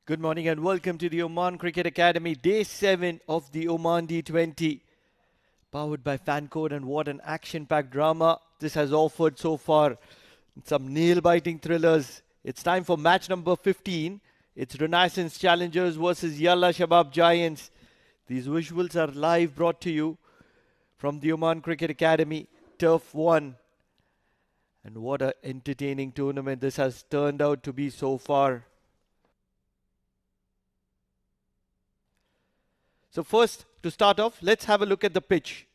Good morning and welcome to the Oman Cricket Academy, day 7 of the Oman D20. Powered by Fancode, and what an action-packed drama this has offered so far. Some nail-biting thrillers. It's time for match number 15. It's Renaissance Challengers versus Yalla Shabab Giants. These visuals are live brought to you from the Oman Cricket Academy, Turf 1. And what an entertaining tournament this has turned out to be so far. So first, to start off, let's have a look at the pitch.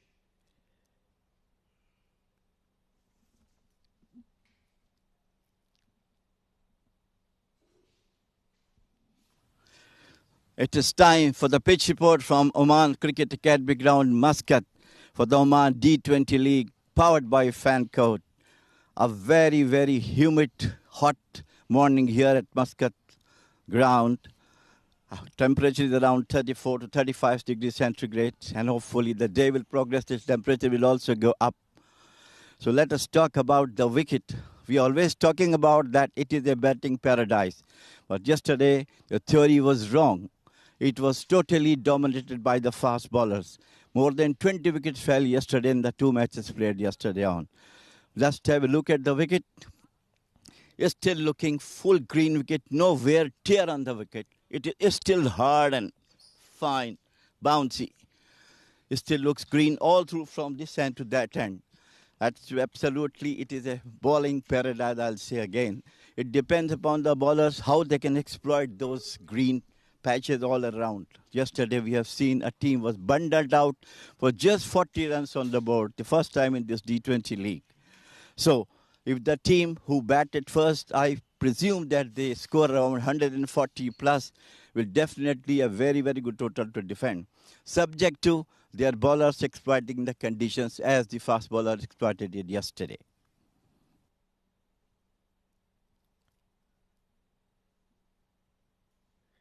It is time for the pitch report from Oman Cricket Academy ground, Muscat, for the Oman D20 League, powered by Fancode. A very, very humid, hot morning here at Muscat ground. Temperature is around 34 to 35 degrees centigrade, and hopefully the day will progress. This temperature will also go up. So let us talk about the wicket. We are always talking about that it is a batting paradise. But yesterday, the theory was wrong. It was totally dominated by the fast bowlers. More than 20 wickets fell yesterday in the two matches played yesterday on. Let's have a look at the wicket. It's still looking full green wicket, no wear, tear on the wicket. It is still hard and fine, bouncy. It still looks green all through from this end to that end. That's absolutely, it is a bowling paradise, I'll say again. It depends upon the bowlers how they can exploit those green patches all around. Yesterday we have seen a team was bundled out for just 40 runs on the board, the first time in this D20 league. So if the team who batted first, I presume that they score around 140 plus, will definitely a very, very good total to defend. Subject to their bowlers exploiting the conditions as the fast bowler exploited it yesterday.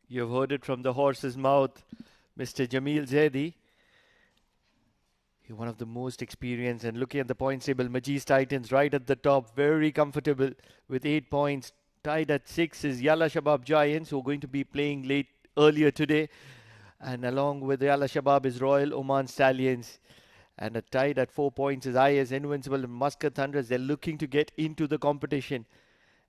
You've heard it from the horse's mouth, Mr. Jamil Zaidi. He's one of the most experienced, and looking at the points table, Majis Titans right at the top, very comfortable with 8 points. Tied at 6 is Yalla Shabab Giants, who are going to be playing earlier today. And along with Yalla Shabab is Royal Oman Stallions. And tied at 4 points is IS Invincible and Muscat Thunderers. They're looking to get into the competition.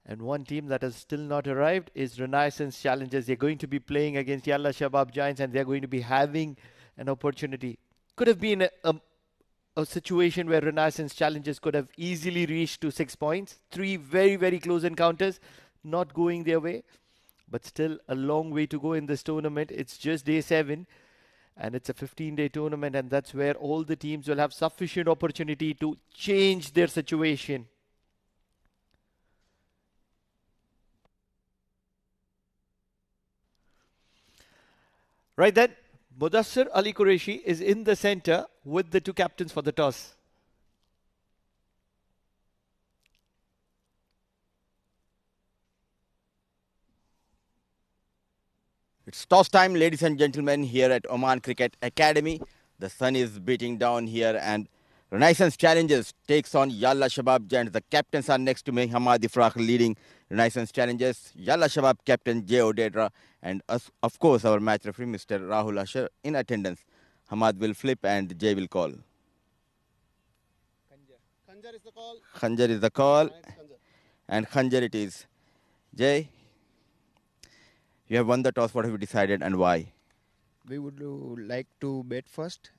And one team that has still not arrived is Renaissance Challengers. They're going to be playing against Yalla Shabab Giants, and they're going to be having an opportunity. Could have been a situation where Renaissance Challengers could have easily reached to 6 points. 3 very, very close encounters, not going their way. But still a long way to go in this tournament. It's just day 7. And it's a 15-day tournament. And that's where all the teams will have sufficient opportunity to change their situation. Right then, Mudassir Ali Qureshi is in the center with the two captains for the toss. It's toss time, ladies and gentlemen, here at Oman Cricket Academy. The sun is beating down here, and Renaissance Challengers takes on Yalla Shabab Giants. The captains are next to me, Hamad Ifraq leading Renaissance Challengers, Yalla Shabab captain Jay Odedra, and us, of course our match referee Mr. Rahul Asher in attendance. Hamad will flip and Jay will call. Khanjar is the call. Khanjar is the call, and Khanjar it is. Jay, you have won the toss. What have you decided and why? We would like to bat first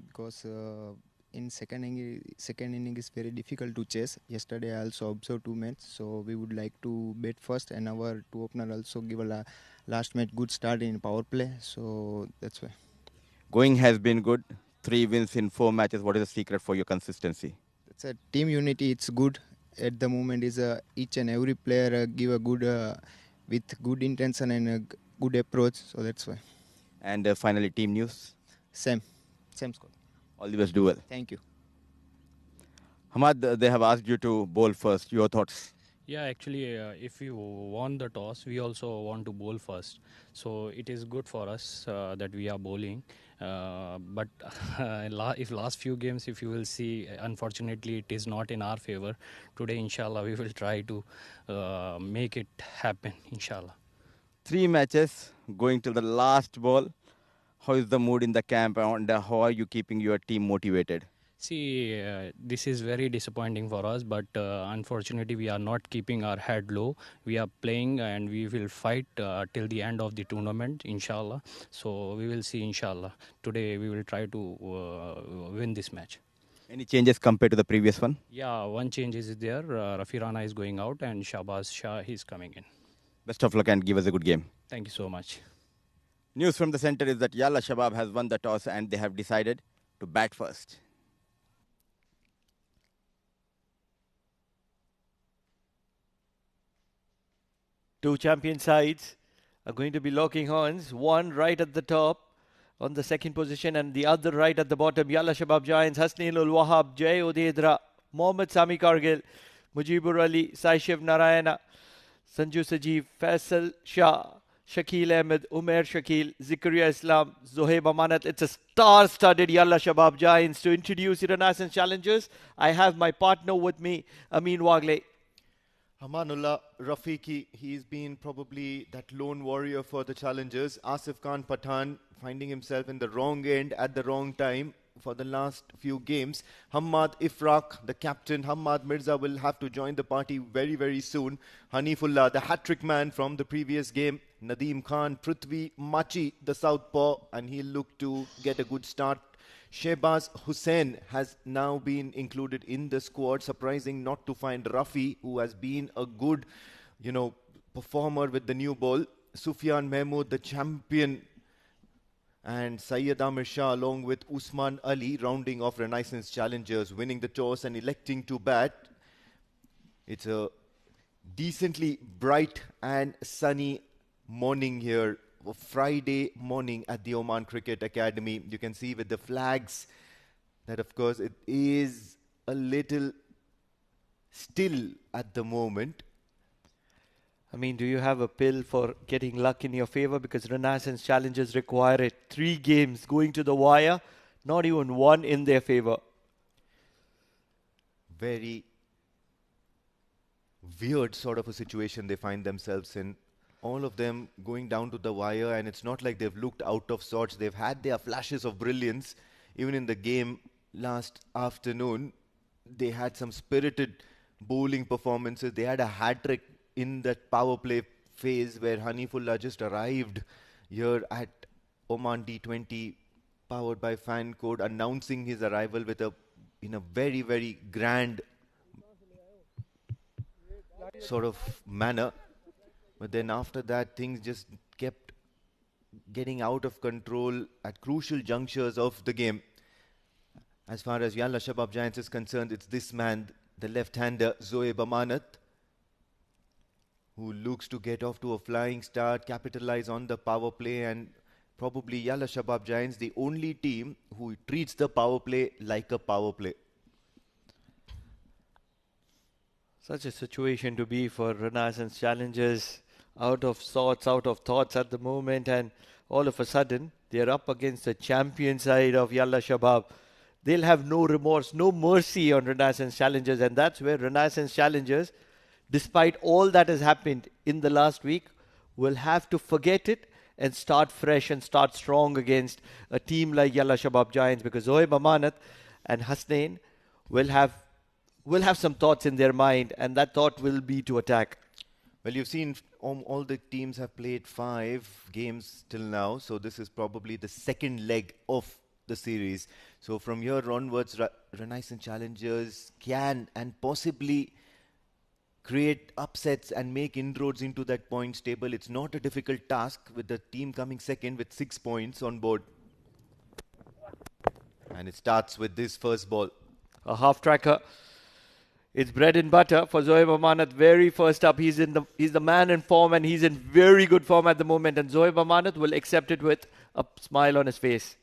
because in second inning is very difficult to chase. Yesterday I also observed 2 matches, so we would like to bat first, and our two opener also give a last match good start in power play. So that's why. Going has been good. 3 wins in 4 matches. What is the secret for your consistency? It's a team unity. It's good at the moment. Is each and every player give a good with good intention and a good approach. So that's why. And finally, team news. Same score. All the best, do well. Thank you. Hamad, they have asked you to bowl first. Your thoughts? Yeah, actually, if we won the toss, we also want to bowl first. So it is good for us that we are bowling. But if last few games, if you will see, unfortunately, it is not in our favor. Today, inshallah, we will try to make it happen, inshallah. 3 matches going till the last ball. How is the mood in the camp and how are you keeping your team motivated? See, this is very disappointing for us, but unfortunately, we are not keeping our head low. We are playing and we will fight till the end of the tournament, inshallah. So we will see, inshallah. Today, we will try to win this match. Any changes compared to the previous one? Yeah, one change is there. Rafi Rana is going out and Shabaz Shah is coming in. Best of luck and give us a good game. Thank you so much. News from the center is that Yalla Shabab has won the toss and they have decided to bat first. Two champion sides are going to be locking horns. One right at the top on the second position and the other right at the bottom. Yalla Shabab Giants, Hasnain ul Wahab, Jay Udedra, Mohammad Sami Kargil, Mujibur Ali, Saishiv Narayana, Sanju Sajeev, Faisal Shah, Shakil Ahmed, Umair Shakil, Zikaria Islam, Zohaib Amanat. It's a star-studded Yalla Shabab Giants. To introduce your Renaissance challengers, I have my partner with me, Amin Wagle. Hamanullah Rafiqi, he's been probably that lone warrior for the challengers. Asif Khan Pathan finding himself in the wrong end at the wrong time for the last few games. Hamad Ifraq, the captain. Hamad Mirza will have to join the party very, very soon. Hanifullah, the hat-trick man from the previous game. Nadeem Khan, Prithvi Machi, the southpaw, and he'll look to get a good start. Shehbaz Hussain has now been included in the squad. Surprising not to find Rafi, who has been a good, performer with the new ball. Sufyan Mahmood, the champion, and Syed Amir Shah along with Usman Ali rounding off Renaissance challengers, winning the toss and electing to bat. It's a decently bright and sunny morning here. Friday morning at the Oman Cricket Academy. You can see with the flags that of course it is a little still at the moment. I mean, do you have a pill for getting luck in your favor? Because Renaissance challenges require it. 3 games going to the wire, not even one in their favor. Very weird sort of a situation they find themselves in. All of them going down to the wire, and it's not like they've looked out of sorts. They've had their flashes of brilliance. Even in the game last afternoon, they had some spirited bowling performances. They had a hat-trick in that power play phase where Hanifullah just arrived here at Oman D20, powered by Fancode, announcing his arrival in a very, very grand sort of manner. But then after that, things just kept getting out of control at crucial junctures of the game. As far as Yalla Shabab Giants is concerned, it's this man, the left-hander, Zohaib Amanat, who looks to get off to a flying start, capitalize on the power play, and probably Yalla Shabab Giants, the only team who treats the power play like a power play. Such a situation to be for Renaissance challengers. Out of sorts, out of thoughts at the moment, and all of a sudden they're up against the champion side of Yalla Shabab. They'll have no remorse, no mercy on Renaissance challengers, and that's where Renaissance challengers, despite all that has happened in the last week, will have to forget it and start fresh and start strong against a team like Yalla Shabab Giants, because Zohaib Amanat and Hasnain will have some thoughts in their mind, and that thought will be to attack. Well, you've seen all the teams have played 5 games till now, so this is probably the second leg of the series. So from here onwards, Renaissance challengers can and possibly create upsets and make inroads into that points table. It's not a difficult task with the team coming second with 6 points on board. And it starts with this first ball. A half tracker. It's bread and butter for Zohaib Amanat. Very first up, he's the man in form, and he's in very good form at the moment. And Zohaib Amanat will accept it with a smile on his face.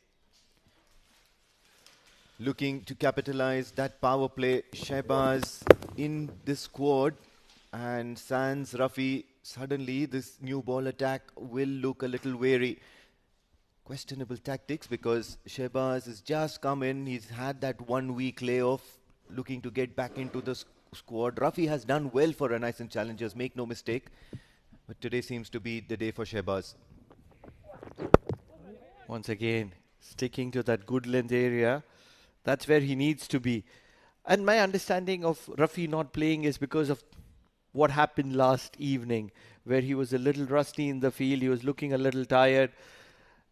Looking to capitalize that power play, Shehbaz in the squad, and sans Rafi. Suddenly, this new ball attack will look a little wary. Questionable tactics, because Shehbaz has just come in. He's had that 1 week layoff, looking to get back into the squad. Rafi has done well for Renaissance challengers, make no mistake. But today seems to be the day for Shehbaz. Once again, sticking to that good length area. That's where he needs to be. And my understanding of Rafi not playing is because of what happened last evening, where he was a little rusty in the field, he was looking a little tired,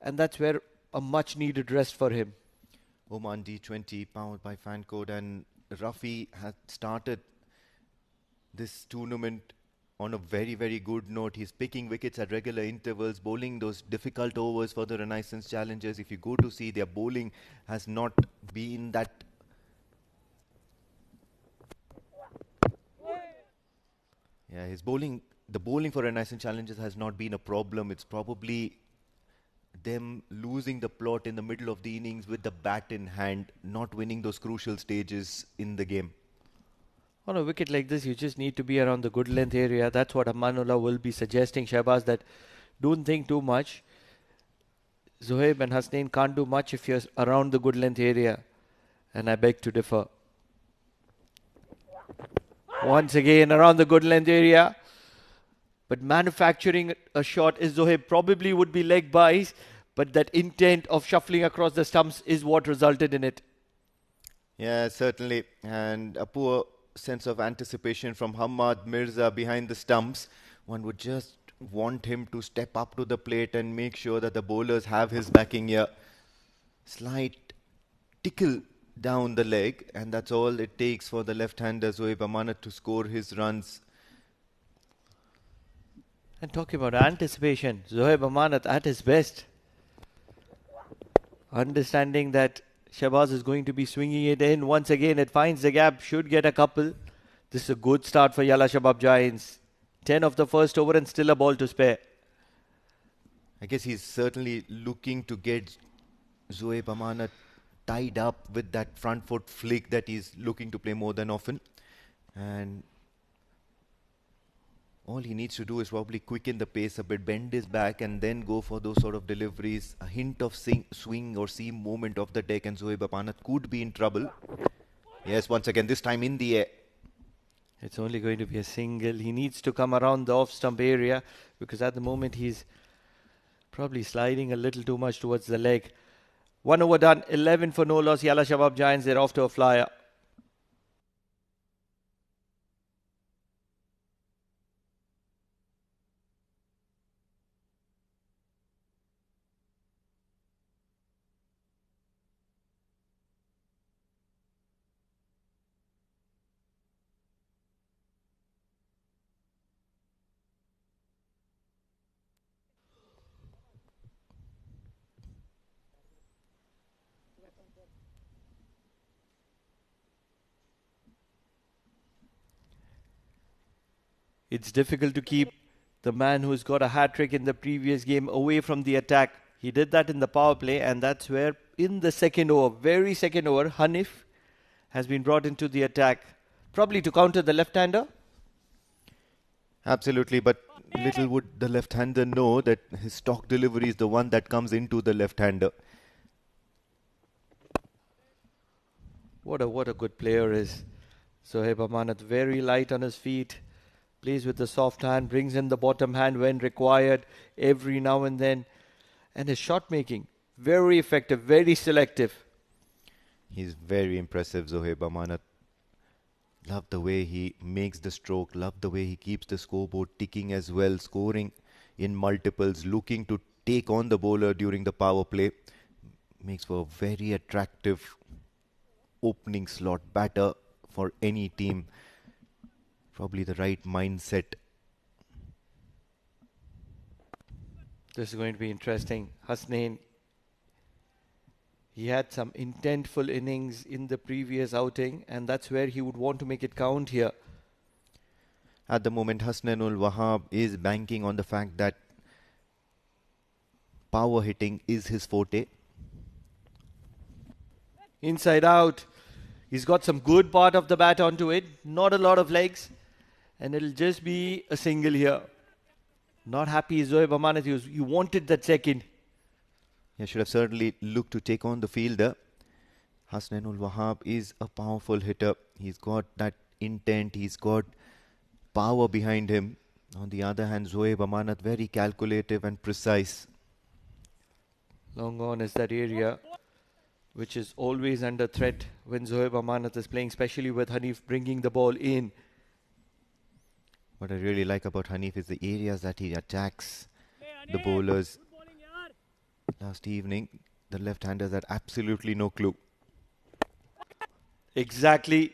and that's where a much needed rest for him. Oman D20 powered by Fancode, and Rafi had started this tournament on a very, very good note. He's picking wickets at regular intervals, bowling those difficult overs for the Renaissance Challengers. If you go to see, their bowling has not been that. Yeah, his bowling, the bowling for Renaissance Challengers has not been a problem. It's probably them losing the plot in the middle of the innings with the bat in hand, not winning those crucial stages in the game. On a wicket like this, you just need to be around the good length area. That's what Amanullah will be suggesting, Shehbaz, that don't think too much. Zohaib and Hasnain can't do much if you're around the good length area. And I beg to differ. Once again, around the good length area. But manufacturing a shot is Zohaib probably would be leg buys, but that intent of shuffling across the stumps is what resulted in it. Yeah, certainly. And a poor sense of anticipation from Hamad Mirza behind the stumps. One would just want him to step up to the plate and make sure that the bowlers have his backing here. Slight tickle down the leg, and that's all it takes for the left-hander Zohaib Amanat to score his runs. And talking about anticipation, Zohaib Amanat at his best. Understanding that Shehbaz is going to be swinging it in. Once again, it finds the gap, should get a couple. This is a good start for Yalla Shabab Giants. 10 of the first over and still a ball to spare. I guess he's certainly looking to get Zohaib Amanat tied up with that front foot flick that he's looking to play more than often. And all he needs to do is probably quicken the pace a bit, bend his back, and then go for those sort of deliveries. A hint of swing or seam movement of the deck, and Zohaib Amanat could be in trouble. Yes, once again, this time in the air. It's only going to be a single. He needs to come around the off-stump area because at the moment he's probably sliding a little too much towards the leg. 1 over done, 11 for no loss. Yalla Shabab Giants, they're off to a flyer. It's difficult to keep the man who's got a hat-trick in the previous game away from the attack. He did that in the power play, and that's where in the second over, very second over, Hanif has been brought into the attack. Probably to counter the left-hander. Absolutely, but little would the left-hander know that his stock delivery is the one that comes into the left-hander. What a good player is Zohaib Amanat. Very light on his feet. Plays with the soft hand, brings in the bottom hand when required every now and then. And his shot making, very effective, very selective. He's very impressive, Zohaib Amanat. Love the way he makes the stroke, love the way he keeps the scoreboard ticking as well, scoring in multiples, looking to take on the bowler during the power play. Makes for a very attractive opening slot batter for any team. Probably the right mindset. This is going to be interesting. Hasnain, he had some intentful innings in the previous outing, and that's where he would want to make it count here. At the moment, Hasnainul Wahab is banking on the fact that power hitting is his forte. Inside out. He's got some good part of the bat onto it. Not a lot of legs. And it'll just be a single here. Not happy Zohaib Amanat. You wanted that second. He should have certainly looked to take on the fielder. Hasnainul Wahab is a powerful hitter. He's got that intent. He's got power behind him. On the other hand, Zoeb Amanat very calculative and precise. Long on is that area which is always under threat when Zoeb Amanat is playing, especially with Hanif bringing the ball in. What I really like about Hanif is the areas that he attacks the bowlers. Last evening, the left-handers had absolutely no clue. Exactly.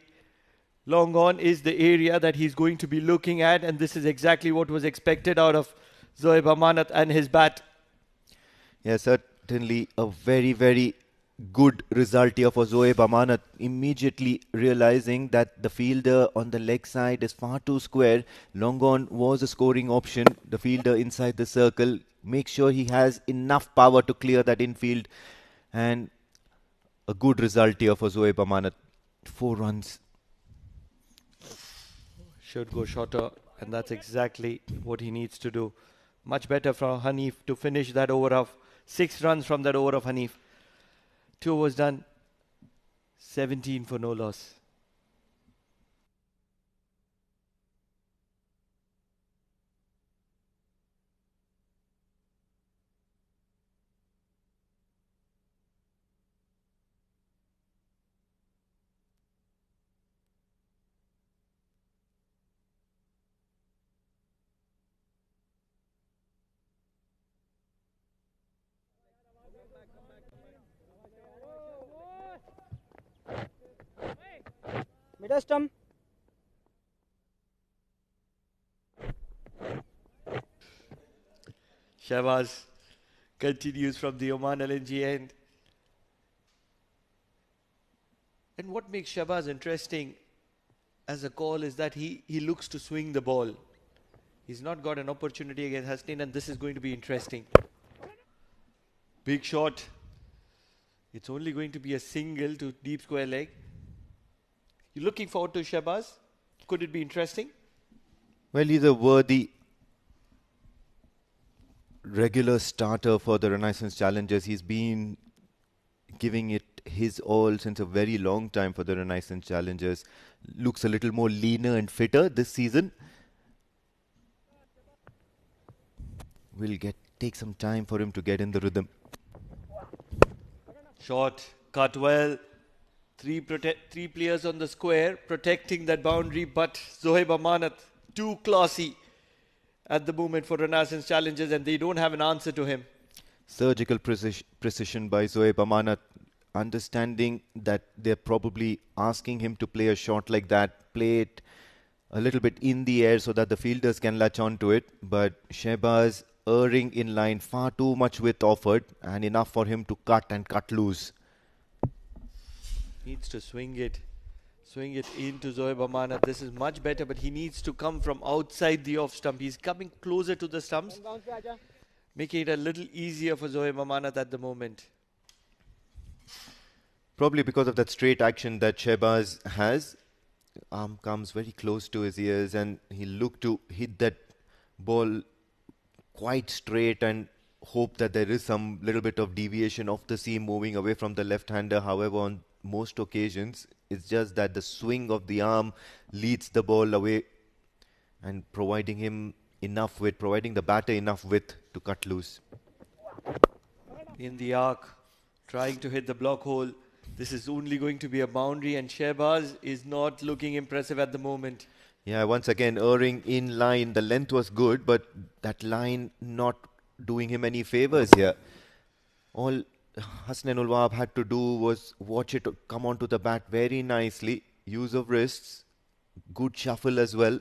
Long on is the area that he's going to be looking at, and this is exactly what was expected out of Zoeb Amanat and his bat. Yeah, certainly a very, very good result here for Zoeb Amanat. Immediately realizing that the fielder on the leg side is far too square. Long on was a scoring option. The fielder inside the circle. Make sure he has enough power to clear that infield. And a good result here for Zoeb Amanat. 4 runs. Should go shorter, and that's exactly what he needs to do. Much better for Hanif to finish that over of 6 runs from that over of Hanif. 2 overs done, 17 for no loss. Middle stump. Shahbaz continues from the Oman LNG end. And what makes Shahbaz interesting as a call is that he looks to swing the ball. He's not got an opportunity against Hasnain, and this is going to be interesting. Big shot. It's only going to be a single to deep square leg. You're looking forward to Shahbaz? Could it be interesting? Well, he's a worthy regular starter for the Renaissance Challengers. He's been giving it his all since a very long time for the Renaissance Challengers. Looks a little more leaner and fitter this season. Will take some time for him to get in the rhythm. Shot, cut well. Three players on the square protecting that boundary, but Zoeb Amanat too classy at the moment for Renaissance Challengers, and they don't have an answer to him. Surgical precision by Zoeb Amanat, understanding that they're probably asking him to play a shot like that, play it a little bit in the air so that the fielders can latch onto it. But Shahbaz erring in line, far too much width offered, and enough for him to cut loose. Needs to swing it into Zoeb Amanat. This is much better, but he needs to come from outside the off stump. He's coming closer to the stumps, making it a little easier for Zoeb Amanat at the moment. Probably because of that straight action that Shahbaz has. Arm comes very close to his ears, and he look to hit that ball quite straight and hope that there is some little bit of deviation of the seam moving away from the left-hander. However, on most occasions, it's just that the swing of the arm leads the ball away and providing the batter enough width to cut loose. In the arc, trying to hit the block hole. This is only going to be a boundary, and Shahbaz is not looking impressive at the moment. Yeah, once again, erring in line. The length was good, but that line not doing him any favors here. All Hasnain ul Wahab had to do was watch it come onto the bat very nicely. Use of wrists, good shuffle as well.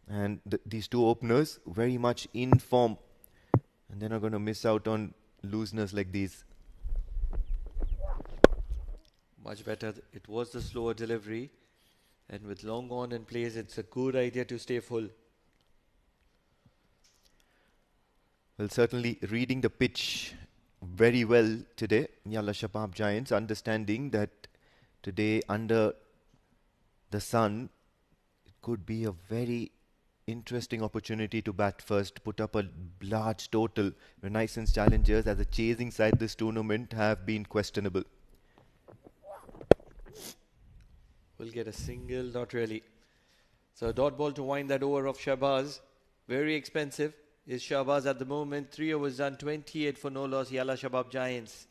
And these two openers very much in form. And they're not going to miss out on looseners like these. Much better. It was the slower delivery. And with long on in place, it's a good idea to stay full. Well, certainly reading the pitch very well today. Yalla Shabab Giants understanding that today under the sun, it could be a very interesting opportunity to bat first, put up a large total. Renaissance Challengers as a chasing side this tournament have been questionable. Will get a single, not really. So a dot ball to wind that over of Shahbaz. Very expensive is Shahbaz at the moment. 3 overs done, 28 for no loss. Yalla Shabab Giants.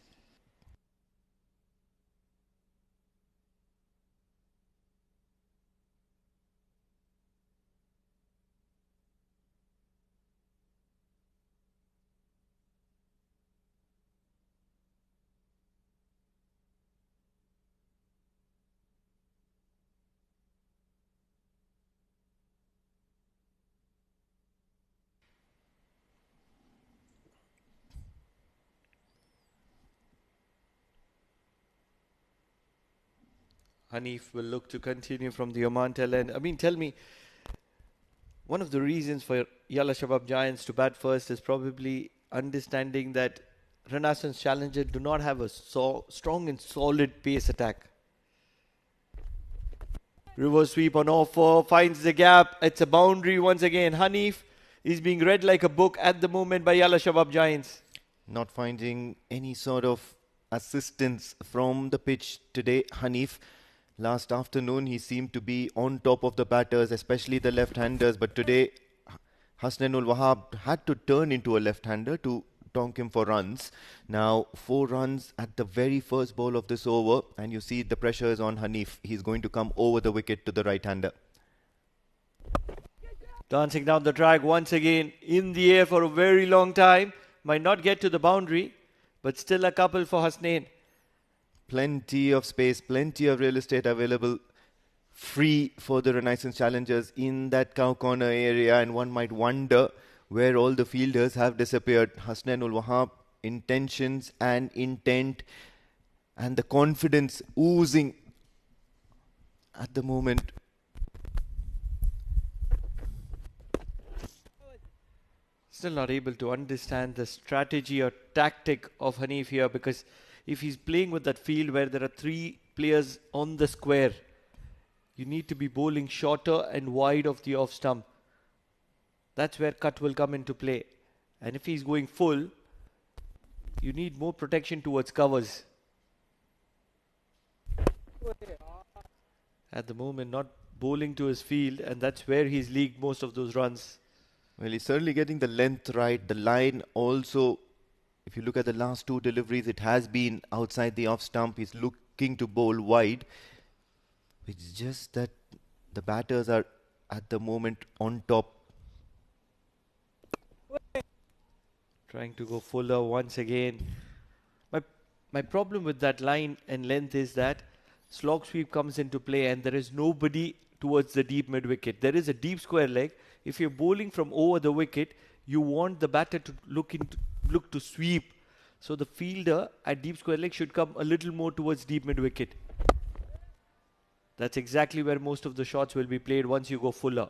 Hanif will look to continue from the Oman tail end. I mean, tell me, one of the reasons for Yalla Shabab Giants to bat first is probably understanding that Renaissance Challenger do not have a strong and solid pace attack. Reverse sweep on offer, finds the gap. It's a boundary once again. Hanif is being read like a book at the moment by Yalla Shabab Giants. Not finding any sort of assistance from the pitch today, Hanif. Last afternoon, he seemed to be on top of the batters, especially the left-handers. But today, Hasnainul Wahab had to turn into a left-hander to donk him for runs. Now, 4 runs at the very first ball of this over. And you see the pressure is on Hanif. He's going to come over the wicket to the right-hander. Dancing down the track once again, in the air for a very long time. Might not get to the boundary, but still a couple for Hasnain. Plenty of space, plenty of real estate available, free for the Renaissance Challengers in that cow corner area, and one might wonder where all the fielders have disappeared. Hasnainul Wahab, intentions and intent and the confidence oozing at the moment. Still not able to understand the strategy or tactic of Hanif here, because if he's playing with that field where there are 3 players on the square, you need to be bowling shorter and wide of the off stump. That's where cut will come into play. And if he's going full, you need more protection towards covers. At the moment, not bowling to his field, and that's where he's leaked most of those runs. Well, he's certainly getting the length right. The line also, if you look at the last 2 deliveries, it has been outside the off stump. He's looking to bowl wide. It's just that the batters are at the moment on top. Trying to go fuller once again. My problem with that line and length is that slog sweep comes into play and there is nobody towards the deep mid wicket. There is a deep square leg. If you're bowling from over the wicket, you want the batter to look to sweep. So the fielder at deep square leg should come a little more towards deep mid wicket. That's exactly where most of the shots will be played once you go fuller.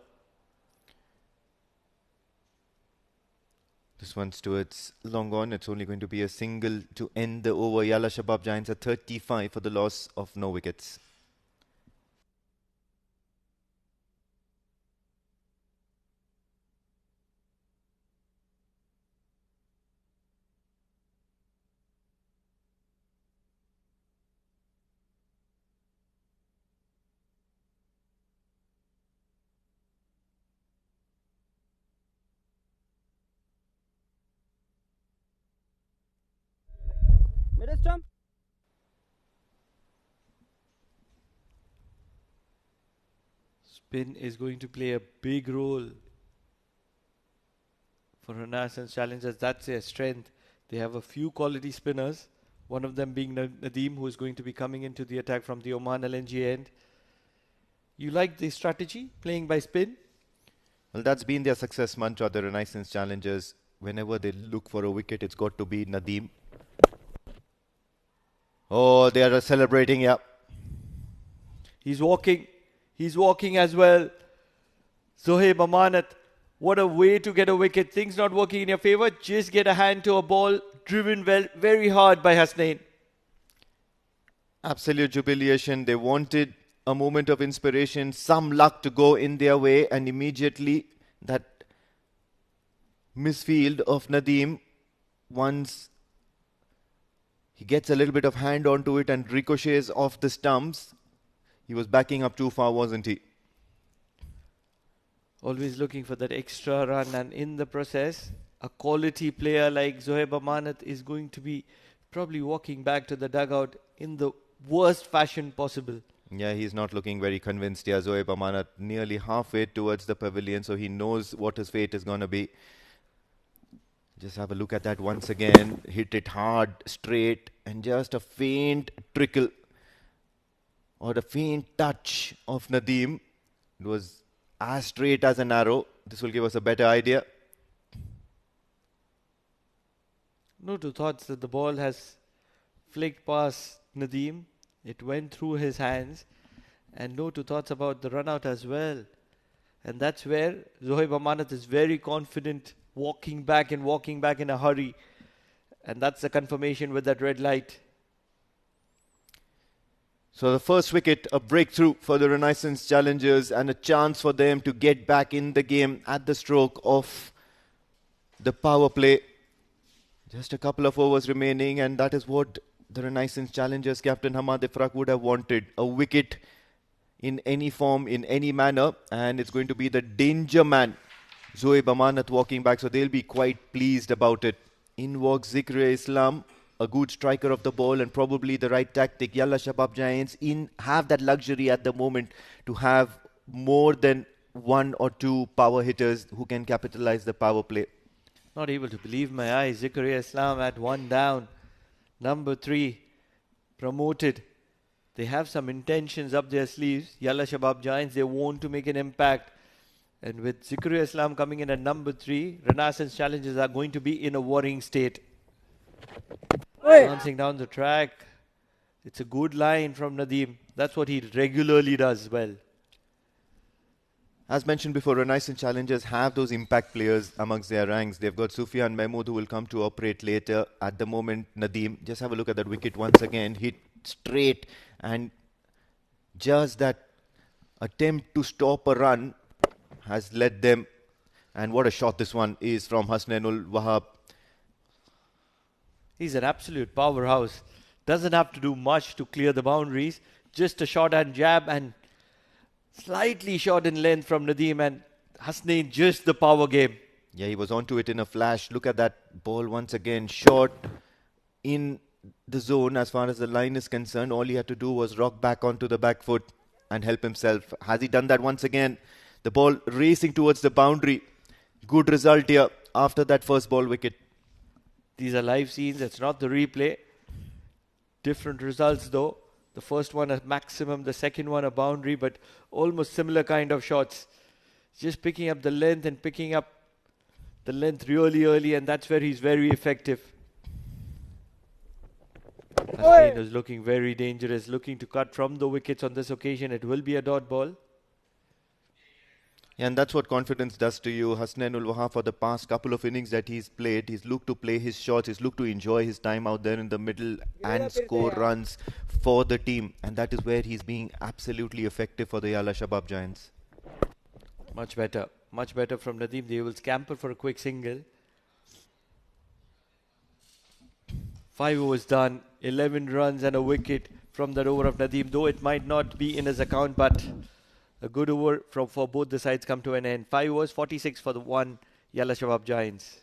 This one's towards long on. It's only going to be a single to end the over. Yalla Shabab Giants are 35 for the loss of no wickets. Spin is going to play a big role for Renaissance Challengers. That's their strength. They have a few quality spinners, one of them being Nadeem, who is going to be coming into the attack from the Oman LNG end. You like the strategy, playing by spin? Well, that's been their success mantra, the Renaissance Challengers. Whenever they look for a wicket, it's got to be Nadeem. Oh, they are celebrating, yeah. He's walking. He's walking as well. Zohaib Amanat, what a way to get a wicket. Things not working in your favor. Just get a hand to a ball driven well, very hard by Hasnain. Absolute jubilation. They wanted a moment of inspiration, some luck to go in their way, and immediately that misfield of Nadeem, once he gets a little bit of hand onto it and ricochets off the stumps, he was backing up too far, wasn't he? always looking for that extra run, and in the process, a quality player like Zohaib Amanat is going to be probably walking back to the dugout in the worst fashion possible. Yeah, he's not looking very convinced. Yeah, Zohaib Amanat nearly halfway towards the pavilion, so he knows what his fate is going to be. Just have a look at that once again. Hit it hard, straight, and just a faint trickle or a faint touch of Nadeem. It was as straight as an arrow. This will give us a better idea. No two thoughts that the ball has flicked past Nadeem. It went through his hands, and no two thoughts about the run out as well. And that's where Zohaib Amanat is very confident, walking back in a hurry. And that's the confirmation with that red light. So the first wicket, a breakthrough for the Renaissance challengers and a chance for them to get back in the game at the stroke of the power play. Just a couple of overs remaining, and that is what the Renaissance challengers captain Hamad Ifraq would have wanted. A wicket in any form, in any manner, and it's going to be the danger man, Zohaib Amanat, walking back, so they'll be quite pleased about it. In walks Zikr-e-Islam, a good striker of the ball and probably the right tactic. Yalla Shabab Giants have that luxury at the moment to have more than one or two power hitters who can capitalize the power play. Not able to believe my eyes. Zikr-e-Islam at one down. Number 3 promoted. They have some intentions up their sleeves. Yalla Shabab Giants, they want to make an impact. And with Zikr-e-Islam coming in at number 3, Renaissance challengers are going to be in a worrying state. Dancing down the track. It's a good line from Nadeem. That's what he regularly does well. As mentioned before, Renaissance challengers have those impact players amongst their ranks. They've got Sufyan Mahmood, who will come to operate later. At the moment, Nadeem, just have a look at that wicket once again. Hit straight, and just that attempt to stop a run has led them. And what a shot this one is from Hasnainul Wahab. He's an absolute powerhouse. Doesn't have to do much to clear the boundaries. Just a short hand jab and slightly short in length from Nadeem, and Hasnain just the power game. Yeah, he was onto it in a flash. Look at that ball once again. Short in the zone as far as the line is concerned. All he had to do was rock back onto the back foot and help himself. Has he done that once again? The ball racing towards the boundary. Good result here after that first ball wicket. These are live scenes. It's not the replay. Different results though. The first one a maximum, the second one a boundary, but almost similar kind of shots. Just picking up the length and picking up the length really early, and that's where he's very effective. Hasnain is looking very dangerous, looking to cut from the wickets on this occasion. It will be a dot ball. Yeah, and that's what confidence does to you. Hasnainul Wahab, for the past couple of innings that he's played, he's looked to play his shots, he's looked to enjoy his time out there in the middle and score runs for the team. And that is where he's being absolutely effective for the Yalla Shabab Giants. Much better from Nadeem. They will scamper for a quick single. 5 overs done, 11 runs and a wicket from that over of Nadeem. Though it might not be in his account, but a good over for both the sides come to an end. 5 overs, 46 for the one Yalla Shabab Giants.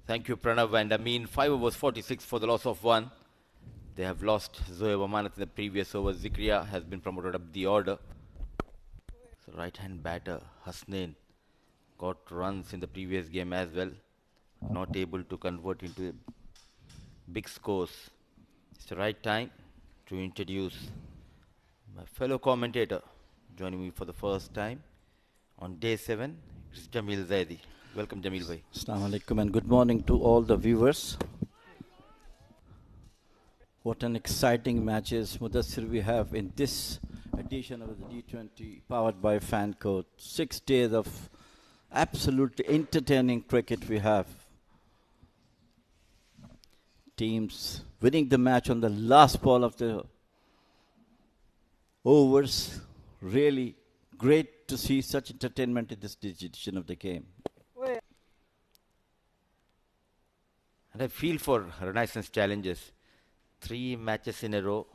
Thank you, Pranav. And I mean, 5 overs, 46 for the loss of 1. They have lost Zohaib Amanat in the previous over. Zikria has been promoted up the order. So right-hand batter, Hasnain, got runs in the previous game as well. Not able to convert into big scores. It's the right time to introduce my fellow commentator. Joining me for the first time on day 7, it's Jamil Zaidi. Welcome, Jamil bhai. Assalamu alaikum and good morning to all the viewers. What an exciting matches, Mudassir, we have in this edition of the D20 powered by Fancode. 6 days of absolutely entertaining cricket we have. Teams winning the match on the last ball of the overs. Really great to see such entertainment in this edition of the game. And I feel for Renaissance challenges. 3 matches in a row.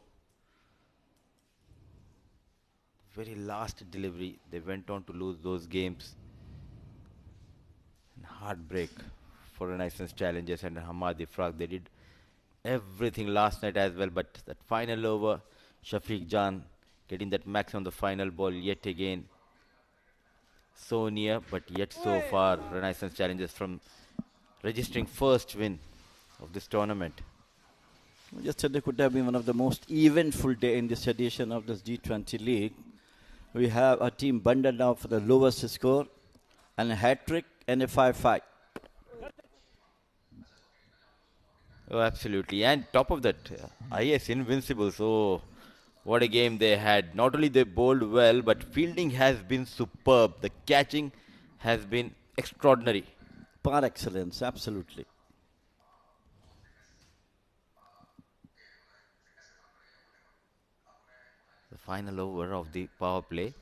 Very last delivery, they went on to lose those games. And heartbreak for Renaissance challenges and Hamad Ifraq. They did everything last night as well, but that final over, Shafiq Jan getting that max on the final ball yet again. So near, but yet so far. Renaissance challenges from registering first win of this tournament. Yesterday could have been one of the most eventful day in this edition of this D20 league. We have a team bundled now for the lowest score and a hat-trick and a 5-5. Oh, absolutely. And top of that, IS invincible. So, what a game they had. Not only they bowled well, but fielding has been superb. The catching has been extraordinary. Par excellence, absolutely. The final over of the power play.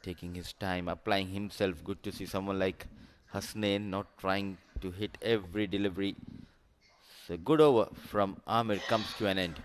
Taking his time, applying himself. Good to see someone like Hasnain not trying to hit every delivery. So, good over from Amir comes to an end.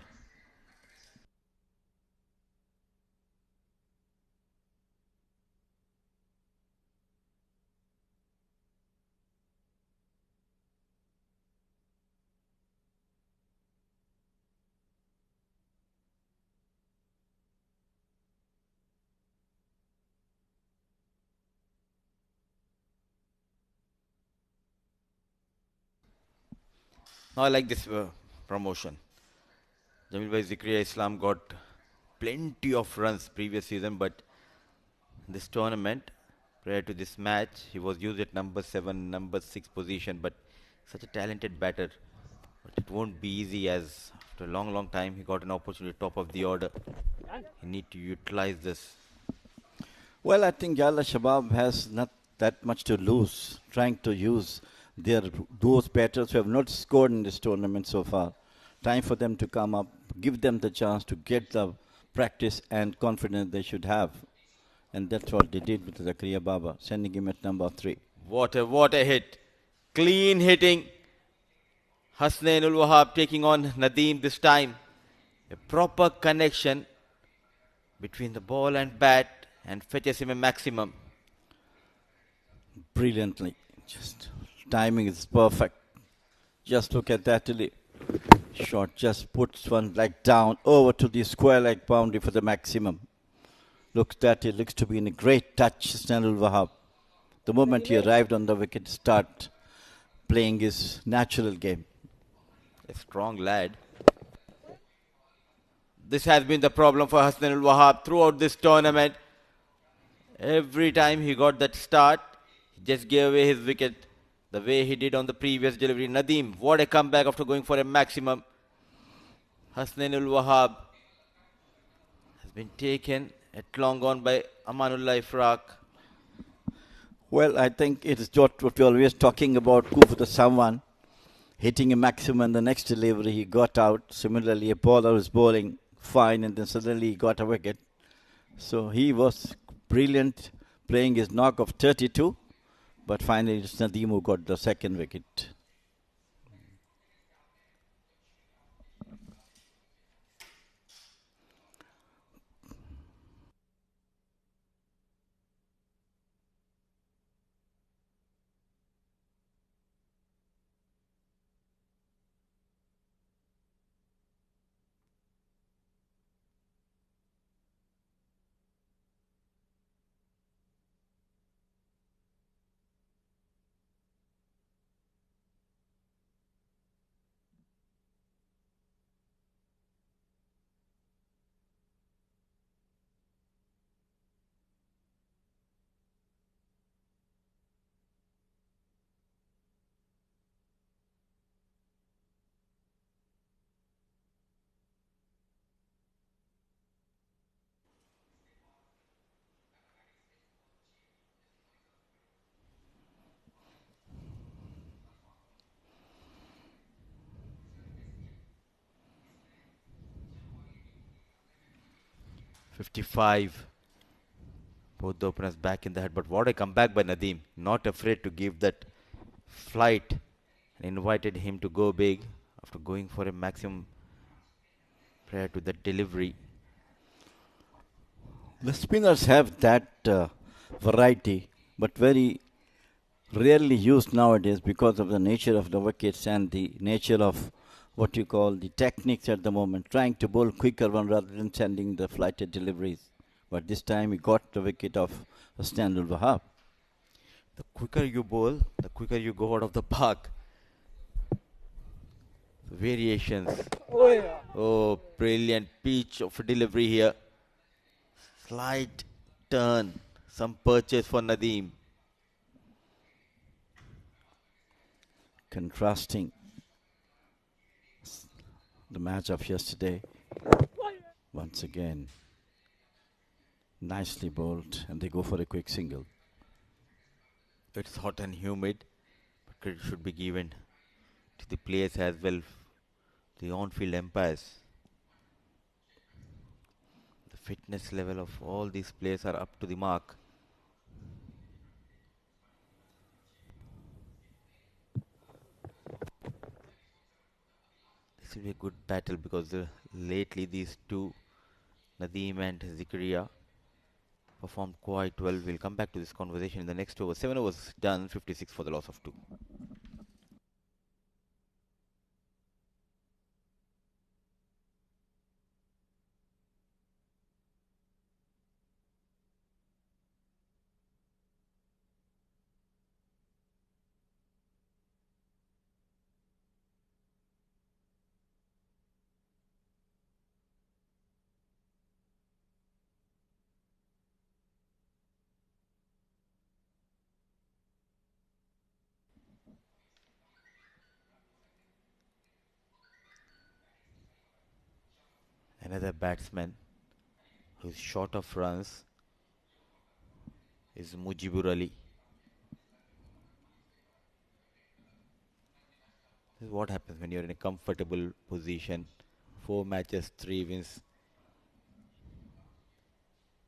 Now I like this promotion. Jamil Bhai Zikriya Islam got plenty of runs previous season, but this tournament, prior to this match, he was used at number 7, number 6 position, but such a talented batter. But it won't be easy as after a long, long time he got an opportunity top of the order. He need to utilize this. Well, I think Yalla Shabab has not that much to lose, trying to use those batters who have not scored in this tournament so far. Time for them to come up, give them the chance to get the practice and confidence they should have. And that's what they did with Zakaria Baba, sending him at number 3. What a hit. Clean hitting. Hasnain ul Wahab taking on Nadeem this time. A proper connection between the ball and bat and fetches him a maximum. Brilliantly. Just timing is perfect. Just look at that shot. Just puts one leg down over to the square leg boundary for the maximum. Looks to be in a great touch, Hasnain ul Wahab. The moment he arrived on the wicket, start playing his natural game. A strong lad. This has been the problem for Hasnain ul Wahab throughout this tournament. Every time he got that start, he just gave away his wicket the way he did on the previous delivery. Nadeem, what a comeback after going for a maximum. Hasnain ul Wahab has been taken at long on by Amanullah Ifraq. Well, I think it is what we're always talking about. Kufu to someone hitting a maximum, the next delivery he got out. Similarly, a bowler was bowling fine and then suddenly he got a wicket. So he was brilliant, playing his knock of 32, but finally it's Nadeem who got the second wicket. 55. Both the openers back in the head, but what a comeback by Nadeem. Not afraid to give that flight and invited him to go big after going for a maximum prior to the delivery. The spinners have that variety, but very rarely used nowadays because of the nature of the wickets and the nature of what you call the techniques at the moment, trying to bowl quicker one rather than sending the flighted deliveries. But this time he got the wicket of Stanley Wahab. The quicker you bowl, the quicker you go out of the park. Variations. Oh, brilliant pitch of delivery here. Slight turn. Some purchase for Nadeem. Contrasting the match of yesterday. Once again, nicely bowled, and they go for a quick single. It's hot and humid, but credit should be given to the players as well, the on-field umpires. The fitness level of all these players are up to the mark. This will be a good battle because lately these two, Nadeem and Zikaria, performed quite well. We'll come back to this conversation in the next over. 7 overs done, 56 for the loss of 2. Another batsman who's short of runs is Mujibur Ali. This is what happens when you're in a comfortable position. 4 matches, 3 wins.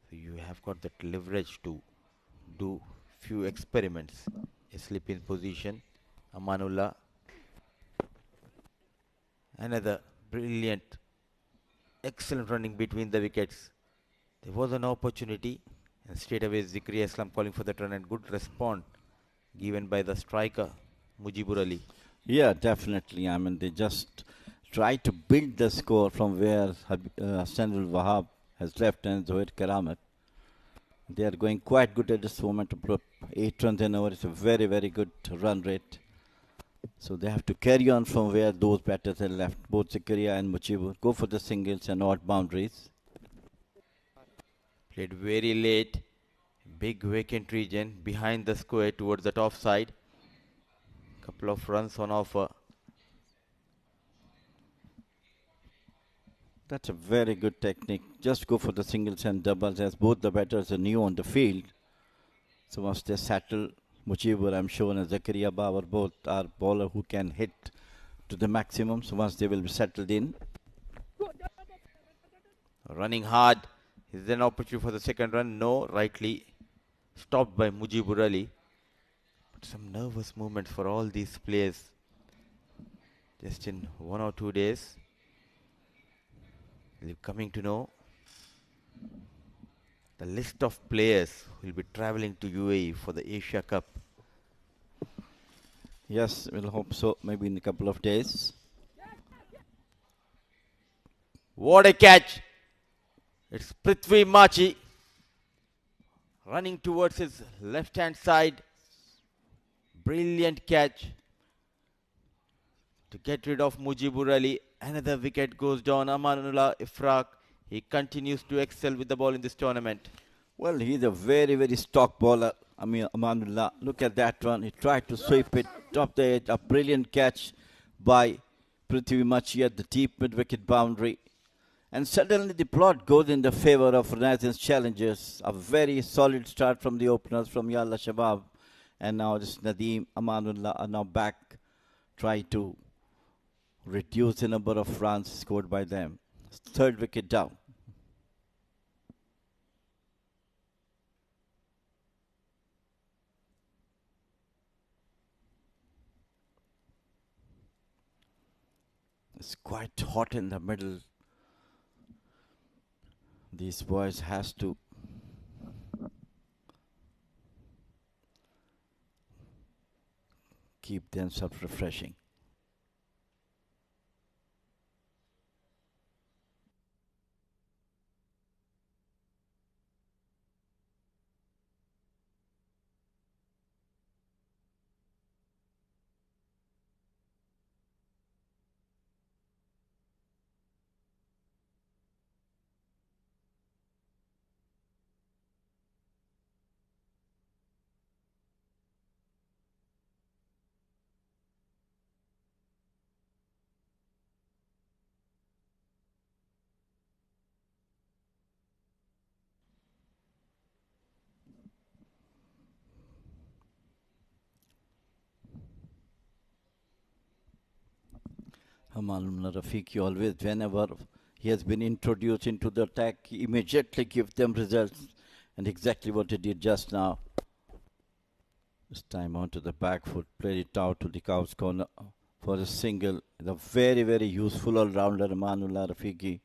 So you have got that leverage to do few experiments. A slip in position. Amanullah. Another brilliant, excellent running between the wickets. There was an opportunity, and straight away Zikri Islam calling for that run, and good response given by the striker Mujibur Ali. Yeah, definitely. I mean, they just try to build the score from where Stanley Wahab has left and Zohair Karamat. They are going quite good at this moment to put 8 runs an over. It's a very, very good run rate. So they have to carry on from where those batters had left. Both Zakaria and Mujibur go for the singles and odd boundaries. Played very late. Big vacant region behind the square towards the top side. Couple of runs on offer. That's a very good technique. Just go for the singles and doubles as both the batters are new on the field. So once they settle, Mujibur, I'm sure, and Zakaria Babar both are bowler who can hit to the maximum. So once they will be settled in. Running hard. Is there an opportunity for the second run? No. Rightly stopped by Mujibur Ali. But some nervous movements for all these players. Just in 1 or 2 days. We're coming to know the list of players who will be travelling to UAE for the Asia Cup. Yes, we'll hope so. Maybe in a couple of days. What a catch! It's Prithvi Machi running towards his left-hand side. Brilliant catch to get rid of Mujibur Ali. Another wicket goes down. Amanullah Ifraq. He continues to excel with the ball in this tournament. Well, he's a very, very stock bowler. I mean, Amanullah. Look at that one. He tried to sweep it top the edge. A brilliant catch by Prithvi Machi at the deep mid-wicket boundary. And suddenly the plot goes in the favor of Renaissance challengers. A very solid start from the openers from Yalla Shabab. And now this Nadeem, Amanullah are now back. Try to reduce the number of runs scored by them. Third wicket down. It's quite hot in the middle. These boys has to keep themselves refreshing. Hamal Rafiki always, whenever he has been introduced into the attack, he immediately gives them results. And exactly what he did just now. This time onto the back foot, played it out to the Cow's corner for a single. The very, very useful all-rounder, Amanullah Rafiki.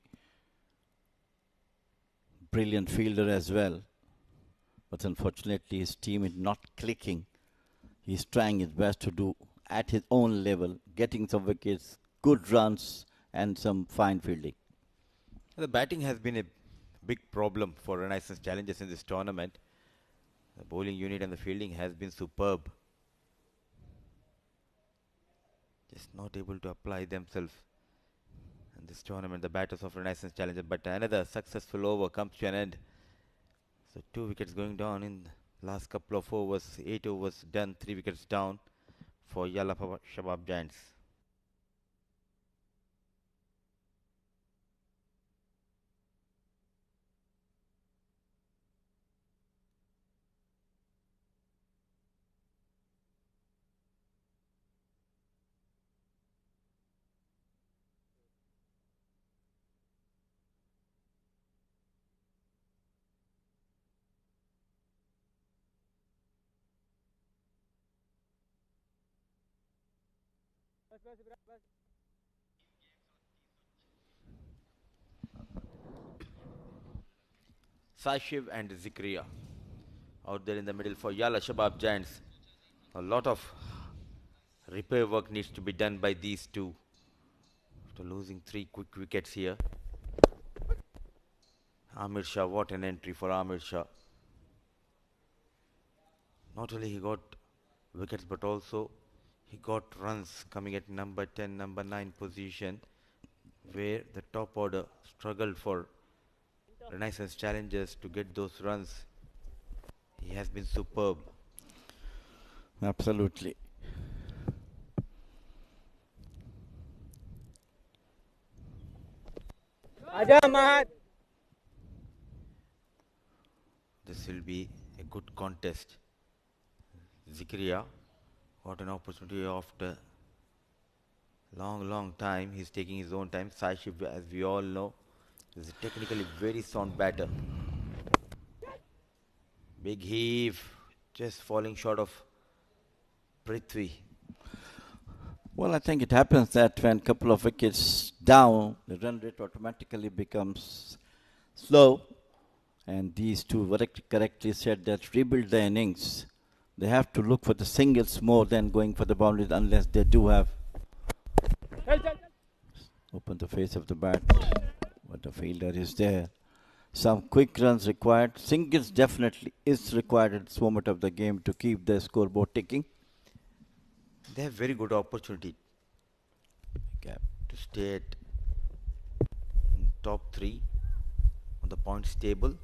Brilliant fielder as well. But unfortunately, his team is not clicking. He's trying his best to do at his own level, getting some wickets, good runs, and some fine fielding. The batting has been a big problem for Renaissance Challengers in this tournament. The bowling unit and the fielding has been superb. Just not able to apply themselves in this tournament, the batters of Renaissance Challengers. But another successful over comes to an end. So 2 wickets going down in the last couple of overs. 8 overs done, 3 wickets down for Yalla Shabab Giants. Sashiv and Zikria out there in the middle for Yalla Shabab Giants. A lot of repair work needs to be done by these two. After losing 3 quick wickets here. Amir Shah, what an entry for Amir Shah. Not only he got wickets, but also he got runs coming at number 10, number 9 position, where the top order struggled for Renaissance Challengers to get those runs. He has been superb. Absolutely. This will be a good contest. Zikria got an opportunity after long time. He's taking his own time. Sashib, as we all know, is a technically very sound batter. Big heave, just falling short of Prithvi. Well, I think it happens that when a couple of wickets down, the run rate automatically becomes slow. And these two correctly said that rebuild the innings. They have to look for the singles more than going for the boundaries unless they do have. Open the face of the bat, but the fielder is there. Some quick runs required. Singles definitely is required at this moment of the game to keep the scoreboard ticking. They have very good opportunity to stay at top 3 on the points table.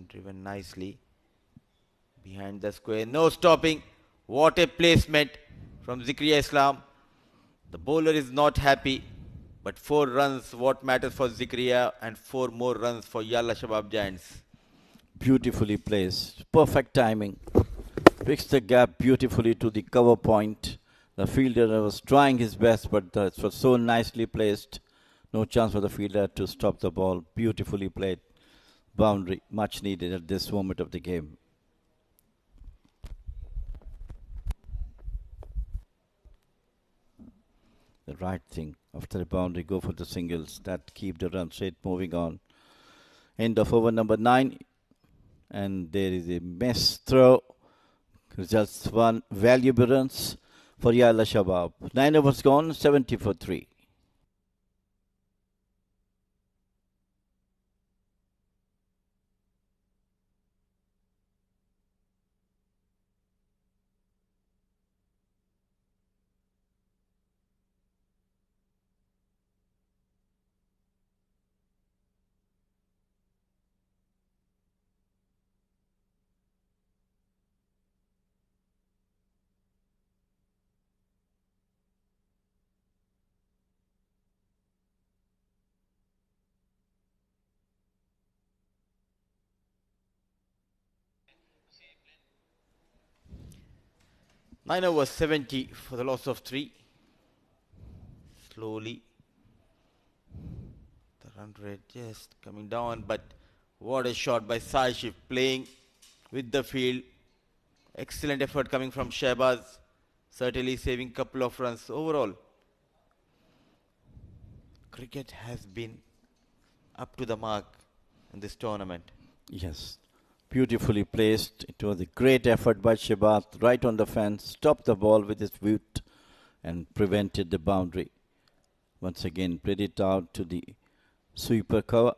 Driven nicely behind the square. No stopping. What a placement from Zikria Islam. The bowler is not happy, but 4 runs what matters for Zikria and 4 more runs for Yalla Shabab Giants. Beautifully placed. Perfect timing. Fixed the gap beautifully to the cover point. The fielder was trying his best, but it was so nicely placed. No chance for the fielder to stop the ball. Beautifully played. Boundary, much needed at this moment of the game. the right thing. After a boundary, go for the singles. That keep the run rate moving on. End of over number 9. And there is a miss throw. Results 1. Valuable runs for Yalla Shabab. 9 overs gone, 70 for 3. Nine overs 70 for the loss of 3. Slowly, the run rate just coming down, but what a shot by Saishif, playing with the field. Excellent effort coming from Shehbaz, certainly saving couple of runs. Overall, cricket has been up to the mark in this tournament. Yes, beautifully placed. It was a great effort by Shehbaz, right on the fence, stopped the ball with his boot and prevented the boundary. Once again, played it out to the sweeper cover.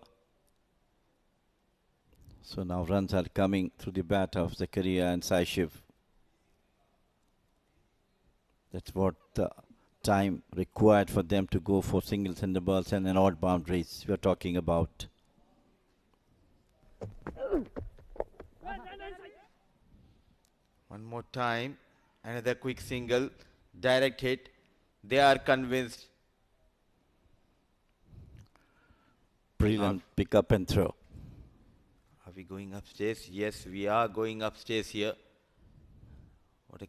So now runs are coming through the bat of Zakaria and Saishiv. That's what the time required for them to go for singles and doubles and an odd boundaries we're talking about. One more time, another quick single, direct hit. They are convinced. Brilliant pick up and throw. Are we going upstairs? Yes, we are going upstairs here. What a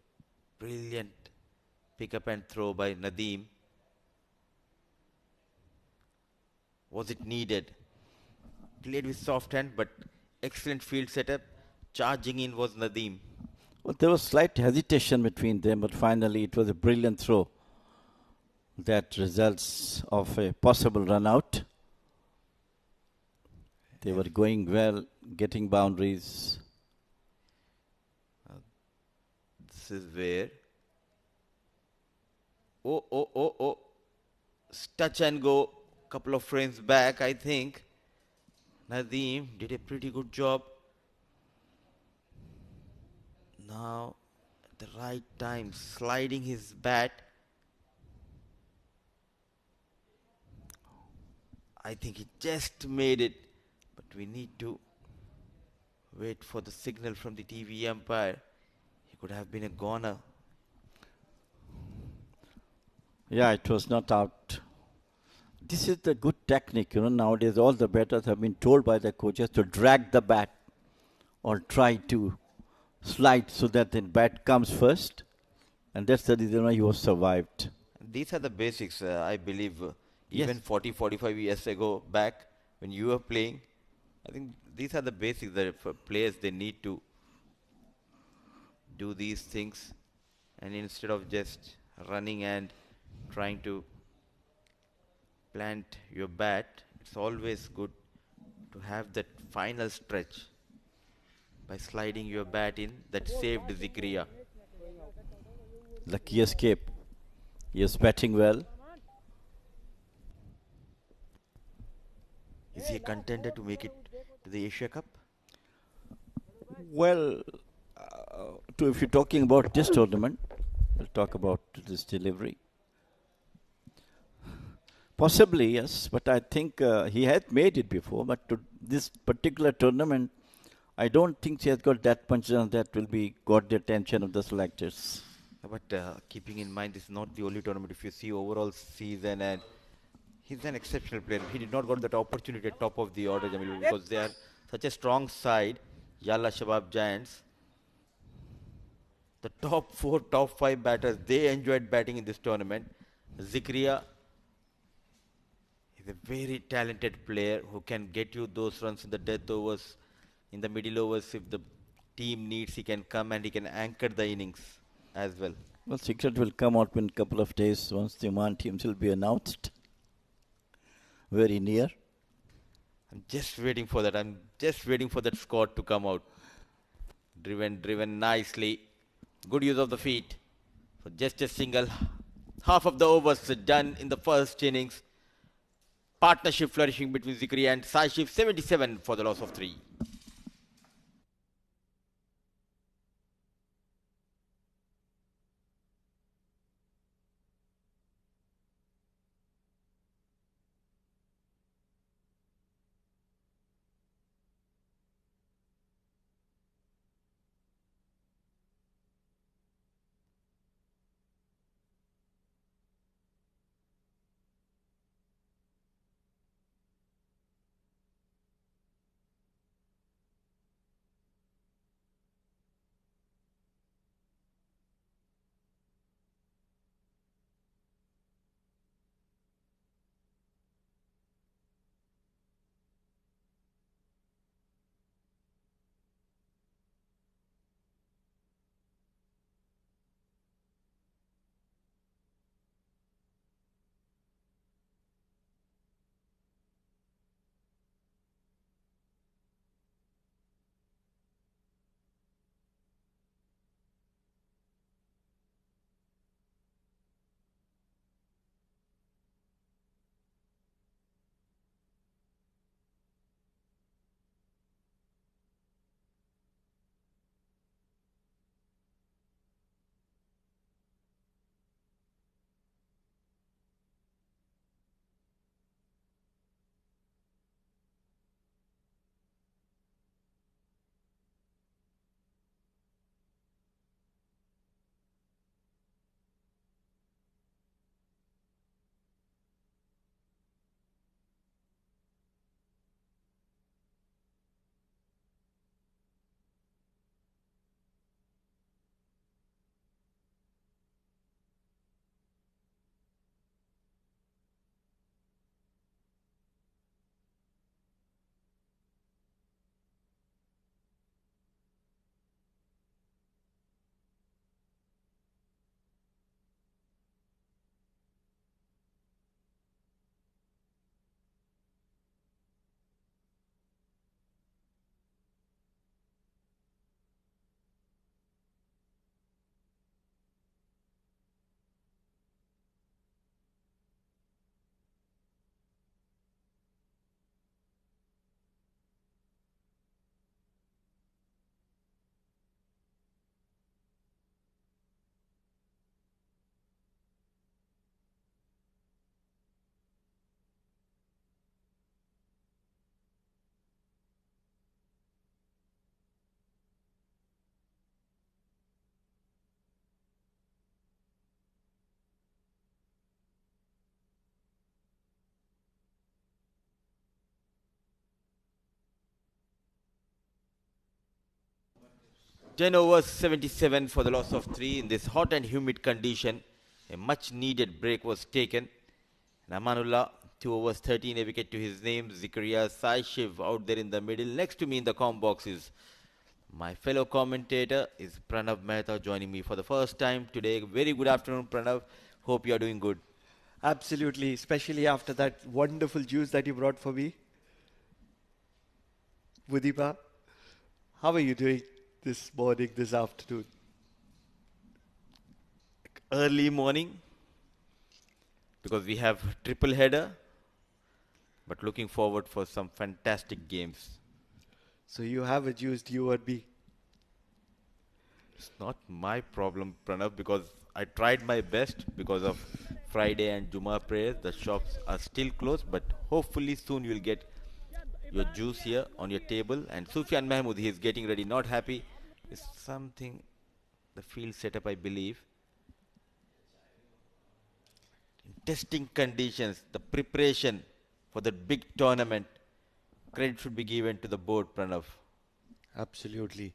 brilliant pick up and throw by Nadeem. Was it needed? Played with soft hand, but excellent field setup. Charging in was Nadeem. Well, there was slight hesitation between them, but finally it was a brilliant throw that results of a possible run out. They were going well, getting boundaries. This is where. Oh. Touch and go. Couple of frames back, I think. Nadeem did a pretty good job. Now, at the right time, sliding his bat. I think he just made it. But we need to wait for the signal from the TV umpire. He could have been a goner. Yeah, it was not out. This is the good technique. Nowadays all the batters have been told by the coaches to drag the bat or try to slide so that the bat comes first. And that's the reason why he was survived. These are the basics, I believe. Yes. Even 40, 45 years ago back when you were playing, I think these are the basics that for players they need to do these things, and instead of just running and trying to plant your bat, it's always good to have that final stretch by sliding your bat in that saved Zikriya. Lucky escape. He is batting well. Is he a contender to make it to the Asia Cup? Well, if you're talking about this tournament, we'll talk about this delivery. Possibly, yes, but I think he had made it before. But to this particular tournament, I don't think he has got that much that will be got the attention of the selectors. But keeping in mind, this is not the only tournament. If you see overall season, and he's an exceptional player. He did not got that opportunity at top of the order, Jamil, because they are such a strong side. Yalla Shabab Giants. The top 4, top 5 batters, they enjoyed batting in this tournament. Zikriya is a very talented player who can get you those runs in the death overs, in the middle overs. If the team needs, he can come and he can anchor the innings as well. Well, secret will come out in a couple of days once the Oman teams will be announced. Very near. I'm just waiting for that. I'm just waiting for that score to come out. Driven nicely. Good use of the feet. So just a single. Half of the overs done in the first innings. Partnership flourishing between Zikri and Saishif. 77 for the loss of 3. Ten overs, 77 for the loss of 3 in this hot and humid condition. A much needed break was taken. And Amanullah, 2 overs, 13, a wicket to his name. Zikaria Saishiv out there in the middle. Next to me in the comm box is my fellow commentator is Pranav Mehta joining me for the first time today. Very good afternoon, Pranav. Hope you are doing good. Absolutely, especially after that wonderful juice that you brought for me. Budipa, how are you doing this morning, this afternoon? Early morning because we have triple header, but looking forward for some fantastic games. So you have a juiced you and me. It's not my problem, Pranav, because I tried my best because of Friday and Juma prayers. The shops are still closed, but hopefully soon you'll get your juice here on your table. And Sufyan Mahmood, he is getting ready, not happy. It's something, the field setup, I believe. In testing conditions, the preparation for the big tournament, credit should be given to the board, Pranav. Absolutely.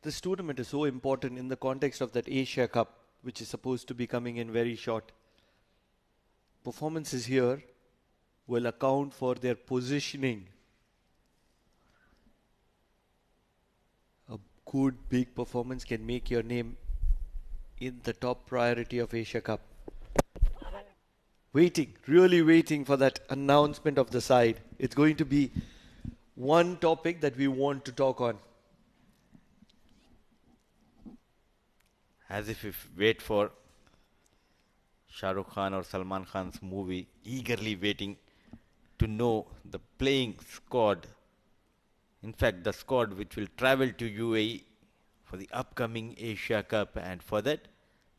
This tournament is so important in the context of that Asia Cup, which is supposed to be coming in very short. Performances here will account for their positioning. A good big performance can make your name in the top priority of Asia Cup. Waiting, really waiting for that announcement of the side. It's going to be one topic that we want to talk on. As if we wait for Shah Rukh Khan or Salman Khan's movie, eagerly waiting to know the playing squad. In fact, the squad which will travel to UAE for the upcoming Asia Cup, and for that,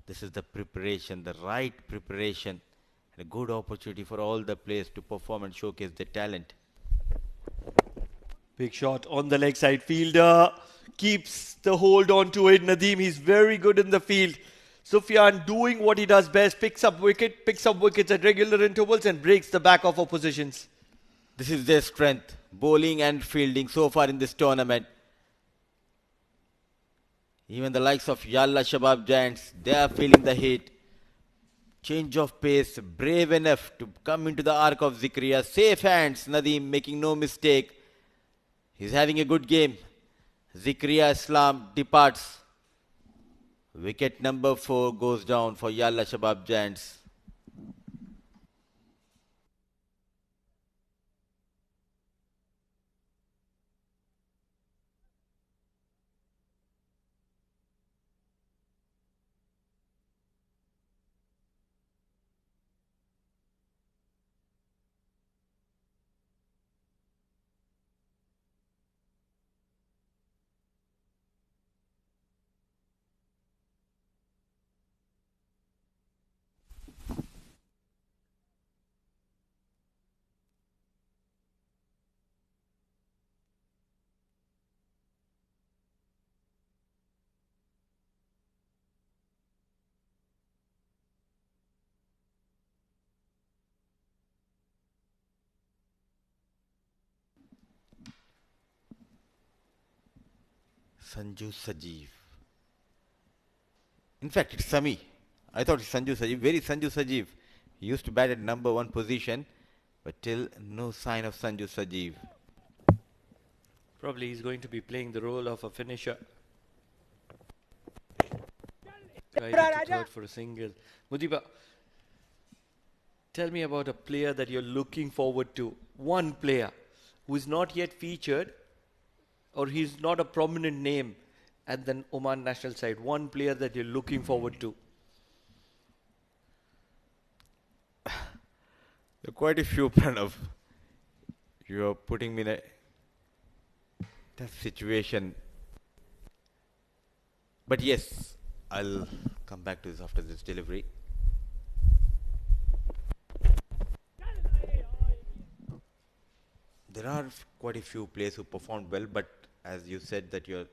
this is the preparation, the right preparation, and a good opportunity for all the players to perform and showcase their talent. Big shot on the leg side. Fielder keeps the hold on to it. Nadeem, he's very good in the field. Sufyan doing what he does best, picks up wickets at regular intervals and breaks the back of oppositions. This is their strength, bowling and fielding so far in this tournament. Even the likes of Yalla Shabab Giants, they are feeling the heat. Change of pace, brave enough to come into the arc of Zikriya. Safe hands, Nadeem making no mistake. He's having a good game. Zikriya Islam departs. Wicket number 4 goes down for Yalla Shabab Giants. Sanju Sajeev. In fact, it's Sami. I thought it's Sanju Sajeev. Very Sanju Sajeev. He used to bat at number 1 position, but till no sign of Sanju Sajeev. Probably he's going to be playing the role of a finisher. Guided to third for a single. Mudiba, tell me about a player that you're looking forward to. One player who is not yet featured, or he's not a prominent name at the Oman national side. One player that you're looking forward to. There are quite a few, Pranav. You're putting me in a tough situation. But yes, I'll come back to this after this delivery. There are quite a few players who performed well, but as you said that you're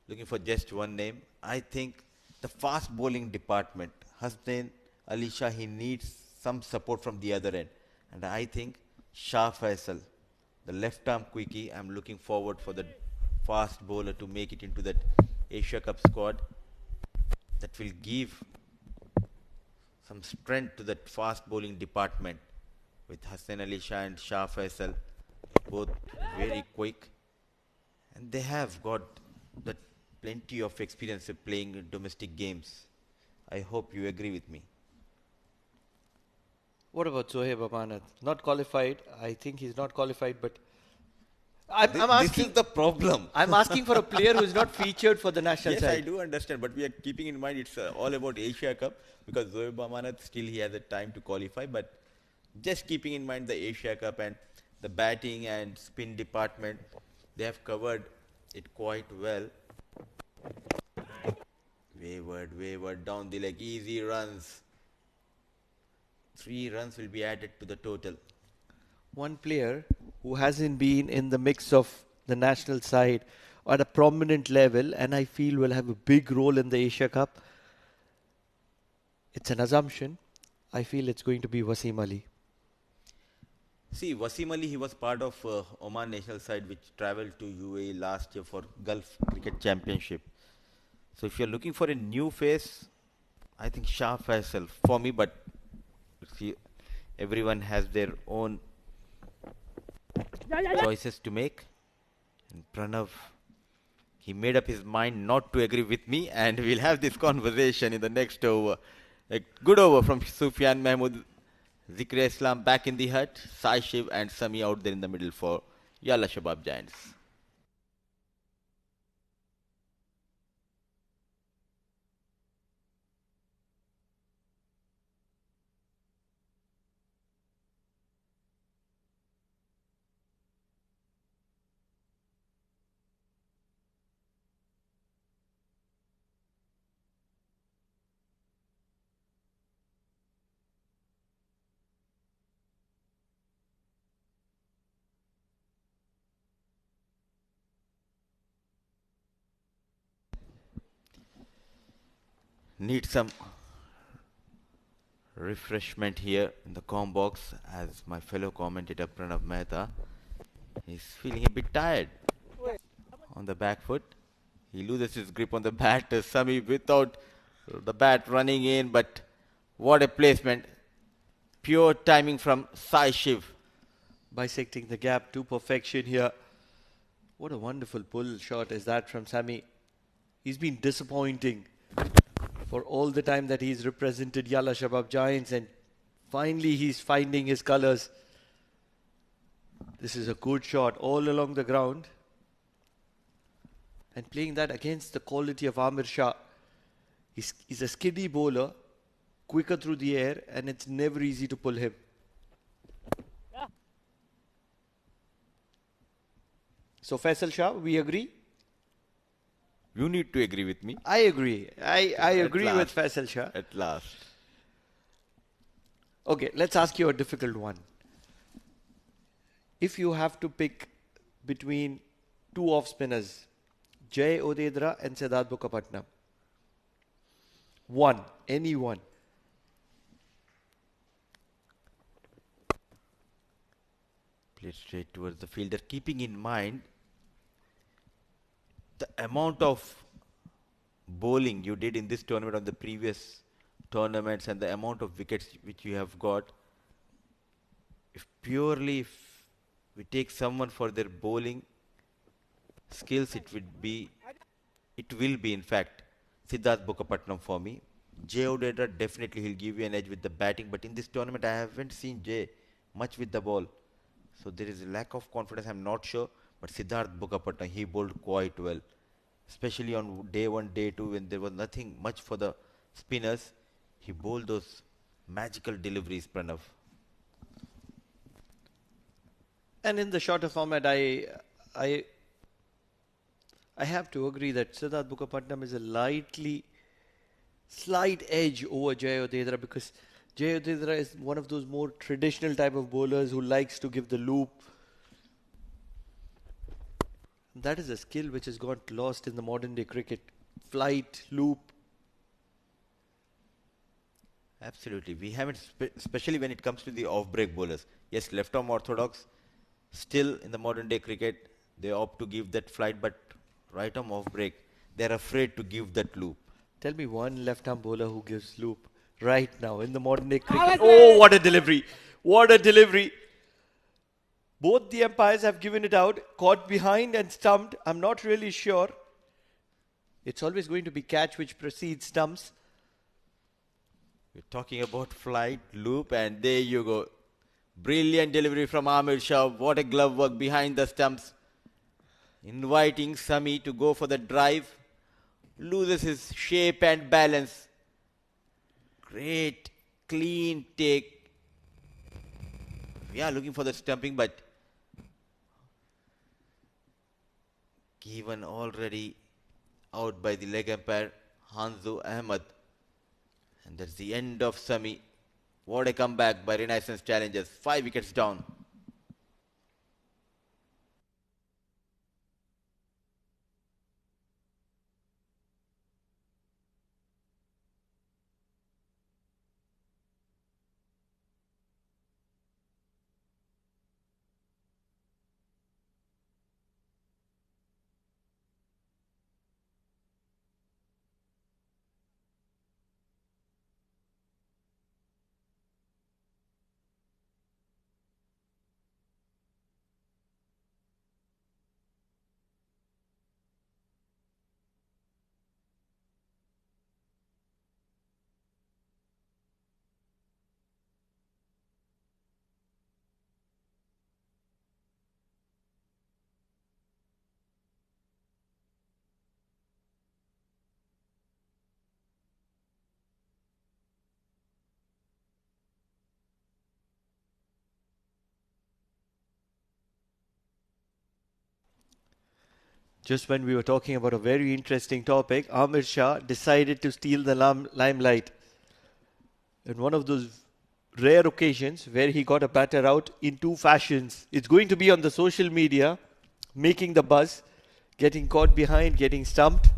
looking for just one name, I think the fast bowling department, Hasnain Ali Shah, he needs some support from the other end. And I think Shah Faisal, the left arm quickie, I'm looking forward for the fast bowler to make it into that Asia Cup squad. That will give some strength to that fast bowling department with Hasnain Ali Shah and Shah Faisal, both very quick. And they have got that plenty of experience of playing in domestic games. I hope you agree with me. What about Zohaib Amanat? Not qualified. I think he's not qualified, but I'm This asking. is the problem. I'm asking for a player who is not featured for the national Yes, I side. do understand, but we are keeping in mind it's all about Asia Cup, because Zohaib Amanat still he has a time to qualify, but just keeping in mind the Asia Cup and the batting and spin department, they have covered it quite well. Wayward down the leg, easy runs. 3 runs will be added to the total. One player who hasn't been in the mix of the national side at a prominent level, and I feel will have a big role in the Asia Cup. It's an assumption. I feel it's going to be Wasim Ali. See, Wasim Ali, he was part of Oman national side which travelled to UAE last year for Gulf Cricket Championship. So if you're looking for a new face, I think Shah Faisal for me, but see, everyone has their own choices to make. And Pranav, He made up his mind not to agree with me, and we'll have this conversation in the next over. A good over from Sufyan Mahmood. Zikr Islam back in the hut. Sai Shiv and Sami out there in the middle for Yalla Shabab Giants. Need some refreshment here in the com box as my fellow commentator Pranav Mehta is feeling a bit tired on the back foot. He loses his grip on the bat. Sami without the bat running in, but what a placement. Pure timing from Sai Shiv. Bisecting the gap to perfection here. What a wonderful pull shot is that from Sami. He's been disappointing for all the time that he's represented Yalla Shabab Giants, and finally he's finding his colors. This is a good shot all along the ground. And playing that against the quality of Amir Shah. He's a skiddy bowler, quicker through the air, and it's never easy to pull him. So Faisal Shah, we agree? You need to agree with me. I agree. I agree with Faisal Shah. At last. Okay, let's ask you a difficult one. If you have to pick between two off spinners, Jay Odedra and Siddharth Bukkapatnam, one, any one. Played straight towards the fielder, keeping in mind the amount of bowling you did in this tournament on the previous tournaments and the amount of wickets which you have got. If we take someone for their bowling skills, it will be in fact Siddharth Bukkapatnam for me. Jay Odedra, definitely he'll give you an edge with the batting, but in this tournament I haven't seen Jay much with the ball. So there is a lack of confidence, I'm not sure. But Siddharth Bukkapatnam, he bowled quite well. Especially on day 1, day 2, when there was nothing much for the spinners. He bowled those magical deliveries, Pranav. And in the shorter format, I have to agree that Siddharth Bukkapatnam is a slight edge over Jay Odedra, because Jay Odedra is one of those more traditional type of bowlers who likes to give the loop. That is a skill which has got lost in the modern day cricket. Flight, loop. Absolutely. We haven't, especially when it comes to the off-break bowlers. Yes, left-arm orthodox. Still in the modern day cricket, they opt to give that flight, but right-arm off-break, they're afraid to give that loop. Tell me one left-arm bowler who gives loop right now in the modern day cricket. Oh, what a delivery. What a delivery. Both the umpires have given it out, caught behind and stumped. I'm not really sure. It's always going to be catch which precedes stumps. We're talking about flight, loop, and there you go. Brilliant delivery from Amir Shah. What a glove work behind the stumps. Inviting Sami to go for the drive. Loses his shape and balance. Great, clean take. We are looking for the stumping, but given already out by the leg umpire Hanzu Ahmed. And that's the end of Sami. What a comeback by Renaissance Challengers. 5 wickets down. Just when we were talking about a very interesting topic, Amir Shah decided to steal the limelight in one of those rare occasions where he got a batter out in two fashions. It's going to be on the social media, making the buzz, getting caught behind, getting stumped,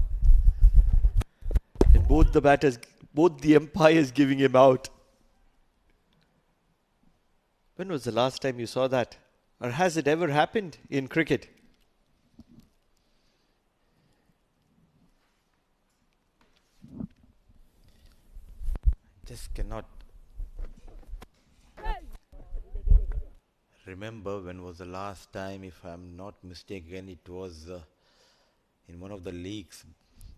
and both the umpires giving him out. When was the last time you saw that? Or has it ever happened in cricket? Just cannot remember when was the last time, if I'm not mistaken, it was in one of the leagues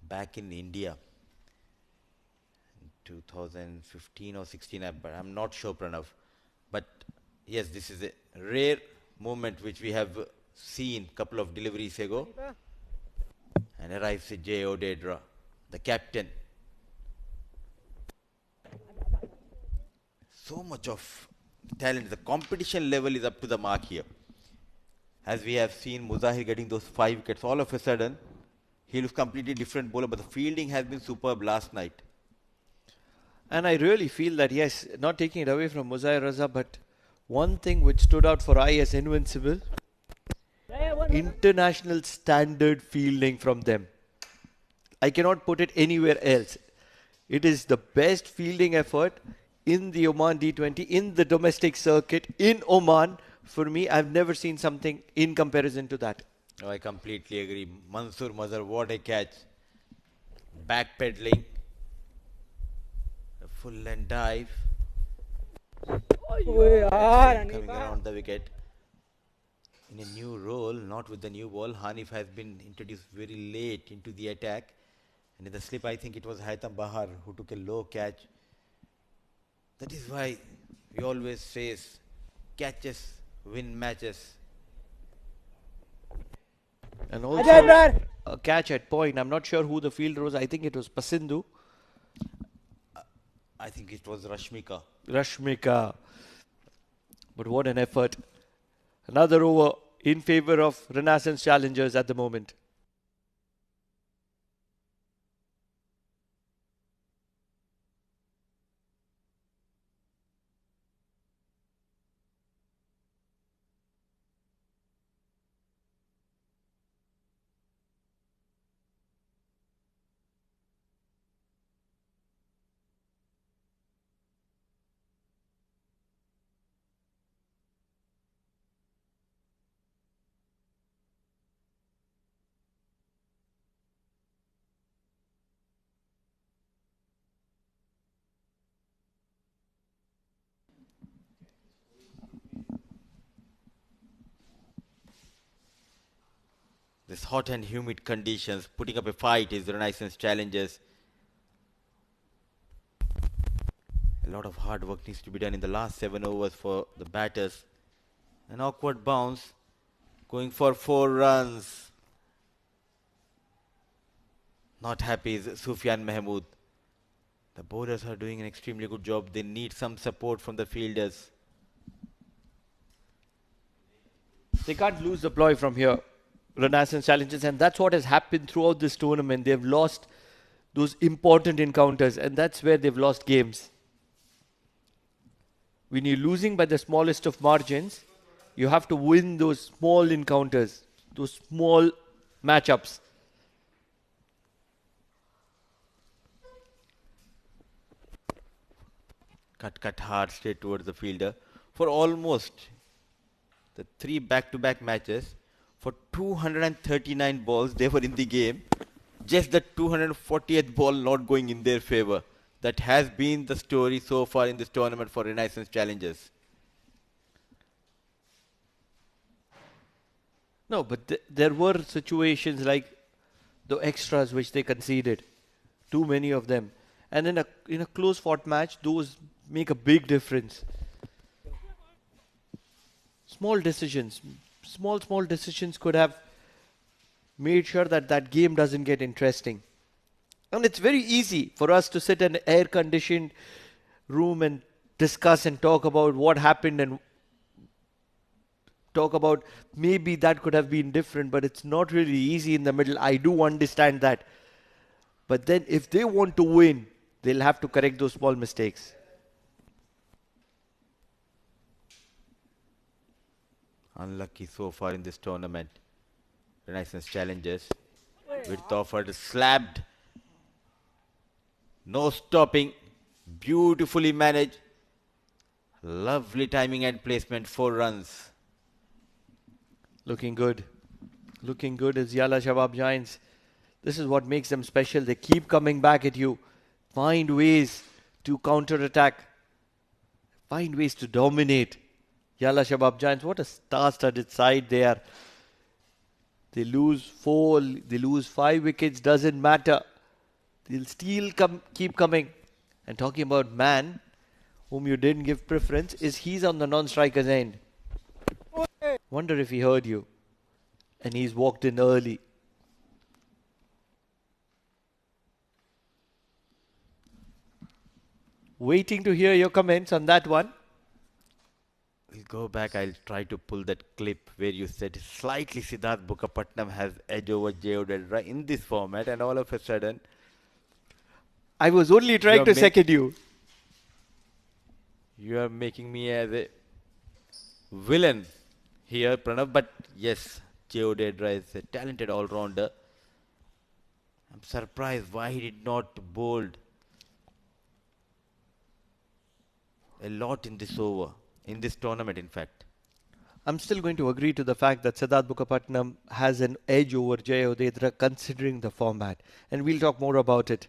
back in India in 2015 or 16, but I'm not sure, Pranav. But yes, this is a rare moment which we have seen a couple of deliveries ago. And arrives J. Odedra, the captain. So much of talent. The competition level is up to the mark here. As we have seen Muzahir getting those 5 wickets, all of a sudden, he looks completely different bowler, but the fielding has been superb last night. And I really feel that, yes, not taking it away from Muzahir Raza, but one thing which stood out for I as invincible, international standard fielding from them. I cannot put it anywhere else. It is the best fielding effort in the Oman D20, in the domestic circuit, in Oman. For me, I've never seen something in comparison to that. Oh, I completely agree. Mansoor Mazhar, what a catch. Backpedaling. A full length dive. Coming around the wicket. In a new role, not with the new ball. Hanif has been introduced very late into the attack. And in the slip, I think it was Haitham Bahar who took a low catch. That is why we always say catches win matches. And also a catch at point. I'm not sure who the fielder was. I think it was Pasindu. I think it was Rashmika. Rashmika. But what an effort. Another over in favor of Renaissance Challengers at the moment. This hot and humid conditions, putting up a fight is Renaissance Challengers. A lot of hard work needs to be done in the last 7 overs for the batters. An awkward bounce, going for 4 runs. Not happy is Sufyan Mahmood. The bowlers are doing an extremely good job. They need some support from the fielders. They can't lose the ploy from here. Renaissance Challengers, and that's what has happened throughout this tournament. They've lost those important encounters, and that's where they've lost games. When you're losing by the smallest of margins, you have to win those small encounters, those small matchups. Cut hard straight towards the fielder. For almost the 3 back-to-back matches, for 239 balls they were in the game. Just the 240th ball not going in their favor. That has been the story so far in this tournament for Renaissance Challengers. No, but there were situations like the extras which they conceded. Too many of them. And in a close-fought match, those make a big difference. Small decisions. Small decisions could have made sure that that game doesn't get interesting. And it's very easy for us to sit in an air-conditioned room and discuss and talk about what happened and talk about maybe that could have been different, but it's not really easy in the middle. I do understand that. But then if they want to win, they'll have to correct those small mistakes. Unlucky so far in this tournament. Renaissance challenges. Width offered, slapped. No stopping. Beautifully managed. Lovely timing and placement. 4 runs. Looking good. Looking good as Yalla Shabab Giants. This is what makes them special. They keep coming back at you. Find ways to counter-attack. Find ways to dominate. Yalla Shabab Giants, what a star-studded side they are. They lose 4, they lose 5 wickets, doesn't matter. They'll still keep coming. And talking about man, whom you didn't give preference, is he's on the non-striker's end. Wonder if he heard you. And he's walked in early. Waiting to hear your comments on that one. We'll go back. I'll try to pull that clip where you said slightly Siddharth Bukapatnam has edge over Jayodedra in this format, and all of a sudden I was only trying to second you. You are making me as a villain here, Pranav. But yes, Jayodedra is a talented all-rounder. I'm surprised why he did not bowl a lot in this over, in this tournament, in fact. I'm still going to agree to the fact that Siddharth Bukapatnam has an edge over Jayodedra considering the format. And we'll talk more about it.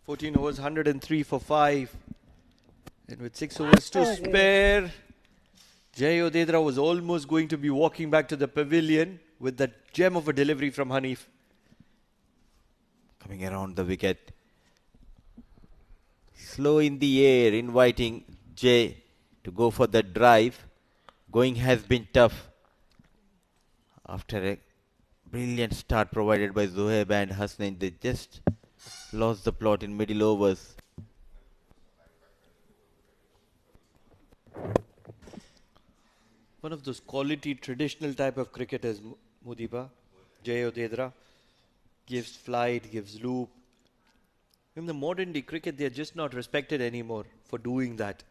Fourteen overs, 103 for 5. And with 6 overs to spare, Jayodedra was almost going to be walking back to the pavilion with that gem of a delivery from Hanif. Coming around the wicket. Slow in the air, inviting Jay to go for the drive. Going has been tough. After a brilliant start provided by Zohaib and Hasnain, they just lost the plot in middle overs. One of those quality traditional type of cricketers, Mudiba, Jayodedra, gives flight, gives loop. In the modern day cricket, they are just not respected anymore for doing that.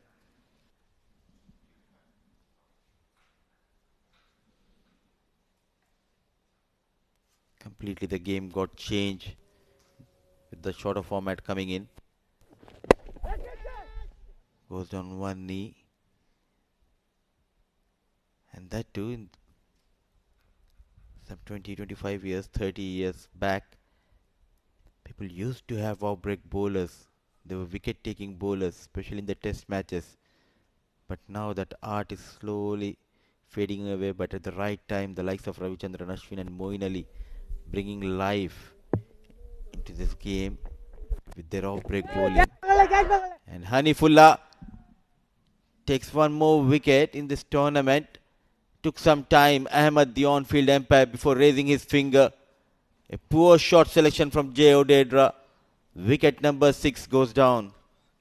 Completely the game got changed with the shorter format coming in. Goes down one knee. And that too in some 20, 25 years, 30 years back, people used to have outbreak bowlers. They were wicket-taking bowlers, especially in the test matches. But now that art is slowly fading away, but at the right time, the likes of Ravichandran Ashwin and Moeen Ali bringing life into this game with their off-break bowling. And Hanifullah takes one more wicket in this tournament. Took some time, Ahmed, the on-field umpire, before raising his finger. A poor shot selection from Jayodedra. Wicket number 6 goes down.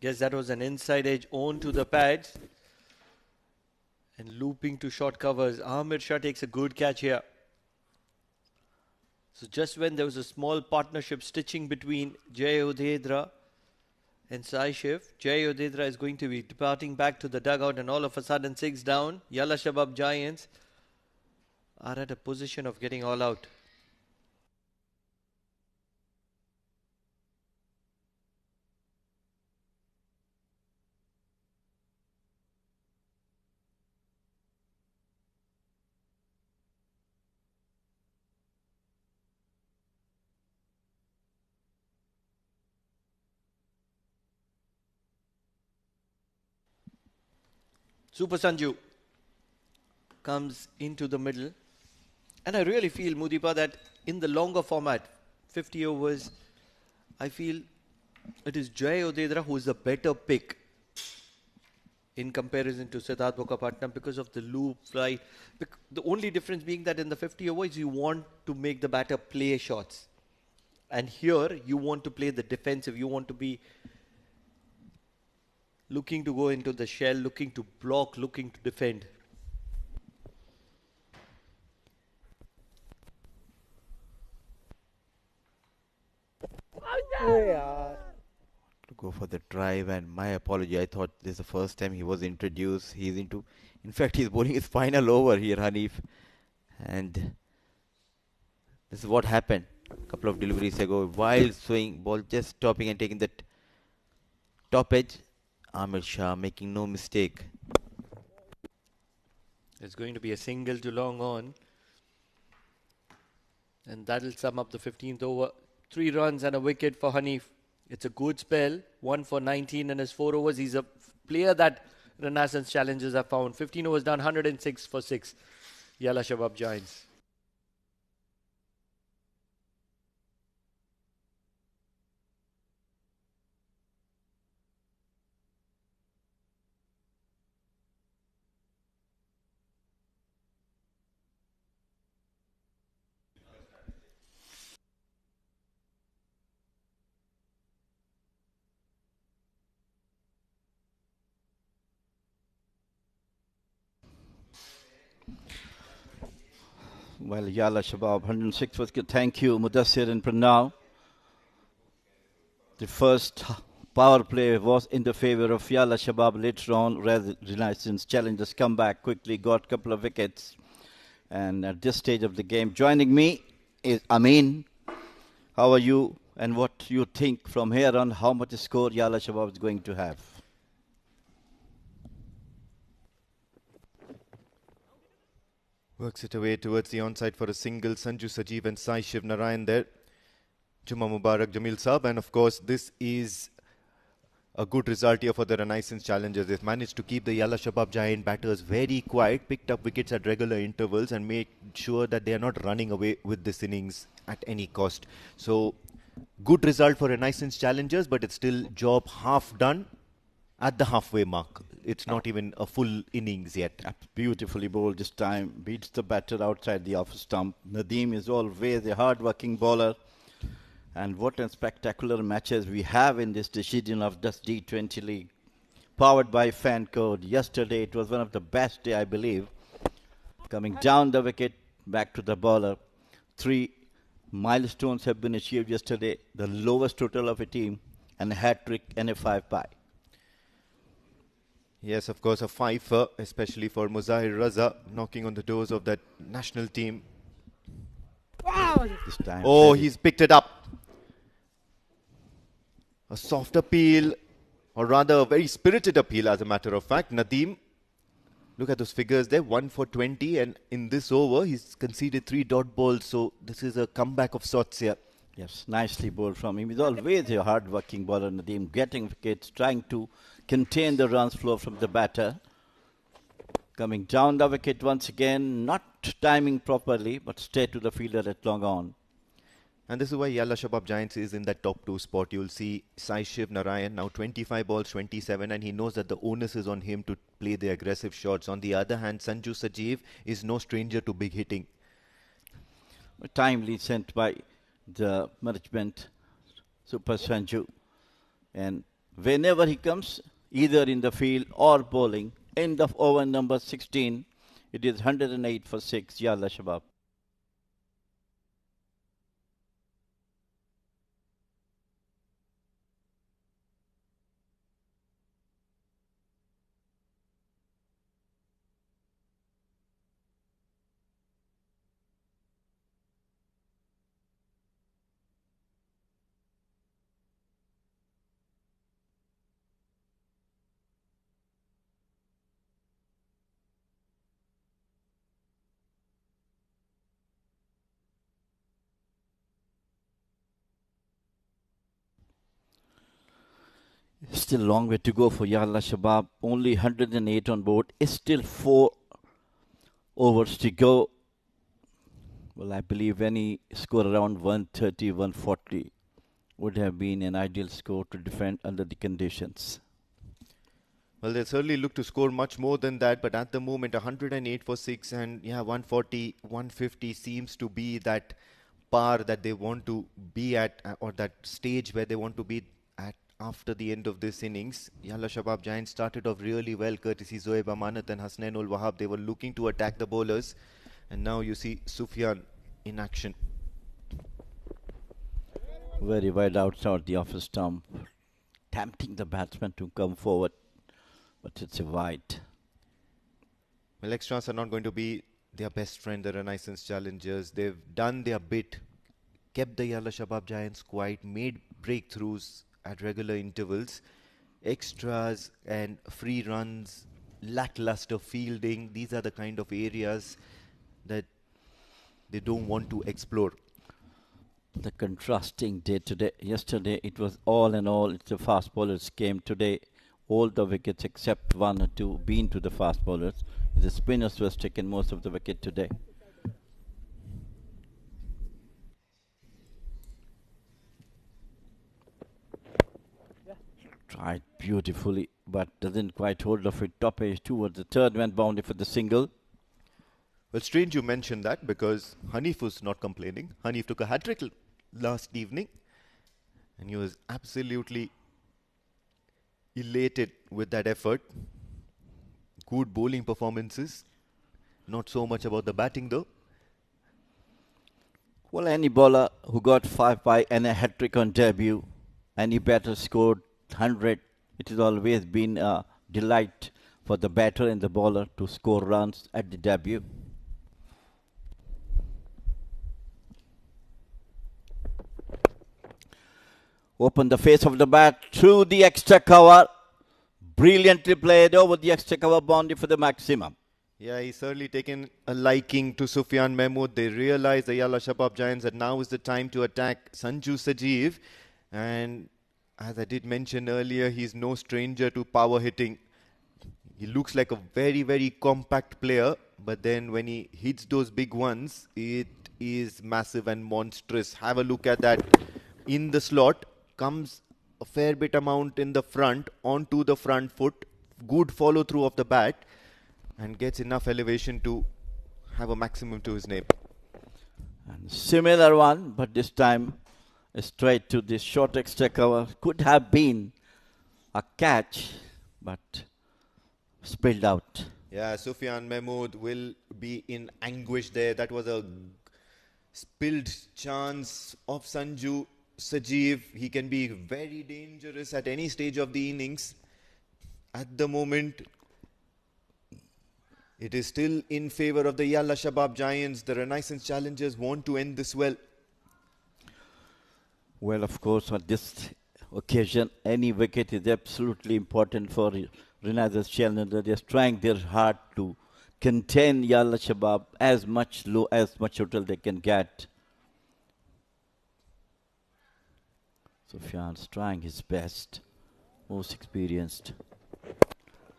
Guess that was an inside edge on to the pads. And looping to short covers. Ahmed Shah takes a good catch here. So just when there was a small partnership stitching between Jayodedra and Saishiv, Jayodedra is going to be departing back to the dugout, and all of a sudden 6 down. Yalla Shabab Giants are at a position of getting all out. Super Sanju comes into the middle. And I really feel, Mudipa, that in the longer format, 50 overs, I feel it is Jay Odedra who is the better pick in comparison to Siddharth Mukherjee because of the loop fly. The only difference being that in the 50 overs, you want to make the batter play shots. And here, you want to play the defensive. You want to be looking to go into the shell, looking to block, looking to defend. To go for the drive, and my apology, I thought this is the first time he was introduced. In fact, he's bowling his final over here, Hanif. And this is what happened a couple of deliveries ago. While swing, ball just stopping and taking that top edge. Amir Shah making no mistake. It's going to be a single to long on. And that'll sum up the 15th over. 3 runs and a wicket for Hanif. It's a good spell. 1 for 19 in his 4 overs. He's a player that Renaissance challengers have found. 15 overs done, 106 for 6. Yalla Shabab Giants. Well, Yalla Shabab, 106 was good. Thank you, Mudassir and Pranav. The first power play was in the favor of Yalla Shabab. Later on, Renaissance challengers come back quickly, got a couple of wickets. And at this stage of the game, joining me is Amin. How are you? And what you think from here on, how much score Yalla Shabab is going to have? Works it away towards the onside for a single. Sanju Sajeev and Sai Shiv Narayan there. Juma Mubarak, Jamil Saab. And of course, this is a good result here for the Renaissance challengers. They've managed to keep the Yalla Shabab Giant batters very quiet, picked up wickets at regular intervals and made sure that they are not running away with this innings at any cost. So, good result for Renaissance challengers, but it's still job half done at the halfway mark. It's not even a full innings yet. Beautifully bowled this time. Beats the batter outside the off stump. Nadeem is always a hard-working bowler. And what a spectacular matches we have in this decision of this D20 League. Powered by Fancode. Yesterday it was one of the best day, I believe. Coming down the wicket, back to the bowler. 3 milestones have been achieved yesterday. The lowest total of a team and a hat-trick and a 5 bye. Yes, of course, a 5 especially for Muzahir Raza, knocking on the doors of that national team. This time. Oh, he's picked it up. A soft appeal, or rather a very spirited appeal as a matter of fact. Nadeem, look at those figures there, 1 for 20, and in this over he's conceded 3 dot balls, so this is a comeback of sorts here. Yes, nicely bowled from him. He's always a hard-working bowler, Nadeem, getting wickets, trying to contain the runs flow from the batter. Coming down the wicket once again, not timing properly, but straight to the fielder at long on. And this is why Yalla Shabab Giants is in that top 2 spot. You'll see Sai Shiv Narayan now 25 balls, 27, and he knows that the onus is on him to play the aggressive shots. On the other hand, Sanju Sajeev is no stranger to big hitting. Timely sent by the management, Super Sanju. And whenever he comes, either in the field or bowling, end of over number 16, it is 108 for 6, Yalla Shabab. Still a long way to go for Yalla Shabab. Only 108 on board. It's still 4 overs to go. Well, I believe any score around 130, 140 would have been an ideal score to defend under the conditions. Well, they certainly look to score much more than that, but at the moment, 108 for 6 and yeah, 140, 150 seems to be that par that they want to be at, or that stage where they want to be at after the end of this innings. Yalla Shabab Giants started off really well, courtesy Zoeb Amanat and Hasnain ul Wahab. They were looking to attack the bowlers, and now you see Sufyan in action. Very wide outside the office stump, tempting the batsman to come forward, but it's a wide. Well, extras are not going to be their best friend, the Renaissance Challengers. They've done their bit, kept the Yalla Shabab Giants quiet, made breakthroughs at regular intervals. Extras and free runs, lackluster fielding, these are the kind of areas that they don't want to explore. The contrasting day today. Yesterday it was all in all, it's a fast bowlers game. Today all the wickets except 1 or 2 been to the fast bowlers. The spinners was taken most of the wicket today. Tried beautifully, but doesn't quite hold off it. Top edge towards the third man boundary for the single. Well, strange you mentioned that because Hanif was not complaining. Hanif took a hat-trick last evening and he was absolutely elated with that effort. Good bowling performances. Not so much about the batting though. Well, any bowler who got 5 by and a hat-trick on debut, any batter scored 100. It has always been a delight for the batter and the bowler to score runs at the debut. Open the face of the bat through the extra cover. Brilliantly played over the extra cover boundary for the maximum. Yeah, he's certainly taken a liking to Sufyan Mahmood. They realize the Yalla Shabab Giants that now is the time to attack Sanju Sajeev. And as I did mention earlier, he's no stranger to power hitting. He looks like a very, very compact player. But then when he hits those big ones, it is massive and monstrous. Have a look at that. In the slot comes a fair bit amount in the front, onto the front foot. Good follow through of the bat. And gets enough elevation to have a maximum to his name. And similar one, but this time straight to this short extra cover. Could have been a catch, but spilled out. Yeah, Sufyan Mahmood will be in anguish there. That was a spilled chance of Sanju Sajeev. He can be very dangerous at any stage of the innings. At the moment, it is still in favor of the Yalla Shabab Giants. The Renaissance Challengers want to end this well. Well, of course, on this occasion, any wicket is absolutely important for Renaissance Challengers. They're trying their hard to contain Yalla Shabab as much total they can get. Sufyan's trying his best, most experienced.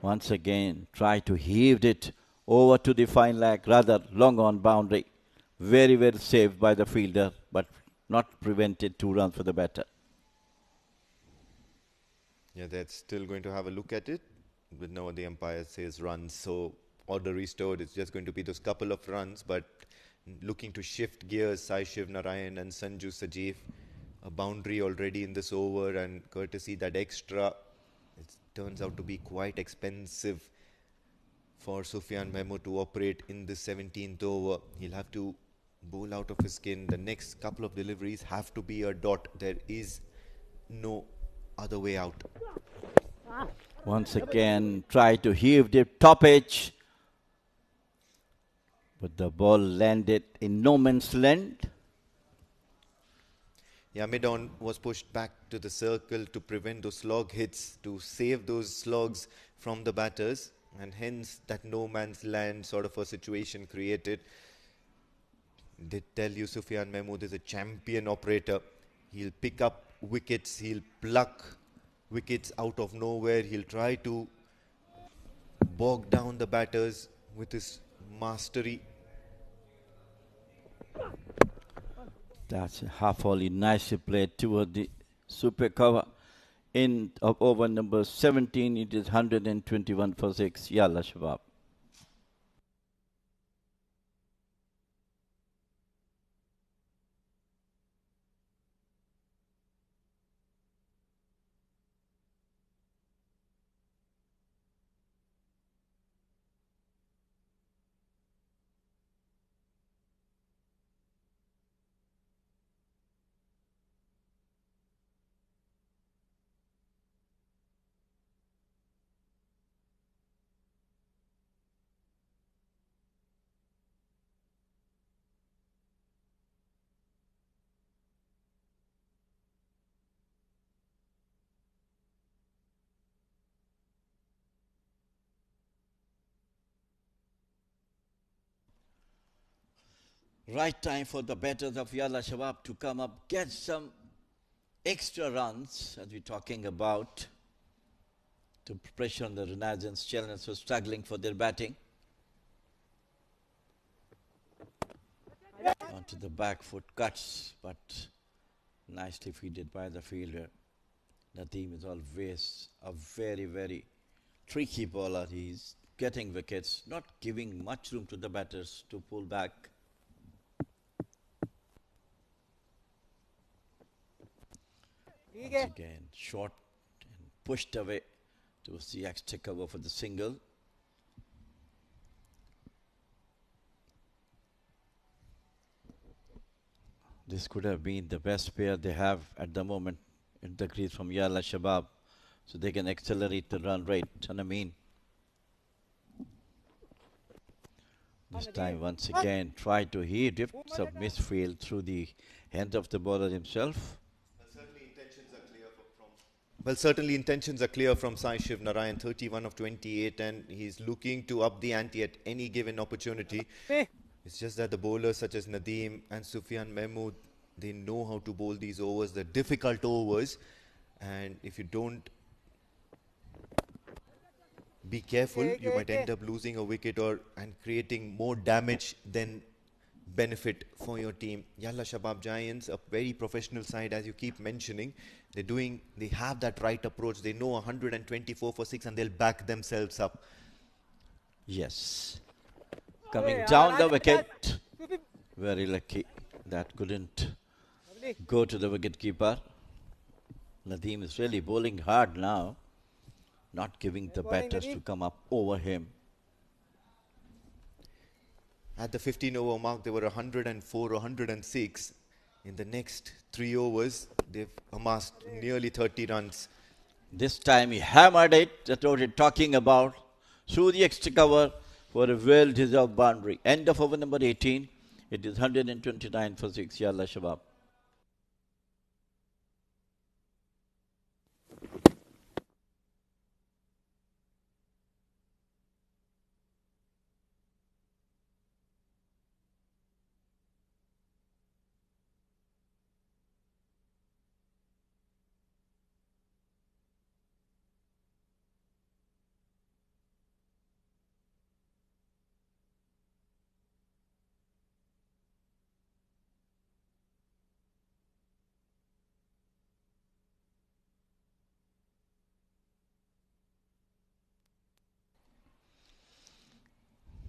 Once again, try to heave it over to the fine leg, rather long on boundary. Very well saved by the fielder, but not prevented 2 runs for the batter. Yeah, that's still going to have a look at it. But now the umpire says runs, so order restored. It's just going to be those couple of runs, but looking to shift gears, Sai Shiv Narayan and Sanju Sajeev. A boundary already in this over, and courtesy that extra, it turns out to be quite expensive for Sufyan Mahmood to operate in the 17th over. He'll have to bowl out of his skin. The next couple of deliveries have to be a dot. There is no other way out. Once again, try to heave the top edge, but the ball landed in no man's land. Yeah, mid-on was pushed back to the circle to prevent those slog hits, to save those slogs from the batters. And hence that no man's land sort of a situation created. They tell you Sufyan Mahmood is a champion operator. He'll pick up wickets, he'll pluck wickets out of nowhere. He'll try to bog down the batters with his mastery. That's a half volley nicely played toward the super cover. In of over number 17, it is 121 for 6. Yalla Shabab. Right time for the batters of Yalla Shabab to come up, get some extra runs, as we're talking about, to pressure on the Renaissance challengers who are struggling for their batting. Onto the back foot cuts, but nicely fielded by the fielder. Nadeem is always a very, very tricky bowler. He's getting wickets, not giving much room to the batters to pull back. Once again, short and pushed away towards the extra cover for the single. This could have been the best pair they have at the moment in the crease from Yalla Shabab, so they can accelerate the run rate. And I mean, this time once again try to hit it, some misfield through the hand of the bowler himself. Certainly intentions are clear from Sai Shiv Narayan, 31 of 28, and he's looking to up the ante at any given opportunity. It's just that the bowlers such as Nadeem and Sufyan Mahmood, they know how to bowl these overs, the difficult overs, and if you don't be careful, you might end up losing a wicket and creating more damage than benefit for your team. Yalla Shabab Giants, a very professional side, as you keep mentioning. They have that right approach. They know 124 for 6 and they'll back themselves up. Yes. Coming down the wicket. Very lucky. That couldn't go to the wicket keeper. Nadeem is really bowling hard now, not giving the batters to come up over him. At the 15 over mark, they were 104 or 106. In the next 3 overs, they've amassed nearly 30 runs. This time he hammered it, that's what we're talking about, through the extra cover for a well-deserved boundary. End of over number 18. It is 129 for 6. Yalla Shabab.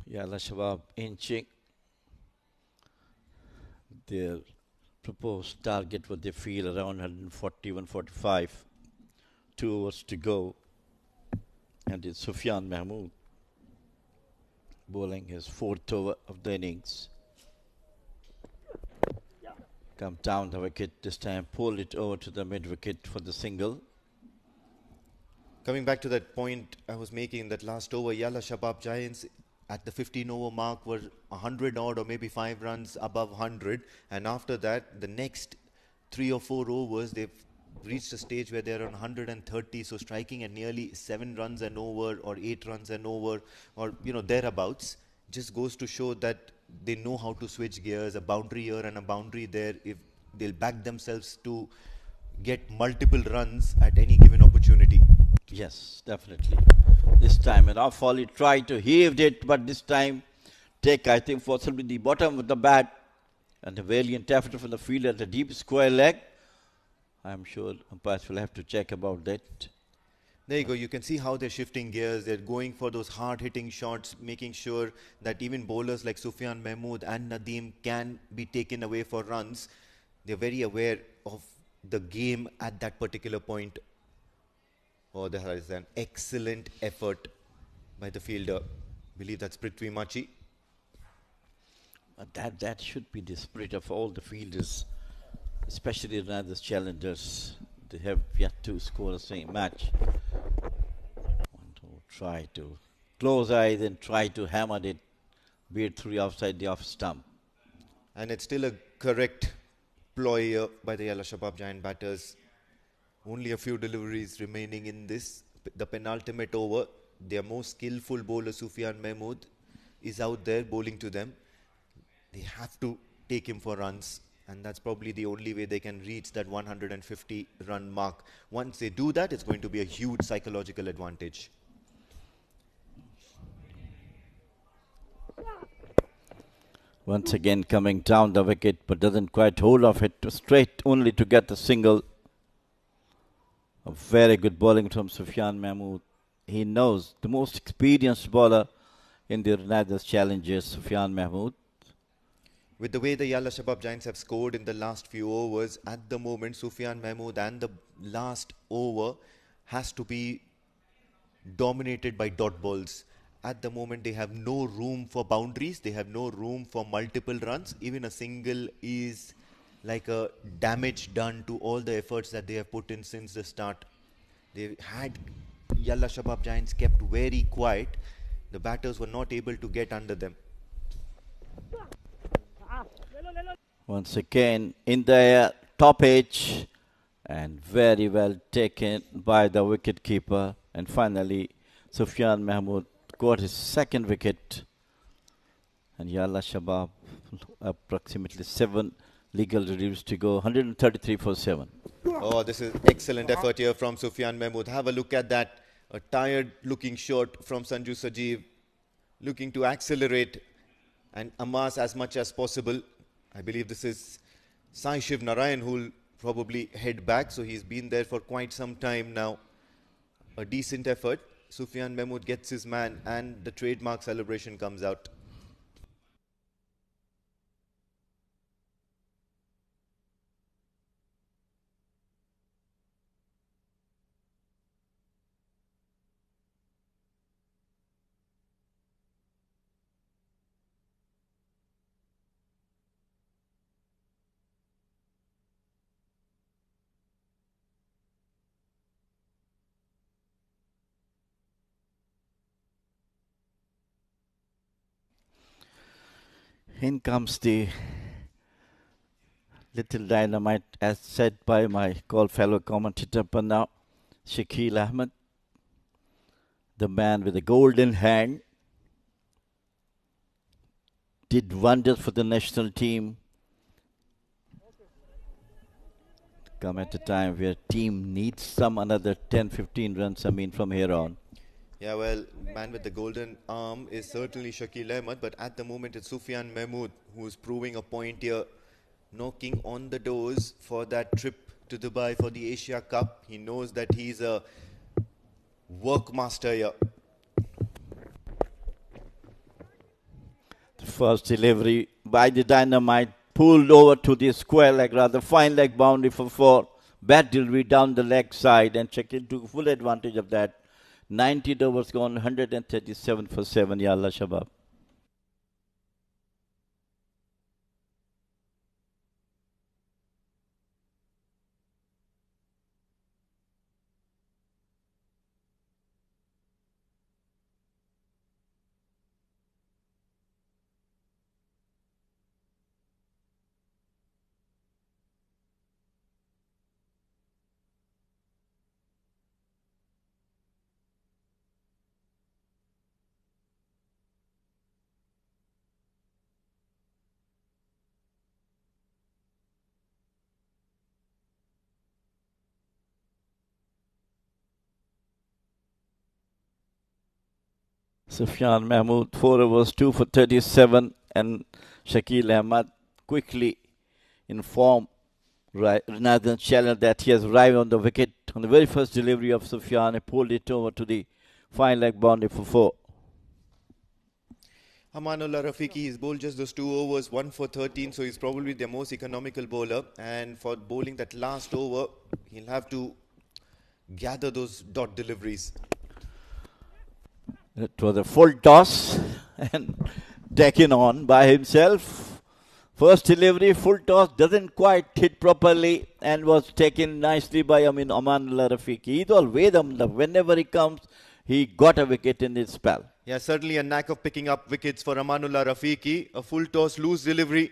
Yalla Shabab inching their proposed target, what they feel around 140, 145. 2 overs to go. And it's Sufyan Mahmood bowling his 4th over of the innings. Come down the wicket, this time pull it over to the mid wicket for the single. Coming back to that point I was making, that last over, Yalla Shabab Giants at the 15 over mark were 100 odd or maybe 5 runs above 100, and after that the next 3 or 4 overs they've reached a stage where they're on 130, so striking at nearly 7 runs and over or 8 runs and over, or thereabouts, just goes to show that they know how to switch gears, a boundary here and a boundary there. If they'll back themselves to get multiple runs at any given given opportunity. Yes, definitely. This time, and off volley tried to heave it, but this time, take, I think, possibly the bottom of the bat, and a valiant effort from the fielder at the deep square leg. I'm sure umpires will have to check about that. There you go. You can see how they're shifting gears. They're going for those hard-hitting shots, making sure that even bowlers like Sufyan Mahmood and Nadeem can be taken away for runs. They're very aware of the game at that particular point. Oh, that is an excellent effort by the fielder. I believe that's Prithvi Machi. That should be the spirit of all the fielders, especially the challengers. They have yet to score the same match. Want to try to close eyes and try to hammer it, be it through outside the off stump. And it's still a correct ploy here by the Yalla Shabab giant batters. Only a few deliveries remaining in this, the penultimate over. Their most skillful bowler, Sufyan Mahmood, is out there bowling to them. They have to take him for runs, and that's probably the only way they can reach that 150 run mark. Once they do that, it's going to be a huge psychological advantage. Once again coming down the wicket, but doesn't quite hold off it straight, only to get the single. A very good bowling from Sufyan Mahmood. He knows the most experienced bowler in the United challenges, Sufyan Mahmood. With the way the Yalla Shabab Giants have scored in the last few overs, at the moment, Sufyan Mahmood and the last over has to be dominated by dot balls. At the moment, they have no room for boundaries. They have no room for multiple runs. Even a single is like a damage done to all the efforts that they have put in since the start. They had Yalla Shabab Giants kept very quiet. The batters were not able to get under them. Once again in the top edge, and very well taken by the wicket keeper. And finally, Sufyan Mahmood got his second wicket. And Yalla Shabab approximately 7 legal reviews to go, 133 for 7. Oh, this is excellent effort here from Sufyan Mahmood. Have a look at that. A tired looking shot from Sanju Sajeev, looking to accelerate and amass as much as possible. I believe this is Sai Shiv Narayan who will probably head back. So he's been there for quite some time now. A decent effort. Sufyan Mahmood gets his man and the trademark celebration comes out. In comes the little dynamite, as said by my fellow commentator now, Shakil Ahmed, the man with the golden hand, did wonders for the national team. Come at a time where team needs some another 10-15 runs, from here on. Yeah, well, man with the golden arm is certainly Shakil Ahmed, but at the moment it's Sufyan Mahmood who's proving a point here, knocking on the doors for that trip to Dubai for the Asia Cup. He knows that he's a workmaster here. The first delivery by the dynamite, pulled over to the square leg, rather fine leg boundary for 4. Bad delivery down the leg side, and Shakil took full advantage of that. 90 overs gone, 137 for 7, Yalla Shabab. Sufyan Mahmood, 4 overs, 2 for 37, and Shakil Ahmad quickly informed Renath's challenge that he has arrived on the wicket on the very first delivery of Sufyan. He pulled it over to the fine leg boundary for 4. Amanullah Rafiqui, he's bowled just those 2 overs, 1 for 13, so he's probably their most economical bowler. And for bowling that last over, he'll have to gather those dot deliveries. It was a full toss and taken on by himself. First delivery, full toss, doesn't quite hit properly and was taken nicely by Amanullah Rafiqui. He's always, whenever he comes, he got a wicket in his spell. Yeah, certainly a knack of picking up wickets for Amanullah Rafiqui. A full toss, loose delivery.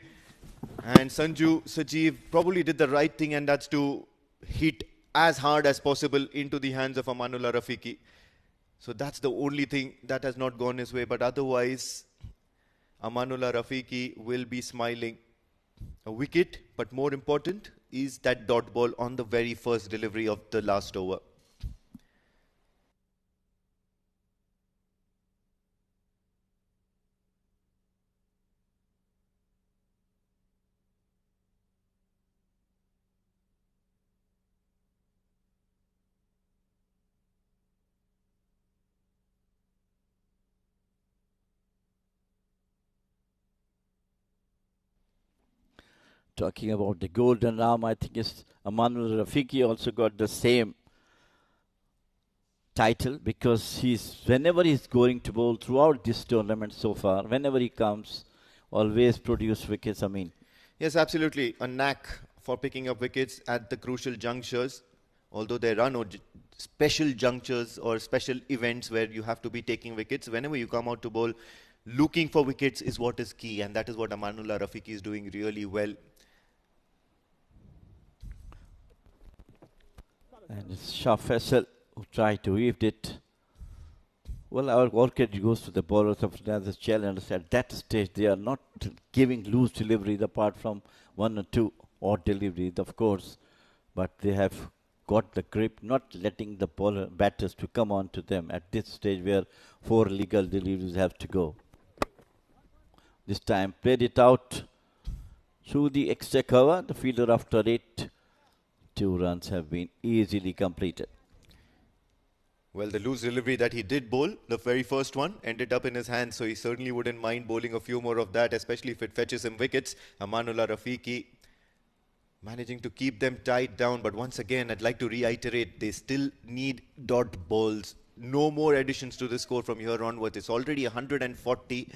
And Sanju Sajeev probably did the right thing, and that's to hit as hard as possible into the hands of Amanullah Rafiqui. So that's the only thing that has not gone his way. But otherwise, Amanullah Rafiqui will be smiling. A wicket, but more important is that dot ball on the very first delivery of the last over. Talking about the golden arm, I think Amanullah Rafiqui also got the same title because whenever he's going to bowl throughout this tournament so far, whenever he comes, always produce wickets. Yes, absolutely. A knack for picking up wickets at the crucial junctures. Although there are no special junctures or special events where you have to be taking wickets, whenever you come out to bowl, looking for wickets is what is key, and that is what Amanullah Rafiqui is doing really well. And it's Shah Faisal who tried to weave it. Well, our orchid goes to the bowlers of the challenge. At that stage, they are not giving loose deliveries apart from 1 or 2 odd deliveries, of course. But they have got the grip, not letting the batters to come on to them at this stage where 4 legal deliveries have to go. This time, played it out through the extra cover. The fielder after it. 2 runs have been easily completed. Well, the loose delivery that he did bowl, the very first one, ended up in his hands, so he certainly wouldn't mind bowling a few more of that, especially if it fetches him wickets. Amanullah Rafiqui managing to keep them tied down, but once again, I'd like to reiterate, they still need dot balls. No more additions to the score from here onwards. It's already 140.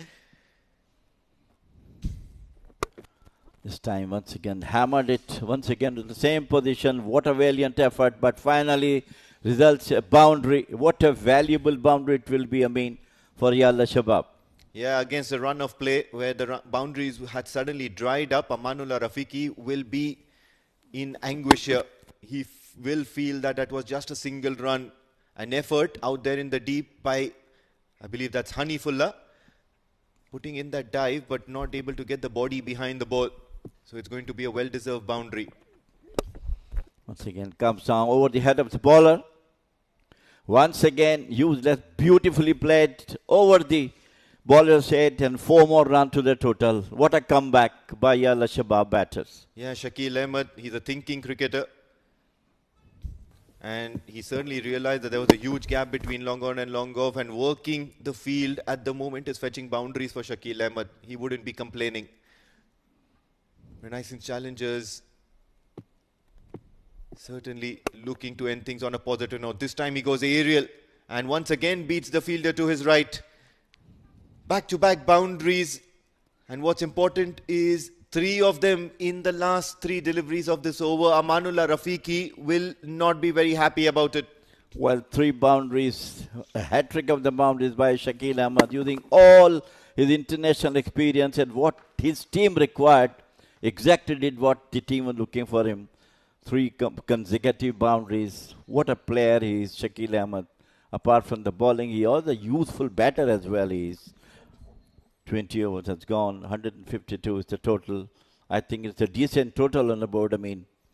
This time, once again, hammered it, once again to the same position. What a valiant effort, but finally results a boundary. What a valuable boundary it will be, for Yalla Shabab. Yeah, against a run of play where the boundaries had suddenly dried up, Amanullah Rafiqui will be in anguish here. He will feel that that was just a single run, an effort out there in the deep by, I believe that's Hanifullah, putting in that dive but not able to get the body behind the ball. So it's going to be a well-deserved boundary. Once again, comes down over the head of the bowler. Once again, useless, beautifully played over the bowler's head, and 4 more runs to the total. What a comeback by Yalla Shabab batters. Yeah, Shakil Ahmad, he's a thinking cricketer. And he certainly realized that there was a huge gap between long on and long off, and working the field at the moment is fetching boundaries for Shakil Ahmad. He wouldn't be complaining. Renaissance challengers certainly looking to end things on a positive note. This time he goes aerial and once again beats the fielder to his right. Back-to-back boundaries, and what's important is 3 of them in the last 3 deliveries of this over. Amanullah Rafiqui will not be very happy about it. Well, 3 boundaries, a hat-trick of the boundaries by Shakil Ahmad, using all his international experience and what his team required. Exactly did what the team was looking for him. 3 consecutive boundaries. What a player he is, Shakil Ahmad. Apart from the bowling, he was a useful batter as well. He is 20 overs has gone. 152 is the total. I think it's a decent total on the board.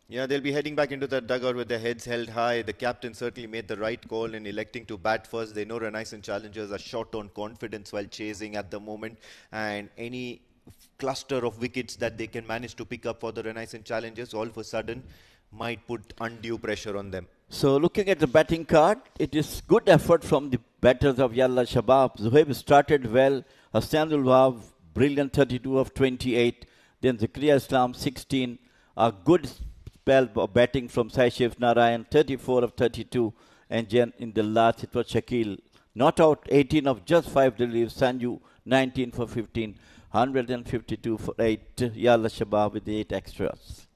Yeah, they'll be heading back into the dugout with their heads held high. The captain certainly made the right call in electing to bat first. They know Renaissance Challengers are short on confidence while chasing at the moment, and any cluster of wickets that they can manage to pick up for the Renaissance Challengers all of a sudden might put undue pressure on them. So looking at the batting card, it is good effort from the batters of Yalla Shabab. Zuhaib started well. Hassanul Wahab, brilliant 32 of 28. Then Zakaria Islam, 16. A good spell of batting from Saishiv Narayan, 34 of 32. And then in the last, it was Shakil. Not out, 18 of just 5 reliefs. Sanju, 19 for 15. 152 for 8. Yalla Shabab with 8 extras.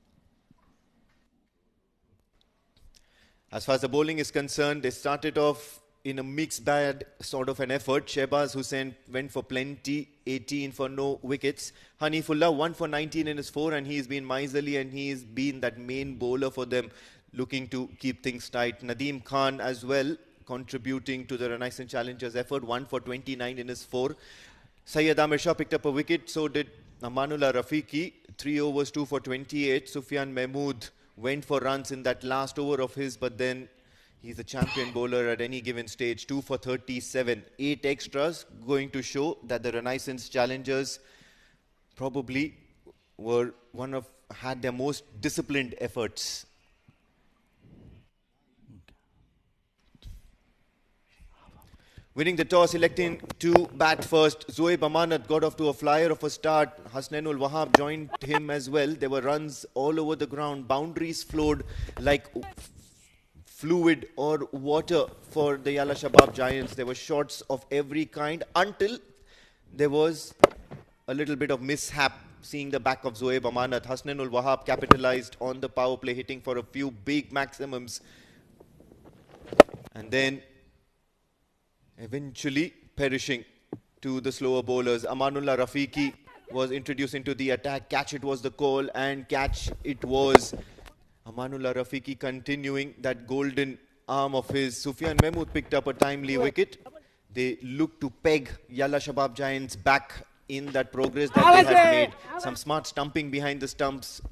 As far as the bowling is concerned, they started off in a mixed bag sort of an effort. Shehbaz Hussain went for plenty, 18 for no wickets. Hanifullah 1 for 19 in his 4, and he's been miserly and he's been that main bowler for them, looking to keep things tight. Nadeem Khan as well, contributing to the Renaissance Challengers effort, 1 for 29 in his 4. Syed Amir Shah picked up a wicket, so did Amanullah Rafiqi, 3 overs, 2 for 28. Sufyan Mahmood went for runs in that last over of his, but then he's a champion bowler at any given stage. 2 for 37, 8 extras, going to show that the Renaissance Challengers probably had their most disciplined efforts. Winning the toss, electing to bat first. Zoeb Amanat got off to a flyer of a start. Hasnainul Wahab joined him as well. There were runs all over the ground. Boundaries flowed like fluid or water for the Yalla Shabab Giants. There were shots of every kind until there was a little bit of mishap seeing the back of Zoeb Amanat. Hasnainul Wahab capitalized on the power play, hitting for a few big maximums. And then eventually perishing to the slower bowlers. Amanullah Rafiqi was introduced into the attack. Catch it was the call, and catch it was. Amanullah Rafiqi continuing that golden arm of his. Sufyan Mahmood picked up a timely wicket. They looked to peg Yalla Shabab Giants back in that progress that they had made. Some smart stumping behind the stumps.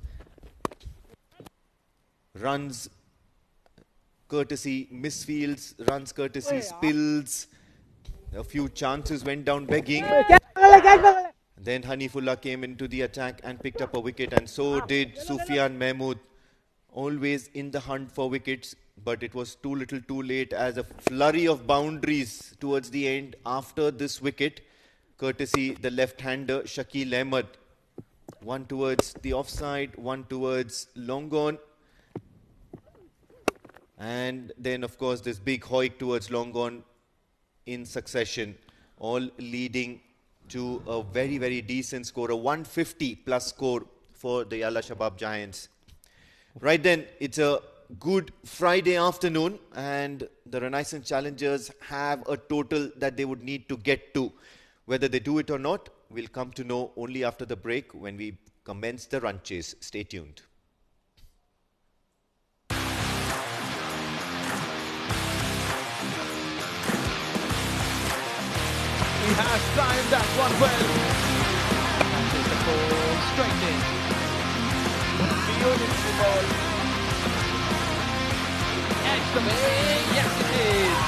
Runs courtesy misfields, runs courtesy spills. A few chances went down begging. Then Hanifullah came into the attack and picked up a wicket, and so did Sufyan Mahmood. Always in the hunt for wickets, but it was too little too late as a flurry of boundaries towards the end after this wicket, courtesy the left-hander Shakil Ahmed. One towards the offside, one towards long on. And then, of course, this big hoik towards long on in succession, all leading to a very, very decent score, a 150 plus score for the Yalla Shabab Giants. Right then, it's a good Friday afternoon, and the Renaissance Challengers have a total that they would need to get to. Whether they do it or not, we'll come to know only after the break when we commence the run chase. Stay tuned. He has timed that one well. That is the ball straight in. Beautiful ball. Extra big. Yes, it is.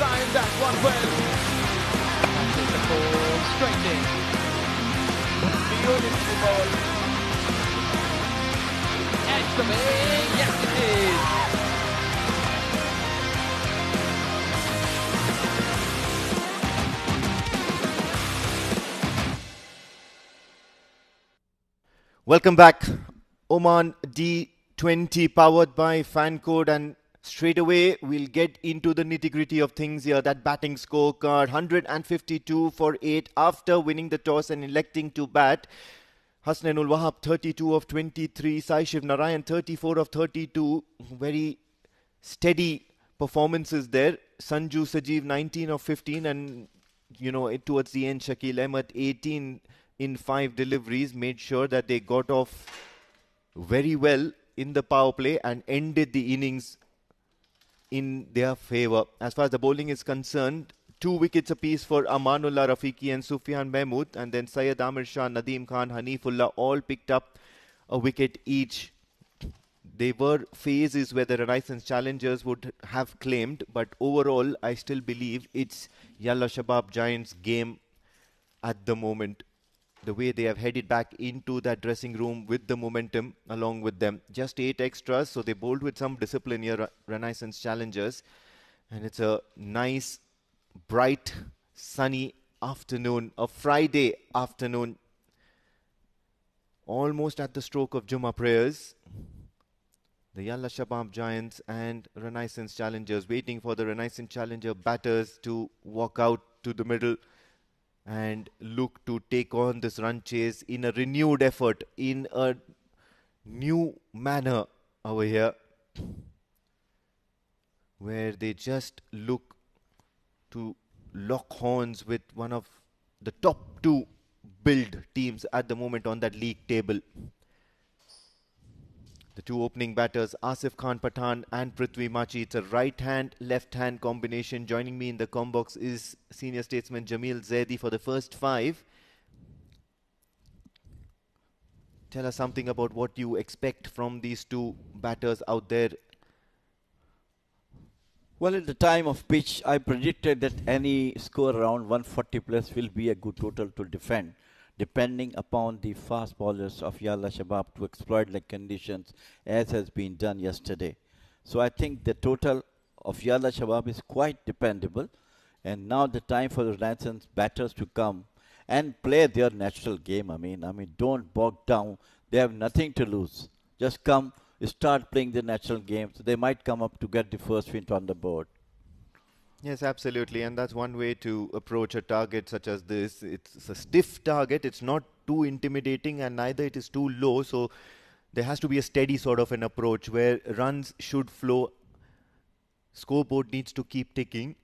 timed that one well. Catches the ball straight in. Beautiful ball. Edge the bay. Yes, it is. Welcome back. Oman D20 powered by Fancode, and straight away we'll get into the nitty-gritty of things here. That batting scorecard, 152 for 8 after winning the toss and electing to bat. Hasnainul Wahab 32 of 23, Sai Shiv Narayan 34 of 32. Very steady performances there. Sanju Sajeev 19 of 15, and towards the end Shakil Ahmed 18 in 5 deliveries, made sure that they got off very well in the power play and ended the innings in their favour. As far as the bowling is concerned, 2 wickets apiece for Amanullah Rafiqi and Sufyan Mahmood, and then Syed Amir Shah, Nadeem Khan, Hanifullah all picked up a wicket each. There were phases where the Renaissance challengers would have claimed, but overall I still believe it's Yalla Shabab Giants' game at the moment. The way they have headed back into that dressing room with the momentum along with them. Just 8 extras, so they bowled with some discipline here, Renaissance challengers. And it's a nice, bright, sunny afternoon, a Friday afternoon. Almost at the stroke of Jummah prayers. The Yalla Shabab Giants and Renaissance challengers waiting for the Renaissance challenger batters to walk out to the middle and look to take on this run chase in a renewed effort, in a new manner over here, where they just look to lock horns with one of the top 2 build teams at the moment on that league table. The 2 opening batters, Asif Khan Pathan and Prithvi Machi. It's a right-hand, left-hand combination. Joining me in the combox is senior statesman Jamil Zaidi for the first 5. Tell us something about what you expect from these 2 batters out there. Well, at the time of pitch, I predicted that any score around 140 plus will be a good total to defend, depending upon the fast bowlers of Yalla Shabab to exploit the conditions as has been done yesterday. So I think the total of Yalla Shabab is quite dependable, and now the time for the Renaissance batters to come and play their natural game. I mean, don't bog down. They have nothing to lose. Just come, start playing the natural game. So they might come up to get the first win on the board. Yes, absolutely. And that's one way to approach a target such as this. It's a stiff target. It's not too intimidating and neither it is too low. So there has to be a steady sort of an approach where runs should flow. Scoreboard needs to keep ticking.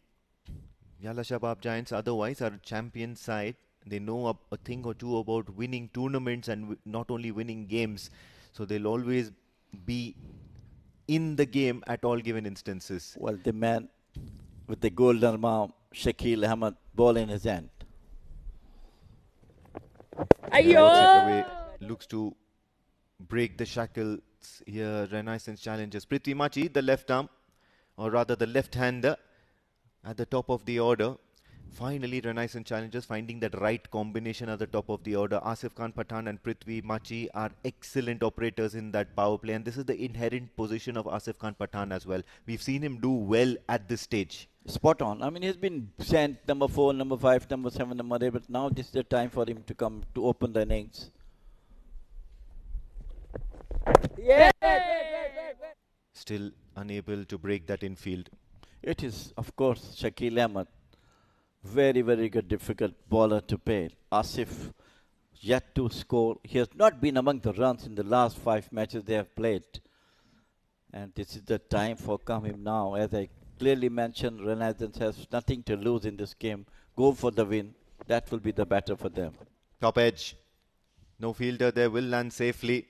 Yalla Shabab Giants otherwise are a champion side. They know a thing or two about winning tournaments and not only winning games. So they'll always be in the game at all given instances. Well, the man with the golden arm, Shakil Ahmed, ball in his hand. Looks to break the shackles here. Renaissance challenges. Prithvi Machi, the left arm, or rather the left-hander at the top of the order. Finally, Renaissance challengers finding that right combination at the top of the order. Asif Khan Pathan and Prithvi Machi are excellent operators in that power play, and this is the inherent position of Asif Khan Pathan as well. We've seen him do well at this stage. Spot on. I mean, he's been sent number 4, number 5, number 7, number 8, but now this is the time for him to come to open the innings. Yeah. Still unable to break that infield. It is, of course, Shakil Ahmed. Very, very good, difficult bowler to play. Asif yet to score. He has not been among the runs in the last 5 matches they have played. And this is the time for him now. As I clearly mentioned, Renaissance has nothing to lose in this game. Go for the win. That will be the better for them. Top edge. No fielder there, will land safely.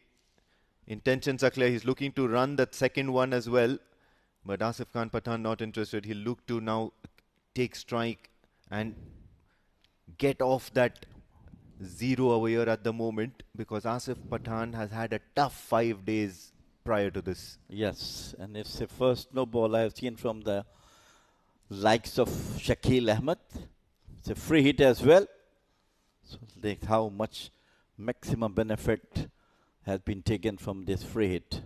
Intentions are clear. He's looking to run that second one as well. But Asif Khan Pathan not interested. He'll look to now take strike and get off that 0 over here at the moment, because Asif Pathan has had a tough 5 days prior to this. Yes, and it's the first no ball I have seen from the likes of Shakil Ahmed. It's a free hit as well. So like how much maximum benefit has been taken from this free hit.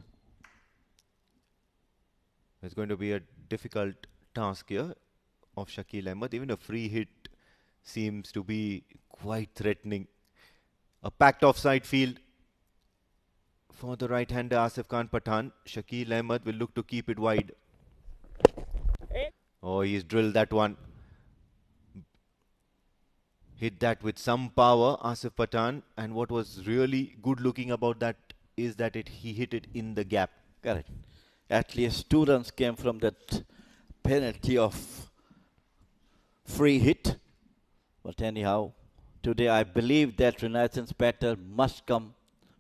It's going to be a difficult task here of Shakil Ahmed. Even a free hit seems to be quite threatening. A packed offside field for the right-hander Asif Khan Pathan. Shakil Ahmed will look to keep it wide. Oh, he's drilled that one. Hit that with some power, Asif Pathan. And what was really good looking about that is that he hit it in the gap. Correct. At least 2 runs came from that penalty of free hit. But anyhow, today I believe that Renaissance batter must come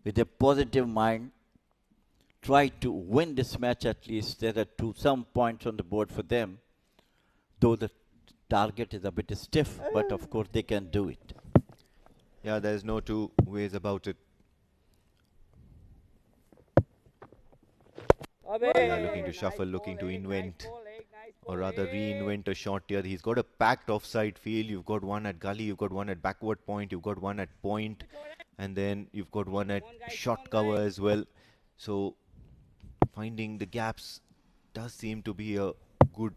with a positive mind. Try to win this match at least. There are some points on the board for them. Though the target is a bit stiff, but of course they can do it. Yeah, there's no two ways about it. Looking to shuffle, looking to invent, or rather reinvent a shot here. He's got a packed offside field. You've got one at gully, you've got one at backward point, you've got one at point, and then you've got one at shot cover as well. So finding the gaps does seem to be a good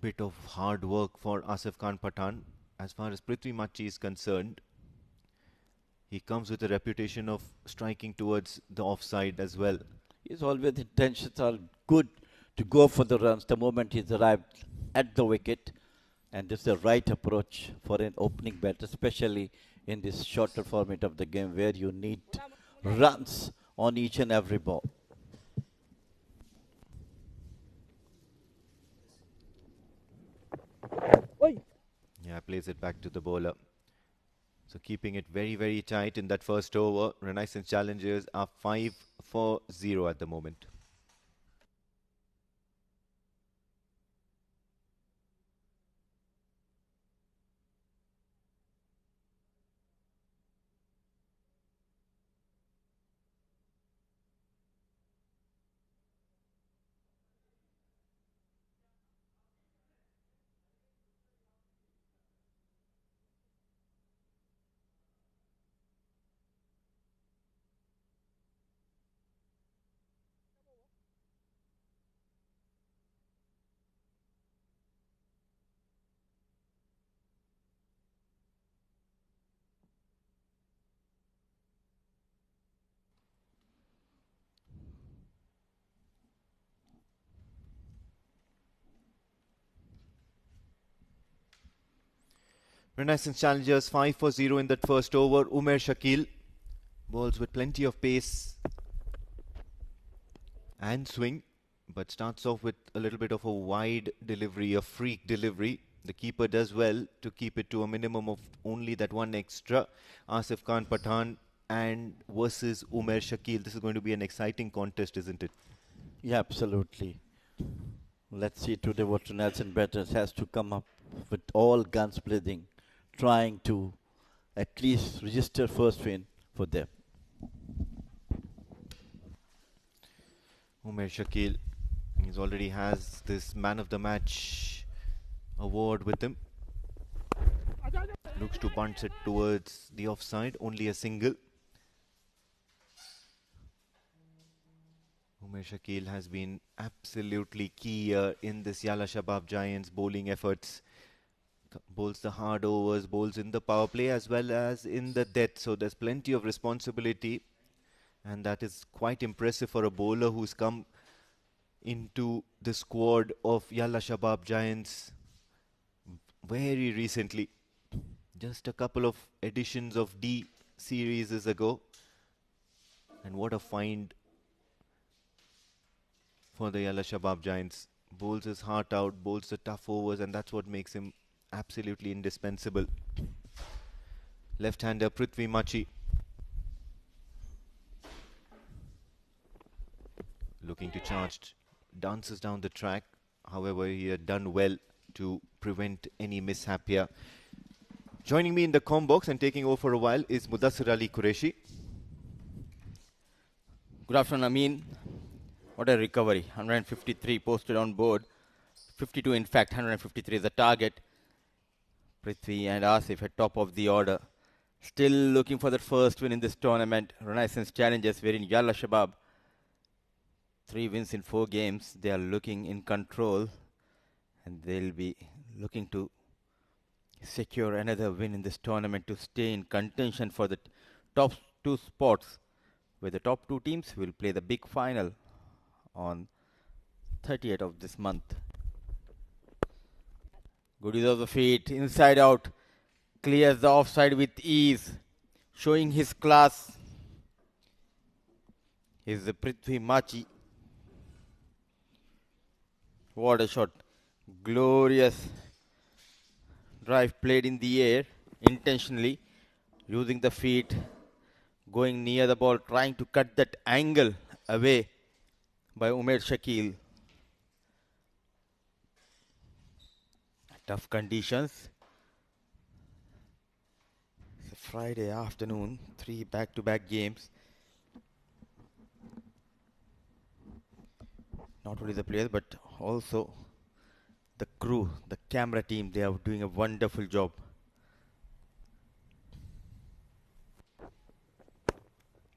bit of hard work for Asif Khan Pathan. As far as Prithvi Machi is concerned, he comes with a reputation of striking towards the offside as well. His always intentions are good to go for the runs the moment he's arrived at the wicket. And this is the right approach for an opening batter, especially in this shorter format of the game where you need runs on each and every ball. Yeah, plays it back to the bowler. So keeping it very, very tight in that first over. Renaissance Challengers are 5 for 0 at the moment. Renaissance Challengers 5 for 0 in that first over. Umer Shakil bowls with plenty of pace and swing, but starts off with a little bit of a wide delivery, a freak delivery. The keeper does well to keep it to a minimum of only that one extra. Asif Khan Pathan and versus Umer Shakil. This is going to be an exciting contest, isn't it? Yeah, absolutely. Let's see today what Renaissance batters has to come up with all guns blazing, trying to at least register first win for them. Umer Shakil, he already has this man of the match award with him. Looks to bunt it towards the offside, only a single. Umer Shakil has been absolutely key in this Yalla Shabab Giants bowling efforts. Bowls the hard overs, bowls in the power play as well as in the death. So there's plenty of responsibility, and that is quite impressive for a bowler who's come into the squad of Yalla Shabab Giants very recently. Just a couple of editions of D series ago. And what a find for the Yalla Shabab Giants. Bowls his heart out, bowls the tough overs, and that's what makes him absolutely indispensable. Left-hander Prithvi Machi. Looking to charge, dances down the track. However, he had done well to prevent any mishap here. Joining me in the comm box and taking over for a while is Mudassir Ali Qureshi. Good afternoon, Amin. What a recovery. 153 posted on board. 52 in fact, 153 is the target. Prithvi and Asif at top of the order. Still looking for the first win in this tournament. Renaissance Challengers wherein Yalla Shabab. 3 wins in 4 games. They are looking in control. And they'll be looking to secure another win in this tournament to stay in contention for the top 2 spots. Where the top 2 teams will play the big final on 30th of this month. Good use of the feet, inside out, clears the offside with ease, showing his class. Is the Prithvi Machi. What a shot. Glorious drive played in the air, intentionally, using the feet, going near the ball, trying to cut that angle away by Umair Shakil. Tough conditions. It's a Friday afternoon, 3 back-to-back games. Not only the players, but also the crew, the camera team. They are doing a wonderful job.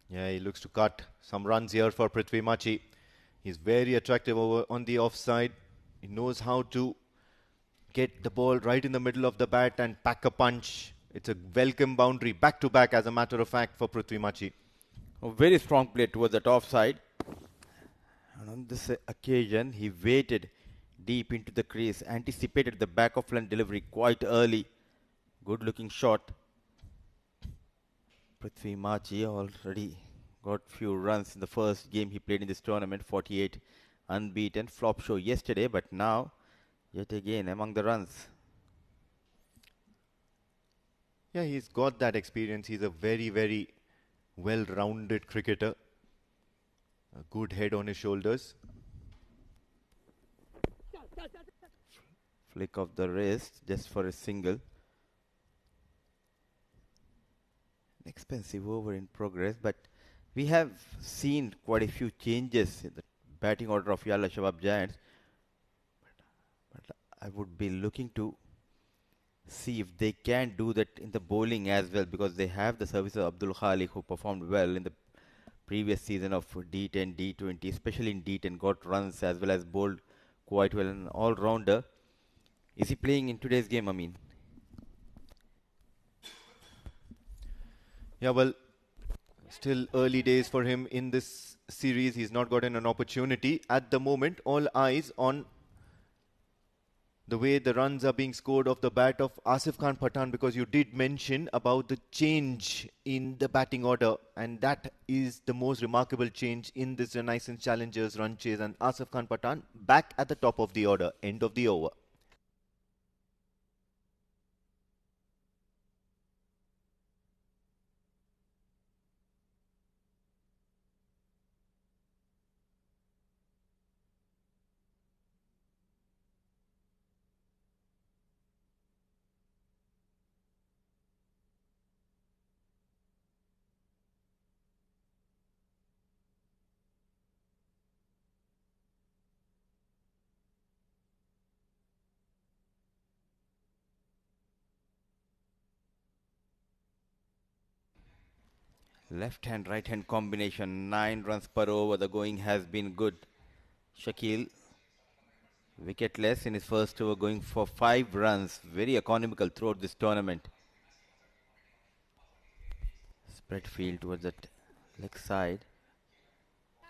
Yeah, he looks to cut some runs here for Prithvi Machi. He's very attractive over on the offside. He knows how to get the ball right in the middle of the bat and pack a punch. It's a welcome boundary, back-to-back as a matter of fact for Prithvi Machi. A very strong play towards that offside. And on this occasion, he waited deep into the crease, anticipated the back of line delivery quite early. Good looking shot. Prithvi Machi already got few runs in the first game he played in this tournament, 48 unbeaten. Flop show yesterday, but now yet again among the runs. Yeah, he's got that experience. He's a very, very well-rounded cricketer. A good head on his shoulders. Flick of the wrist just for a single. Expensive over in progress, but we have seen quite a few changes in the batting order of Yalla Shabab Giants. But I would be looking to see if they can do that in the bowling as well, because they have the services of Abdul Khalik, who performed well in the previous season of D10, D20, especially in D10, got runs as well as bowled quite well, an all-rounder. Is he playing in today's game, Amin? Yeah, well, still early days for him in this series. He's not gotten an opportunity. At the moment, all eyes on the way the runs are being scored off the bat of Asif Khan Pathan, because you did mention about the change in the batting order, and that is the most remarkable change in this Renaissance Challengers run chase, and Asif Khan Pathan back at the top of the order, end of the over. Left hand, right hand combination, 9 runs per over. The going has been good. Shakil, wicketless in his first over, going for 5 runs. Very economical throughout this tournament. Spread field towards that leg side.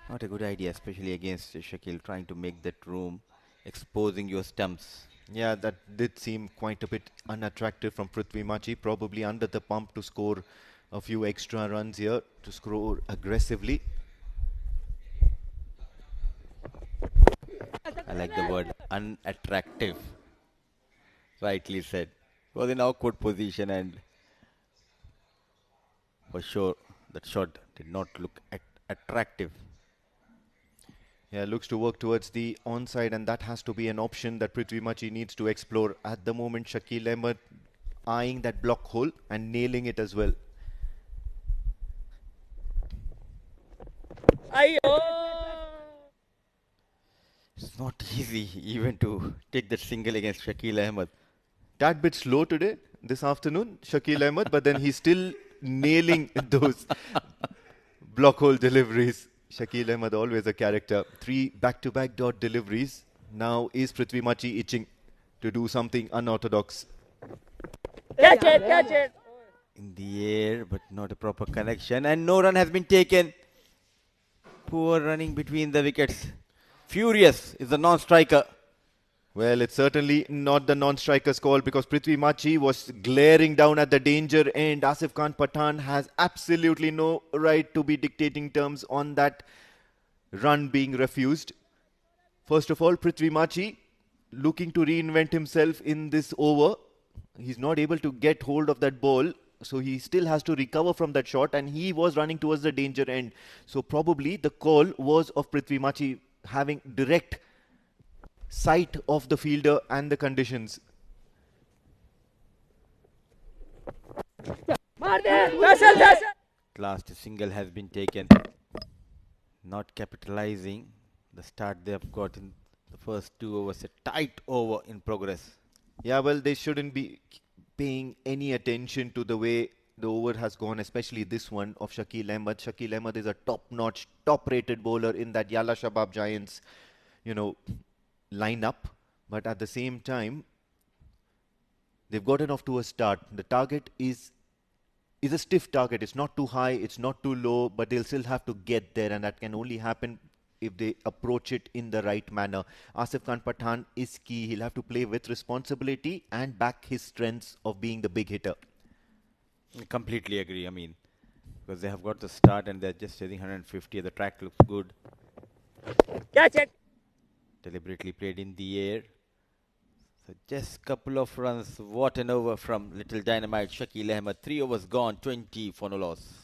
Not a good idea, especially against Shakil, trying to make that room, exposing your stumps. Yeah, that did seem quite a bit unattractive from Prithvi Machi, probably under the pump to score a few extra runs here, to score aggressively. I like the word unattractive. Rightly said. Was in awkward position, and for sure that shot did not look attractive. Yeah, looks to work towards the onside, and that has to be an option that Prithvi Machi needs to explore. At the moment, Shakil Ahmed eyeing that block hole and nailing it as well. was not easy even to take that single against Shakil Ahmed. Tad bit slow today, this afternoon, Shakil Ahmed, but then he's still nailing those block hole deliveries. Shakil Ahmed, always a character. 3 back-to-back dot deliveries. Now is Prithvi Machi itching to do something unorthodox. Catch it! In the air, but not a proper connection. And no run has been taken. Poor running between the wickets. Furious is the non-striker. Well, it's certainly not the non-striker's call because Prithvi Machi was glaring down at the danger end. Asif Khan Pathan has absolutely no right to be dictating terms on that run being refused. First of all, Prithvi Machi looking to reinvent himself in this over. He's not able to get hold of that ball, so he still has to recover from that shot, and he was running towards the danger end. So probably the call was of Prithvi Machi having direct sight of the fielder and the conditions. Last single has been taken. Not capitalizing the start they have got in the first 2 overs. A tight over in progress. Yeah, well, they shouldn't be paying any attention to the way the over has gone, especially this one of Shakil Ahmed. Shakil Ahmed is a top-notch, top-rated bowler in that Yalla Shabab Giants, lineup. But at the same time, they've gotten off to a start. The target is a stiff target. It's not too high, it's not too low, but they'll still have to get there, and that can only happen if they approach it in the right manner. Asif Khan Pathan is key. He'll have to play with responsibility and back his strengths of being the big hitter. I completely agree. I mean, because they have got the start and they're just chasing 150. The track looks good. Catch it! Deliberately played in the air. So just couple of runs. What an over from Little Dynamite Shakil Ahmed. 3 overs gone, 20 for no loss.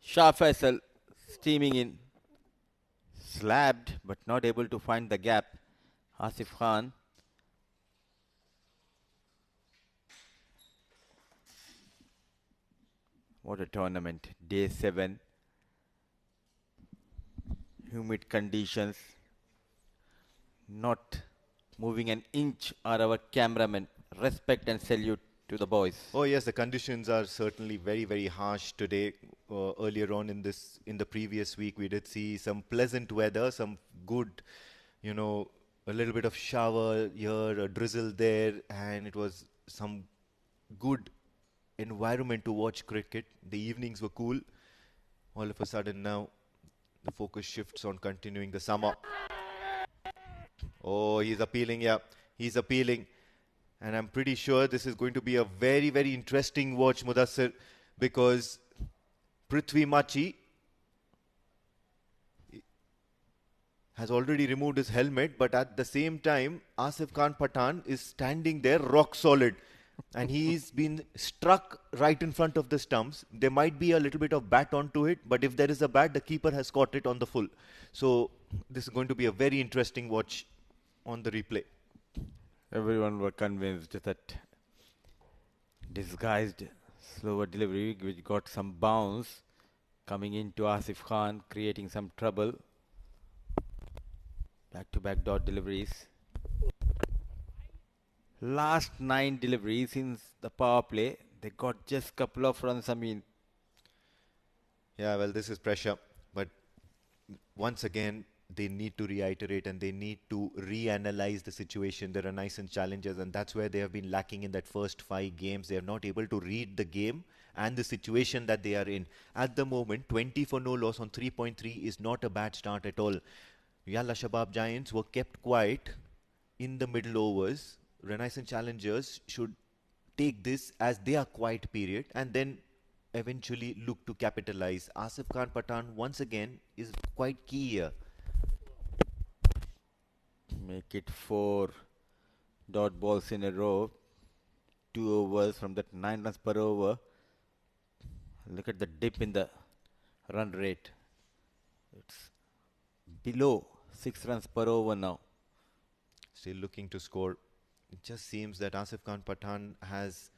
Shah Faisal steaming in. Slabbed but not able to find the gap. Asif Khan. What a tournament. Day 7. Humid conditions. Not moving an inch are our cameramen. Respect and salute to the boys. Oh yes, the conditions are certainly very, very harsh today. Earlier on in the previous week, we did see some pleasant weather, some good, a little bit of shower here, a drizzle there, and it was some good environment to watch cricket. The evenings were cool. All of a sudden now, the focus shifts on continuing the summer. Oh, he's appealing, yeah. He's appealing. And I'm pretty sure this is going to be a very, very interesting watch, Mudassir, because Prithvi Machi has already removed his helmet, but at the same time, Asif Khan Pathan is standing there rock solid. And he's been struck right in front of the stumps. There might be a little bit of bat onto it, but if there is a bat, the keeper has caught it on the full. So this is going to be a very interesting watch on the replay. Everyone were convinced that disguised slower delivery which got some bounce coming into Asif Khan, creating some trouble. Back-to-back dot deliveries. Last 9 deliveries since the power play, they got just couple of runs. I mean, yeah, well, this is pressure. But once again, they need to reiterate and they need to reanalyze the situation. The Renaissance challengers, and that's where they have been lacking in that first 5 games. They are not able to read the game and the situation that they are in. At the moment, 20 for no loss on 3.3 is not a bad start at all. Yalla Shabab Giants were kept quiet in the middle overs. Renaissance challengers should take this as their quiet period and then eventually look to capitalize. Asif Khan Pathan once again is quite key here. Make it 4 dot balls in a row. 2 overs from that 9 runs per over. Look at the dip in the run rate. It's below 6 runs per over now. Still looking to score. It just seems that Asif Khan Pathan has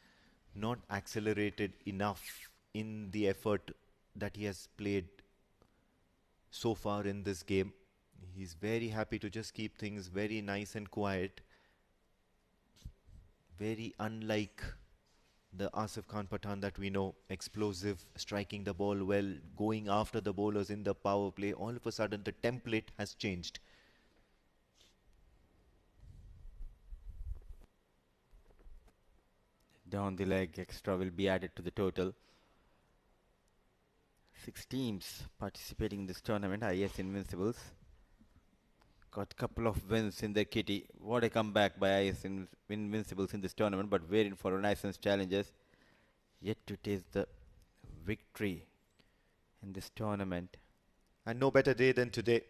not accelerated enough in the effort that he has played so far in this game. He's very happy to just keep things very nice and quiet. Very unlike the Asif Khan Pathan that we know, explosive, striking the ball well, going after the bowlers in the power play. All of a sudden the template has changed. Down the leg extra will be added to the total. 6 teams participating in this tournament. IS Invincibles got a couple of wins in their kitty. What a comeback by IS Invincibles in this tournament, but we're in for Renaissance challenges. Yet to taste the victory in this tournament. And no better day than today.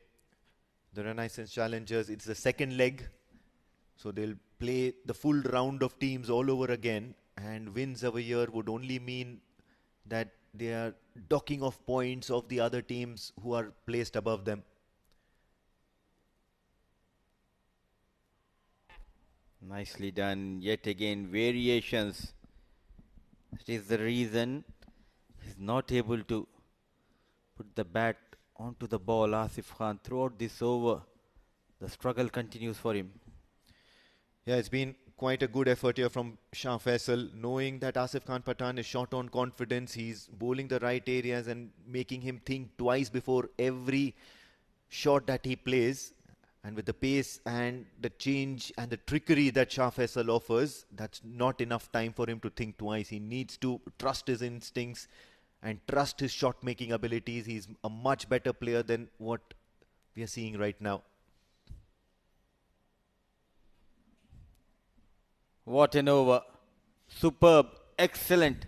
The Renaissance challengers, it's the second leg. So they'll play the full round of teams all over again. And wins over here would only mean that they are docking off points of the other teams who are placed above them. Nicely done. Yet again, variations. That is the reason he's not able to put the bat onto the ball. Asif Khan throughout this over. The struggle continues for him. Yeah, it's been quite a good effort here from Shah Faisal, knowing that Asif Khan Pathan is short on confidence. He's bowling the right areas and making him think twice before every shot that he plays. And with the pace and the change and the trickery that Shah Faisal offers, that's not enough time for him to think twice. He needs to trust his instincts and trust his shot-making abilities. He's a much better player than what we are seeing right now. What an over. Superb. Excellent.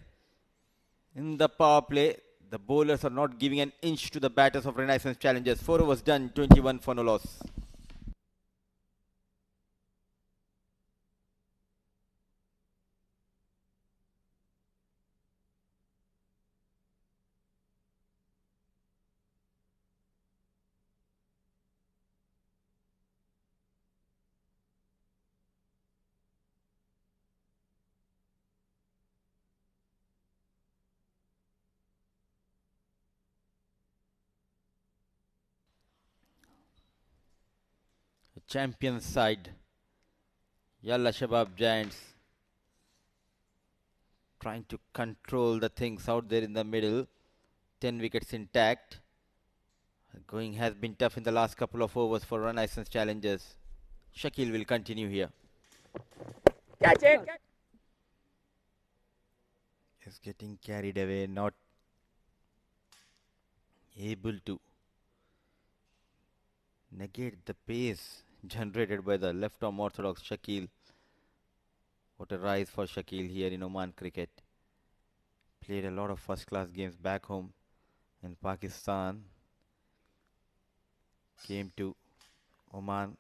In the power play, the bowlers are not giving an inch to the batters of Renaissance challengers. 4 overs done, 21 for no loss. Champion side, Yalla Shabab Giants, trying to control the things out there in the middle. 10 wickets intact. Going has been tough in the last couple of overs for Renaissance challengers. Shakil will continue here. Catch it. He's getting carried away, not able to negate the pace generated by the left-arm orthodox Shakil. What a rise for Shakil here in Oman cricket. Played a lot of first-class games back home in Pakistan. Came to Oman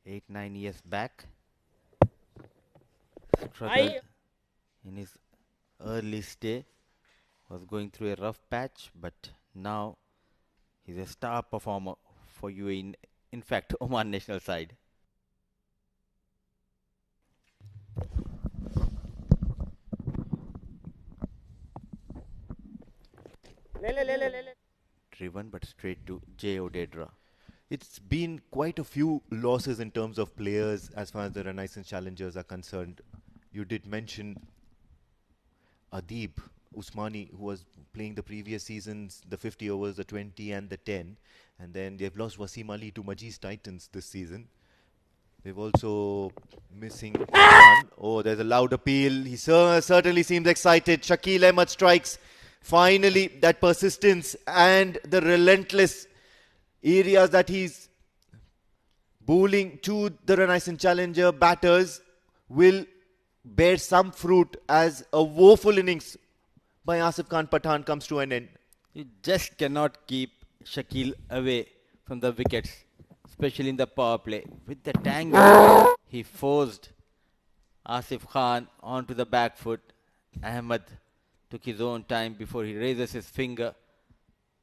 8-9 years back. Struggled in his early stay. Was going through a rough patch, but now he's a star performer for you in fact, Oman national side. Driven but straight to J. Odedra. It's been quite a few losses in terms of players as far as the Renaissance challengers are concerned. You did mention Adib Usmani, who was playing the previous seasons, the 50 overs, the 20 and the 10. And then they've lost Wasim Ali to Majis Titans this season. They've also missing one. Oh, there's a loud appeal. He certainly seems excited. Shakil Ahmed strikes. Finally, that persistence and the relentless areas that he's bowling to the Renaissance Challenger batters will bear some fruit as a woeful innings by Asif Khan Pathan comes to an end. You just cannot keep Shakil away from the wickets, especially in the power play. With the tangle, he forced Asif Khan onto the back foot. Ahmed took his own time before he raises his finger.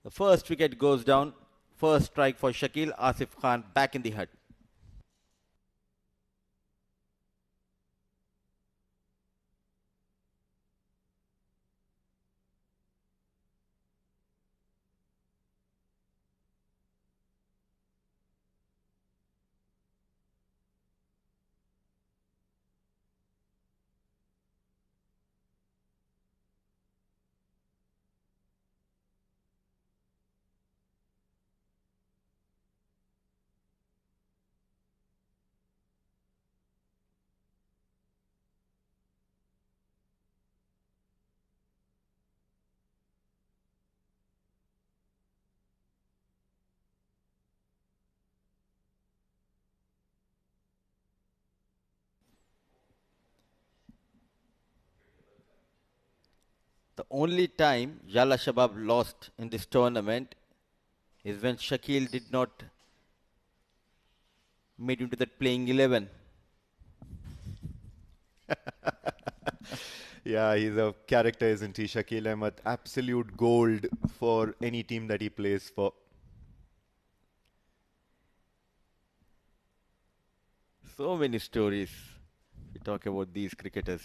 The first wicket goes down. First strike for Shakil. Asif Khan back in the hut. The only time Yalla Shabab lost in this tournament is when Shakil did not made into that playing 11. Yeah, he's a character, isn't he? Shakil Ahmed, absolute gold for any team that he plays for. So many stories we talk about these cricketers.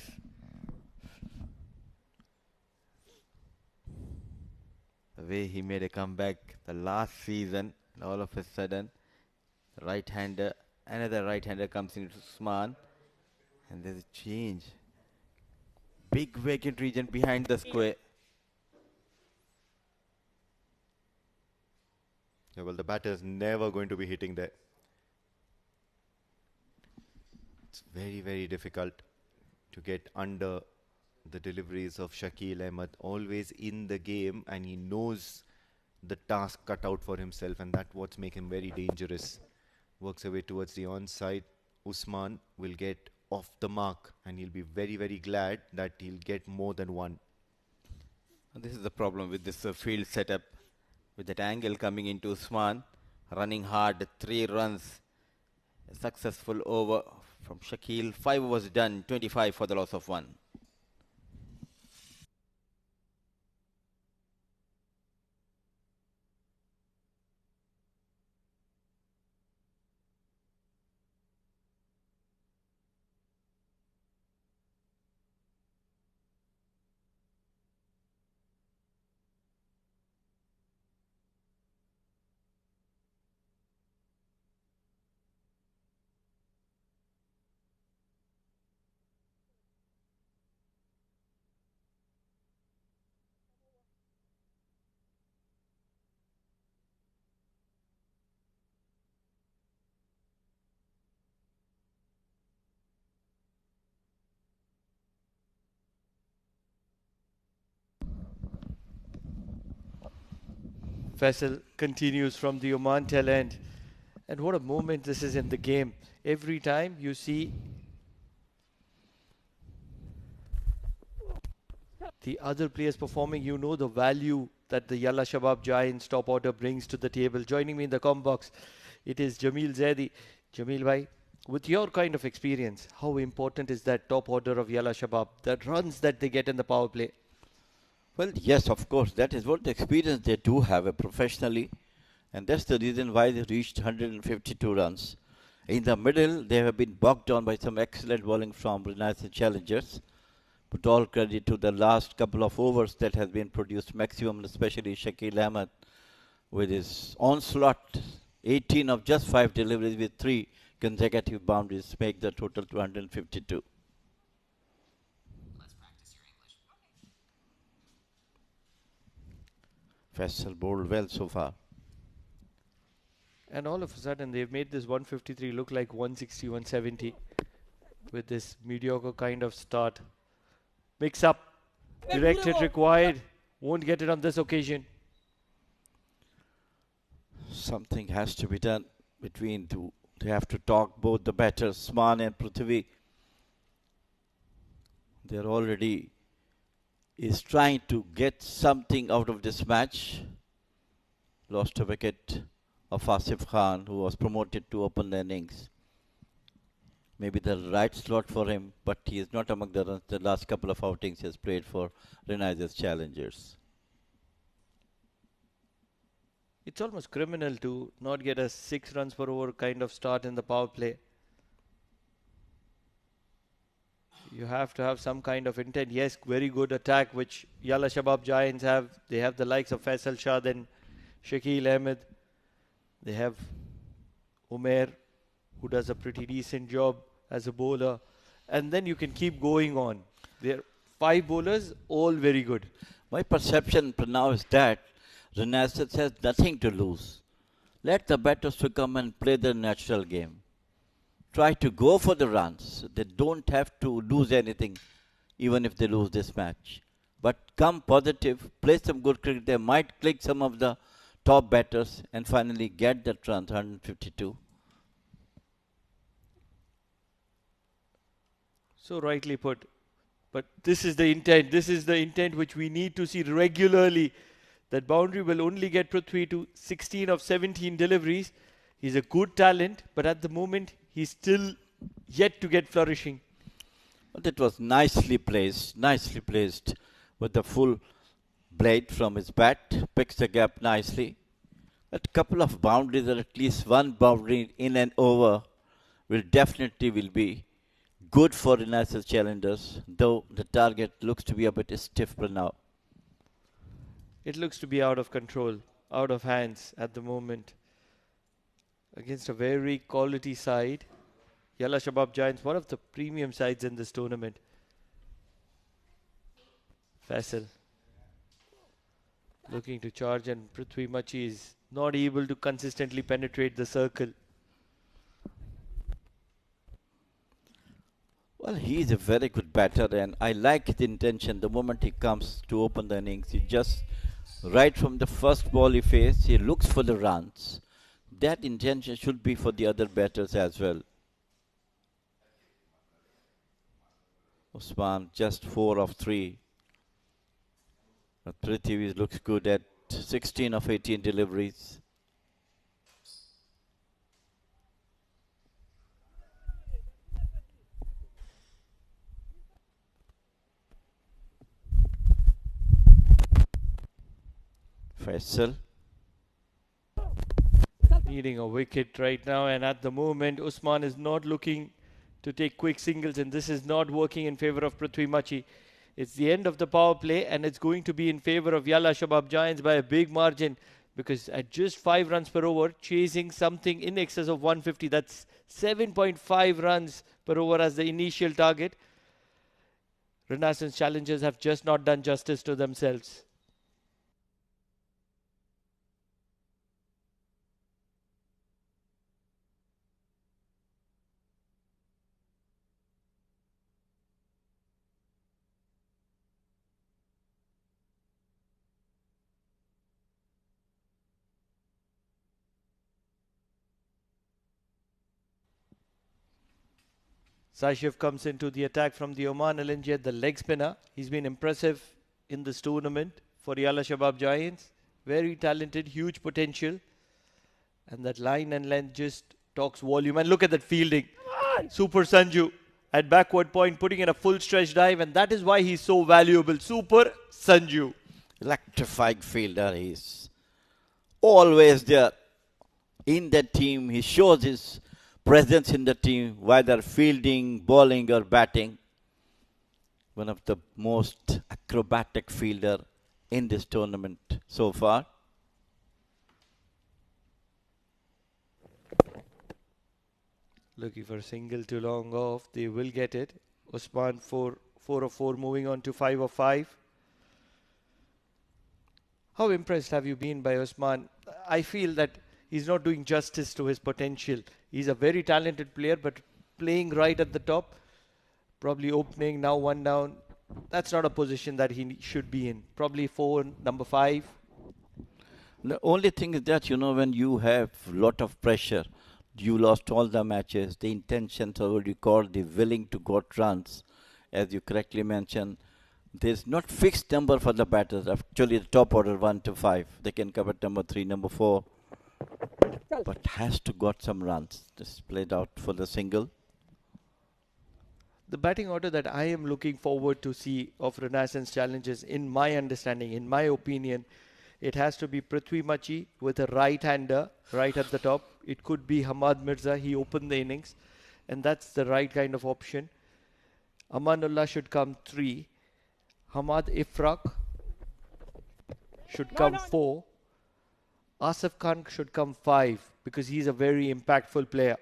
The way he made a comeback the last season, and all of a sudden, right-hander, another right-hander comes into Usman, and there's a change. Big vacant region behind the square. Yeah, well, the batter's never going to be hitting there. It's very, very difficult to get under the deliveries of Shakil Ahmed, always in the game, and he knows the task cut out for himself, and that's what's making him very dangerous. Works away towards the onside. Usman will get off the mark, and he'll be very, very glad that he'll get more than one. And this is the problem with this field setup. With that angle coming into Usman, running hard, 3 runs, a successful over from Shakil. 5 overs done, 25 for the loss of 1. Faisal continues from the Oman tail end. And what a moment this is in the game. Every time you see the other players performing, you know the value that the Yalla Shabab Giants top order brings to the table. Joining me in the com box, it is Jamil Zaidi. Jamil bhai, with your kind of experience, how important is that top order of Yalla Shabab, the runs that they get in the power play? Well, yes, of course. That is what the experience they do have professionally. And that's the reason why they reached 152 runs. In the middle, they have been bogged down by some excellent bowling from Renaissance Challengers. But all credit to the last couple of overs that has been produced maximum, especially Shakil Ahmed with his onslaught. 18 of just 5 deliveries with 3 consecutive boundaries make the total to 152. Faisal bowled well so far. And all of a sudden, they've made this 153 look like 160, 170 with this mediocre kind of start. Mix up. Direct hit required. Won't get it on this occasion. Something has to be done between two. They have to talk, both the batters, Usman and Prithvi. They're already is trying to get something out of this match. Lost a wicket of Asif Khan, who was promoted to open the innings. Maybe the right slot for him, but he is not among the runs. The last couple of outings he has played for Renaissance Challengers. It's almost criminal to not get a 6 runs per over kind of start in the power play. You have to have some kind of intent. Yes, very good attack, which Yalla Shabab Giants have. They have the likes of Faisal Shah, then Shakil Ahmed. They have Umair, who does a pretty decent job as a bowler. And then you can keep going on. There are 5 bowlers, all very good. My perception now is that Renaissance has nothing to lose. Let the batters to come and play their natural game. Try to go for the runs. They don't have to lose anything, even if they lose this match. But come positive, play some good cricket. They might click some of the top batters and finally get that run, 152. So rightly put. But this is the intent. This is the intent which we need to see regularly. That boundary will only get Prithvi to 16 of 17 deliveries. He's a good talent, but at the moment, he's still yet to get flourishing. But it was nicely placed with the full blade from his bat. Picks the gap nicely. A couple of boundaries, or at least one boundary in and over, will be good for Renaissance Challengers, though the target looks to be a bit stiff for now. It looks to be out of control, out of hands at the moment. Against a very quality side. Yalla Shabab Giants, one of the premium sides in this tournament. Faisal looking to charge, and Prithvi Machi is not able to consistently penetrate the circle. Well, he is a very good batter, and I like his intention. The moment he comes to open the innings, he just, right from the first ball he faced, he looks for the runs. That intention should be for the other batters as well. Usman just 4 of 3. But Prithvi looks good at 16 of 18 deliveries. Faisal Needing a wicket right now, and at the moment Usman is not looking to take quick singles, and this is not working in favor of Prithvi Machi. It's the end of the power play, and it's going to be in favor of Yalla Shabab Giants by a big margin, because at just 5 runs per over, chasing something in excess of 150, that's 7.5 runs per over as the initial target. Renaissance Challengers have just not done justice to themselves. Saishiv comes into the attack from the Oman LNJ, the leg spinner. He's been impressive in this tournament for Yalla Shabab Giants. Very talented, huge potential. And that line and length just talks volume. And look at that fielding. Super Sanju at backward point, putting in a full stretch dive. And that is why he's so valuable. Super Sanju. Electrifying fielder. He's always there in that team. He shows his presence in the team, whether fielding, bowling or batting. One of the most acrobatic fielder in this tournament so far. Looking for a single too long off. They will get it. Usman 4 of 4, moving on to 5 of 5. How impressed have you been by Usman? I feel that he's not doing justice to his potential. He's a very talented player, but playing right at the top, probably opening now one down. That's not a position that he should be in. Probably four, number five. The only thing is that, when you have lot of pressure, you lost all the matches, the intentions or what you call the willing to got runs, as you correctly mentioned, there's not fixed number for the batters. Actually, the top order 1 to 5. They can cover number 3, number 4. But has to got some runs. This played out for the single. The batting order that I am looking forward to see of Renaissance Challenges, in my understanding, in my opinion, it has to be Prithvi Machi with a right-hander right at the top. It could be Hamad Mirza. He opened the innings, and that's the right kind of option. Amanullah should come 3. Hamad Ifraq should come 4. Asif Khan should come 5 because he's a very impactful player.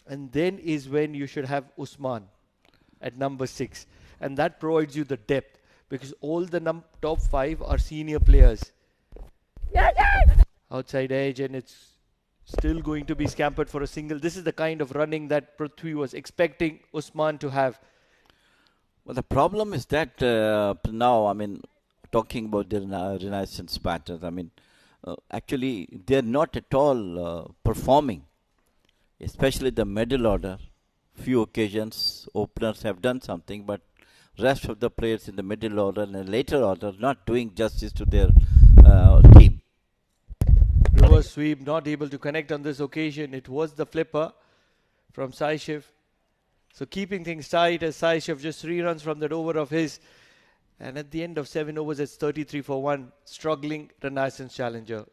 And then is when you should have Usman at number 6. And that provides you the depth because all the top 5 are senior players. Outside edge, and it's still going to be scampered for a single. This is the kind of running that Prithvi was expecting Usman to have. Well, the problem is that now, talking about the Renaissance batters, actually, they're not at all performing, especially the middle order. Few occasions, openers have done something, but rest of the players in the middle order and the later order not doing justice to their team. Reverse sweep, not able to connect on this occasion. It was the flipper from Sai Shiv. So keeping things tight as Sai Shiv just 3 runs from that over of his. And at the end of 7 overs, it's 33 for 1. Struggling Renaissance challengers.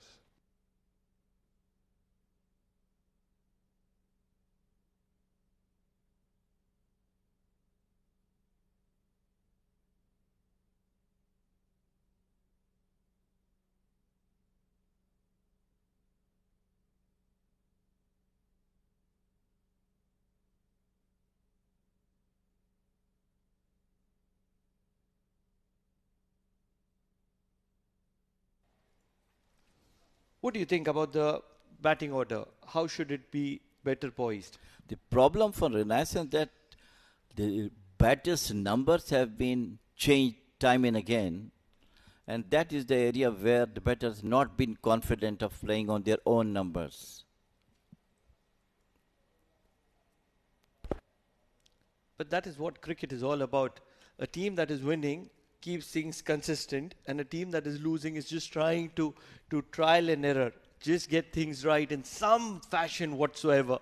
What do you think about the batting order? How should it be better poised? The problem for Renaissance that the batters' numbers have been changed time and again, and that is the area where the batters not been confident of playing on their own numbers. But that is what cricket is all about. A team that is winning keeps things consistent, and a team that is losing is just trying to trial and error, just get things right in some fashion whatsoever.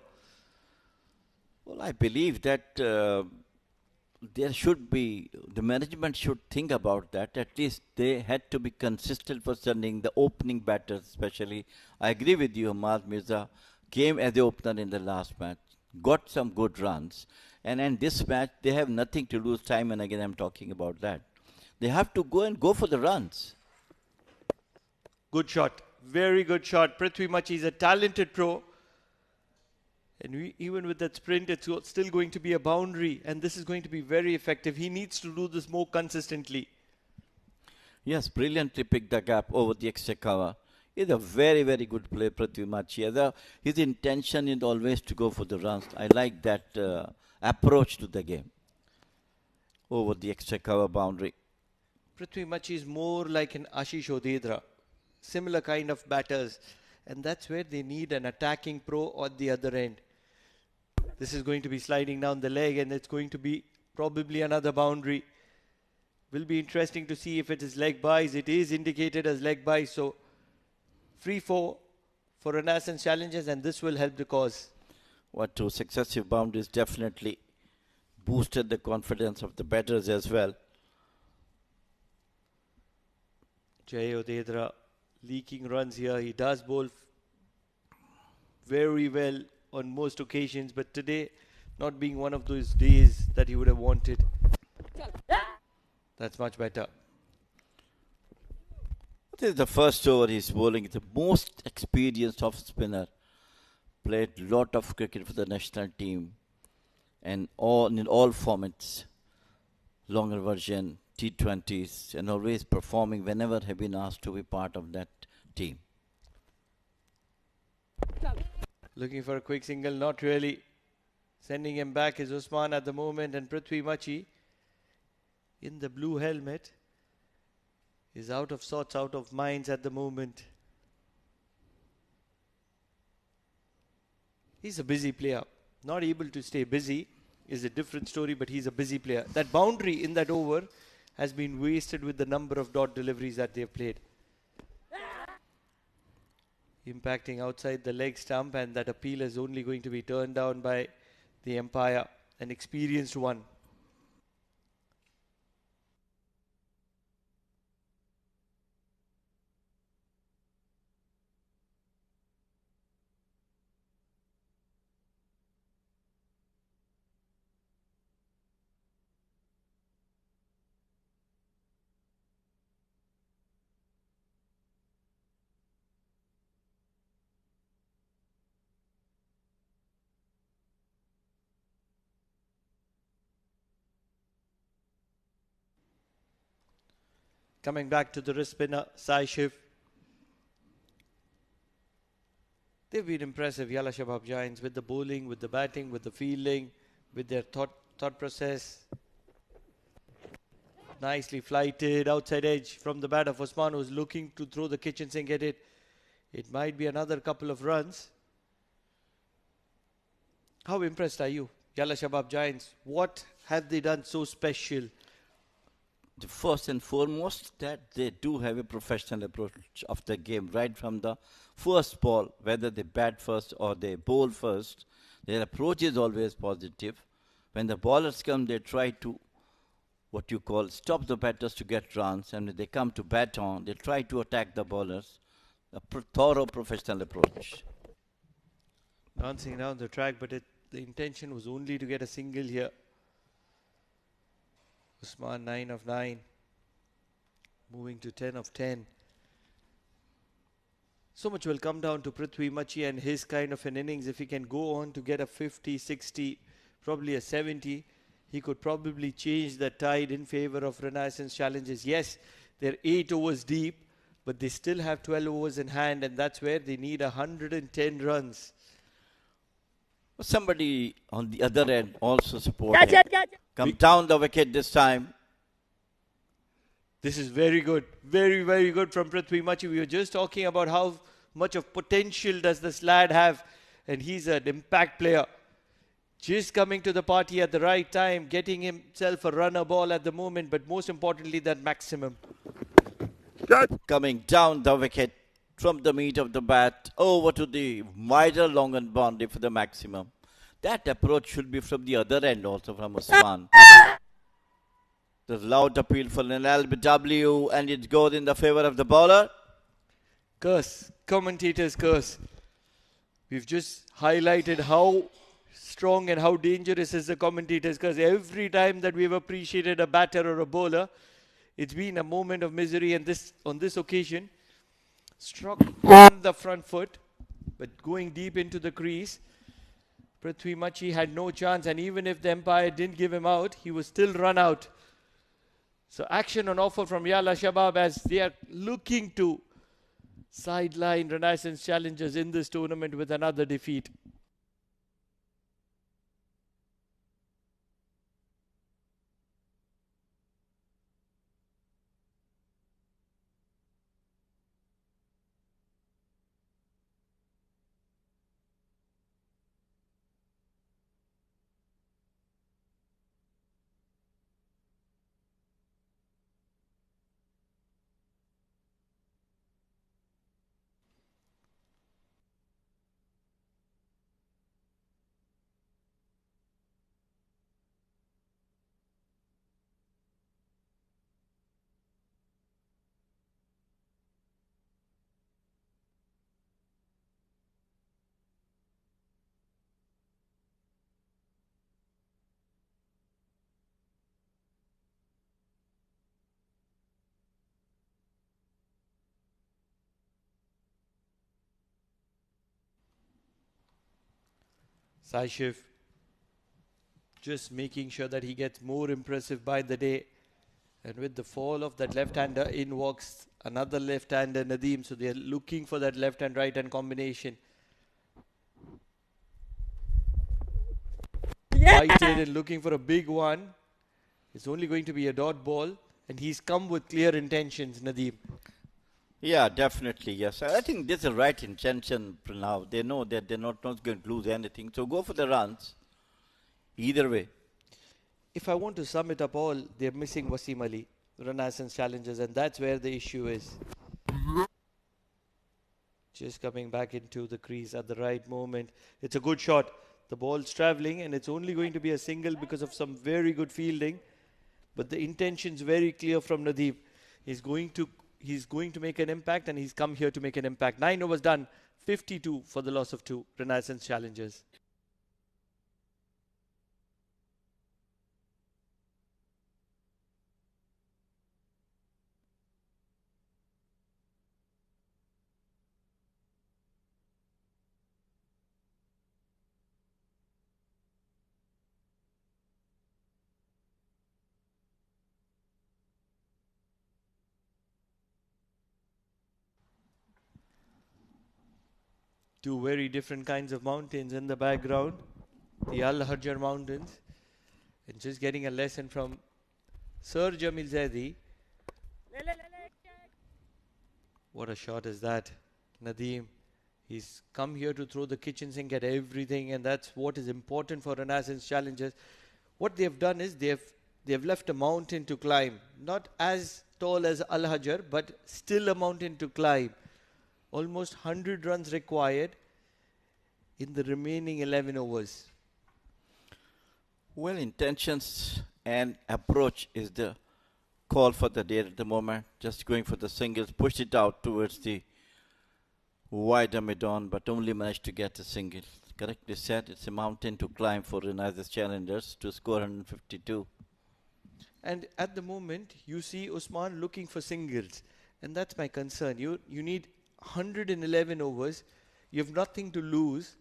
Well, I believe that there should be, the management should think about that. At least they had to be consistent for sending the opening batters, especially. I agree with you, Hamad Mirza came as the opener in the last match, got some good runs, and in this match they have nothing to lose. Time and again I'm talking about that. They have to go for the runs. Good shot. Very good shot. Prithvi Machi is a talented pro. And even with that sprint, it's still going to be a boundary. And this is going to be very effective. He needs to do this more consistently. Yes, brilliantly picked the gap over the extra cover. He's a very, very good player, Prithvi Machi. His intention is always to go for the runs. I like that approach to the game. Over the extra cover boundary. Prithvi Machi is more like an Ashish Odedra. Similar kind of batters. And that's where they need an attacking pro on the other end. This is going to be sliding down the leg, and it's going to be probably another boundary. Will be interesting to see if it is leg buys. It is indicated as leg buys. So free for Renaissance Challenges, and this will help the cause. What 2 successive boundaries definitely boosted the confidence of the batters as well. Jay Odedra leaking runs here. He does bowl very well on most occasions, but today not being one of those days that he would have wanted. That's much better. This is the first over he's bowling. The most experienced off spinner. Played lot of cricket for the national team and in all formats. Longer version, T20s and always performing whenever have been asked to be part of that team. Looking for a quick single, not really. Sending him back is Usman at the moment, and Prithvi Machi in the blue helmet is out of sorts, out of minds at the moment. He's a busy player. Not able to stay busy is a different story, but he's a busy player. That boundary in that over has been wasted with the number of dot deliveries that they've played. Impacting outside the leg stump, and that appeal is only going to be turned down by the umpire, an experienced one. Coming back to the wrist spinner, Sai Shiv. They've been impressive, Yalla Shabab Giants, with the bowling, with the batting, with the fielding, with their thought process. Nicely flighted, outside edge from the bat of Osman, who's looking to throw the kitchen sink at it. It might be another couple of runs. How impressed are you, Yalla Shabab Giants? What have they done so special? The first and foremost, that they do have a professional approach of the game right from the first ball, whether they bat first or they bowl first. Their approach is always positive. When the bowlers come, they try to, what you call, stop the batters to get runs. And when they come to bat on, they try to attack the bowlers. A thorough professional approach. Dancing down the track, but the intention was only to get a single here. Usman 9 of 9, moving to 10 of 10. So much will come down to Prithvi Machi and his kind of an innings. If he can go on to get a 50, 60, probably a 70, he could probably change the tide in favor of Renaissance Challenges. Yes, they're 8 overs deep, but they still have 12 overs in hand, and that's where they need 110 runs. Somebody on the other end also supporting. Come down the wicket this time. This is very good. Very, very good from Prithvi Machi. We were just talking about how much of potential does this lad have. And he's an impact player. Just coming to the party at the right time. Getting himself a runner ball at the moment. But most importantly, that maximum. Coming down the wicket from the meat of the bat over to the wider long and boundary for the maximum. That approach should be from the other end also from Usman. The loud appeal for an LBW, and it goes in the favor of the bowler. Curse. Commentator's curse. We've just highlighted how strong and how dangerous is the commentator's curse. Every time that we've appreciated a batter or a bowler, it's been a moment of misery, and on this occasion, struck on the front foot, but going deep into the crease. Prithvi Machi had no chance, and even if the umpire didn't give him out, he was still run out. So action on offer from Yalla Shabab as they are looking to sideline Renaissance Challengers in this tournament with another defeat. Sai just making sure that he gets more impressive by the day. And with the fall of that left-hander, in walks another left-hander, Nadeem. So they're looking for that left and right-hand combination. Whited and looking for a big one. It's only going to be a dot ball. And he's come with clear intentions, Nadeem. Yeah, definitely, yes. I think this is the right intention now. They know that they're not going to lose anything. So go for the runs. Either way. If I want to sum it up all, they're missing Wasim Ali, Renaissance Challengers, and that's where the issue is. Just coming back into the crease at the right moment. It's a good shot. The ball's traveling, and it's only going to be a single because of some very good fielding. But the intention's very clear from Nadeem. He's going to make an impact, and he's come here to make an impact. 9 overs done. 52 for the loss of 2. Renaissance Challengers. Two very different kinds of mountains in the background. The Al Harjar Mountains. And just getting a lesson from Sir Jamil Zaidi. What a shot is that, Nadeem. He's come here to throw the kitchen sink at everything, and that's what is important for Renaissance Challengers. What they've done is they've left a mountain to climb. Not as tall as Al Hajar, but still a mountain to climb. Almost 100 runs required in the remaining 11 overs. Well, intentions and approach is the call for the day at the moment. Just going for the singles, push it out towards the wider mid-on, but only managed to get a single. Correctly said, it's a mountain to climb for Renaissance Challengers to score 152. And at the moment, you see Usman looking for singles. And that's my concern. You need 111 overs. You have nothing to lose.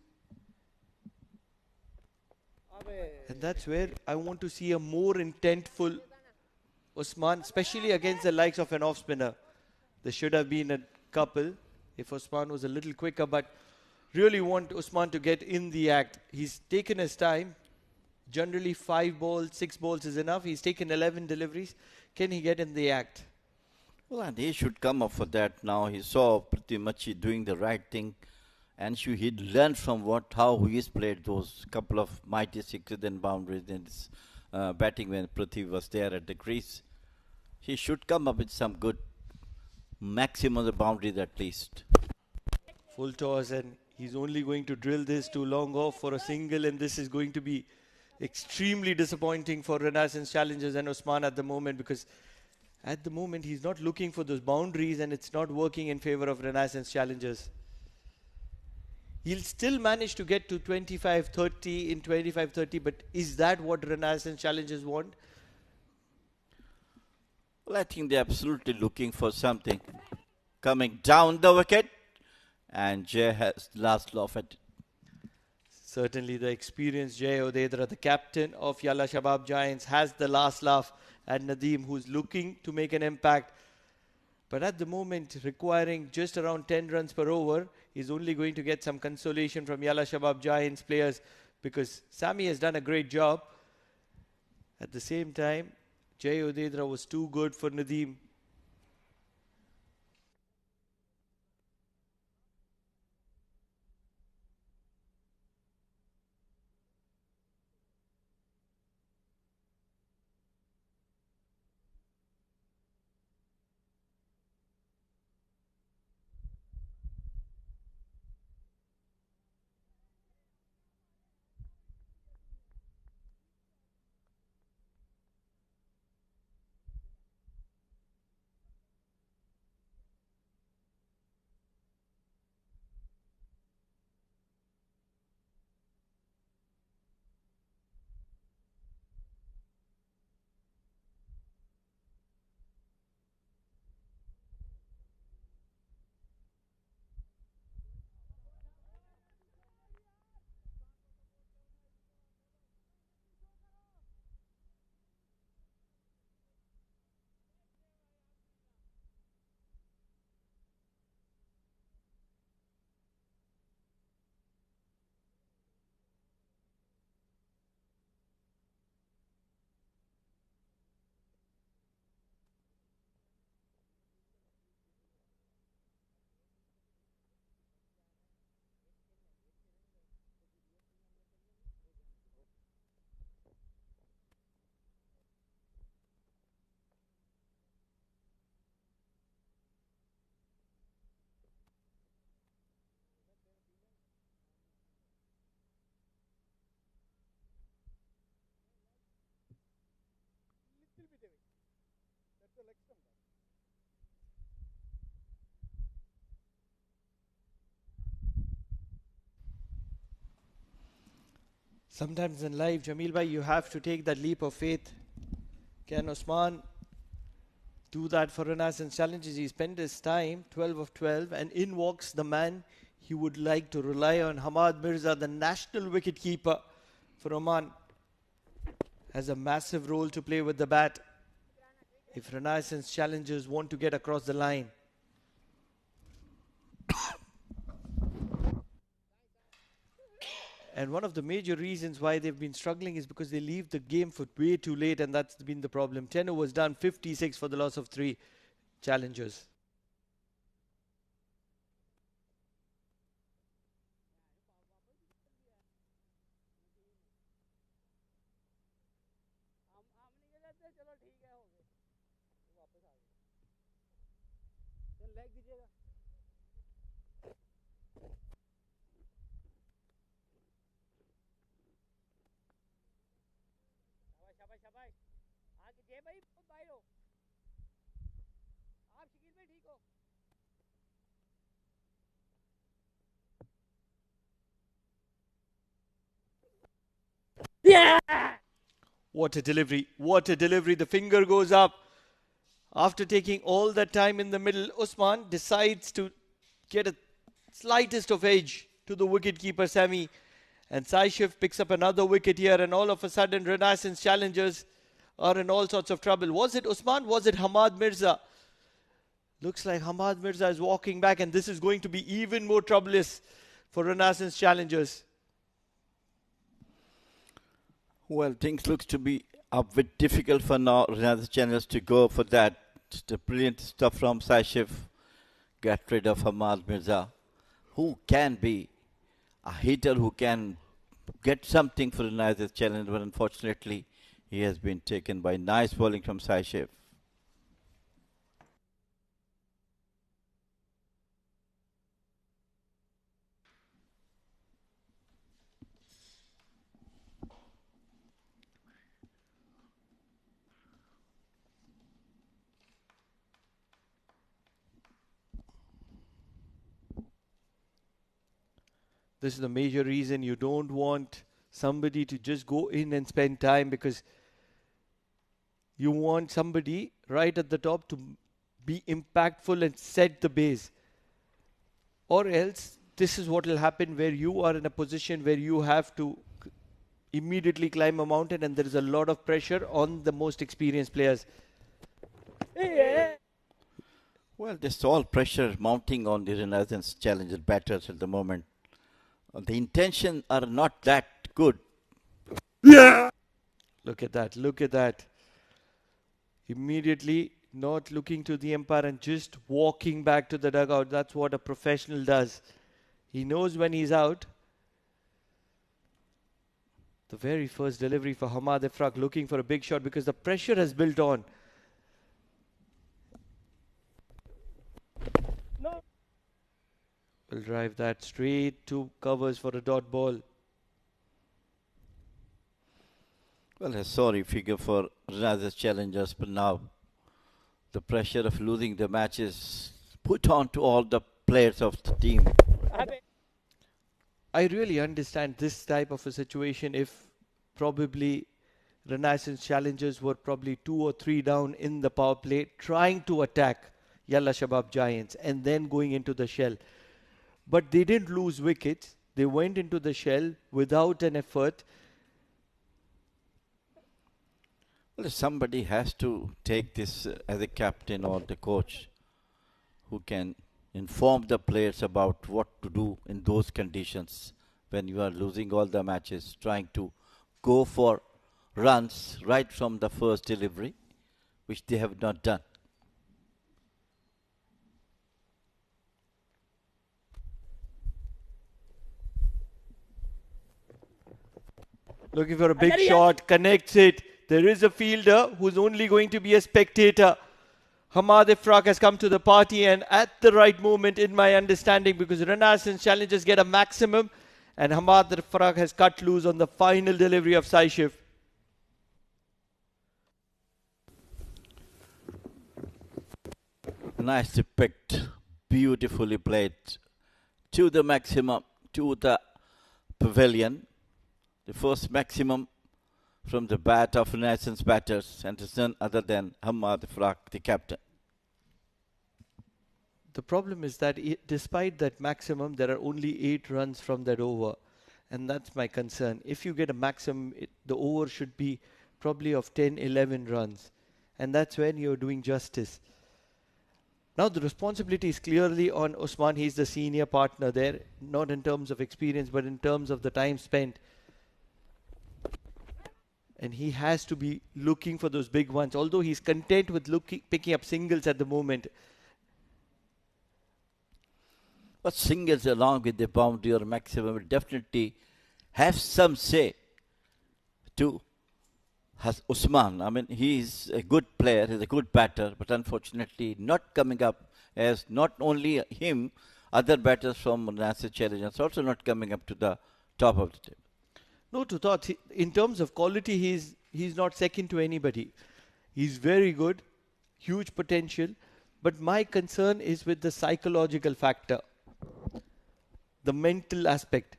And that's where I want to see a more intentful Usman, especially against the likes of an off-spinner. There should have been a couple if Usman was a little quicker, but really want Usman to get in the act. He's taken his time. Generally 5 balls, 6 balls is enough. He's taken 11 deliveries. Can he get in the act? Well, and he should come up for that now. He saw pretty much he doing the right thing. And he'd learned from how he's played those couple of mighty sixes and boundaries in his batting when Prithvi was there at the crease. He should come up with some good maximum of the boundaries at least. Full toss, and he's only going to drill this to long off for a single, and this is going to be extremely disappointing for Renaissance Challengers and Usman at the moment, because at the moment he's not looking for those boundaries and it's not working in favor of Renaissance Challengers. He'll still manage to get to 25-30 in 25-30, but is that what Renaissance Challengers want? Well, I think they're absolutely looking for something. Coming down the wicket, and Jay has last laugh at it. Certainly the experienced Jay Odedra, the captain of Yalla Shabab Giants, has the last laugh at Nadeem, who's looking to make an impact. But at the moment, requiring just around 10 runs per over, he's only going to get some consolation from Yalla Shabab Giants players, because Sami has done a great job. At the same time, Jay Odedra was too good for Nadeem. Sometimes in life, Jamil bhai, you have to take that leap of faith. Can Osman do that for Renaissance Challenges? He spent his time, 12 of 12, and in walks the man he would like to rely on, Hamad Mirza, the national wicket keeper for Oman. Has a massive role to play with the bat if Renaissance Challengers want to get across the line. And one of the major reasons why they've been struggling is because they leave the game for way too late, and that's been the problem. 10 overs done, 56 for the loss of 3 challengers. Yeah! What a delivery. What a delivery. The finger goes up. After taking all that time in the middle, Usman decides to get a slightest of edge to the wicket-keeper Sami. And Saishif picks up another wicket here, and all of a sudden Renaissance Challengers are in all sorts of trouble. Was it Usman? Was it Hamad Mirza? Looks like Hamad Mirza is walking back, and this is going to be even more troublous for Renaissance Challengers. Well, things looks to be a bit difficult for now. Renaissance Challengers to go for that. The brilliant stuff from Saishif. Get rid of Hamad Mirza, who can be a hitter who can get something for Renaissance Challenge, but unfortunately he has been taken by nice bowling from Saishif. This is the major reason you don't want somebody to just go in and spend time, because you want somebody right at the top to be impactful and set the base. Or else, this is what will happen where you are in a position where you have to immediately climb a mountain, and there is a lot of pressure on the most experienced players. Yeah! Well, there's all pressure mounting on the Renaissance Challenger batters at the moment. The intentions are not that good. Yeah! Look at that, look at that. Immediately not looking to the umpire and just walking back to the dugout. That's what a professional does. He knows when he's out. The very first delivery for Hamad Ifraq, looking for a big shot because the pressure has built on. No! Will drive that straight to covers for a dot ball. Well, a sorry figure for Renaissance Challengers, but now the pressure of losing the match is put on to all the players of the team. I really understand this type of a situation if probably Renaissance Challengers were probably 2 or 3 down in the power play, trying to attack Yalla Shabab Giants and then going into the shell. But they didn't lose wickets. They went into the shell without an effort. Well, somebody has to take this as a captain or the coach who can inform the players about what to do in those conditions when you are losing all the matches, trying to go for runs right from the first delivery, which they have not done. Looking for a big shot, connects it. There is a fielder who's only going to be a spectator. Hamad Ifraq has come to the party, and at the right moment in my understanding, because Renaissance Challengers get a maximum and Hamad Ifraq has cut loose on the final delivery of Saishif. Nicely picked, beautifully played to the maximum, to the pavilion. The first maximum from the bat of Renaissance batters, and it's none other than Hamad Frak, the captain. The problem is that despite that maximum, there are only 8 runs from that over. And that's my concern. If you get a maximum, the over should be probably of 10, 11 runs. And that's when you're doing justice. Now the responsibility is clearly on Usman. He's the senior partner there, not in terms of experience, but in terms of the time spent. And he has to be looking for those big ones. Although he's content with picking up singles at the moment. But singles along with the boundary or maximum will definitely have some say to Usman. I mean, he's a good player, he's a good batter, but unfortunately not coming up as not only him, other batters from Renaissance Challengers also not coming up to the top of the table. No, to thought. In terms of quality, he's not second to anybody. He's very good, huge potential. But my concern is with the psychological factor, the mental aspect,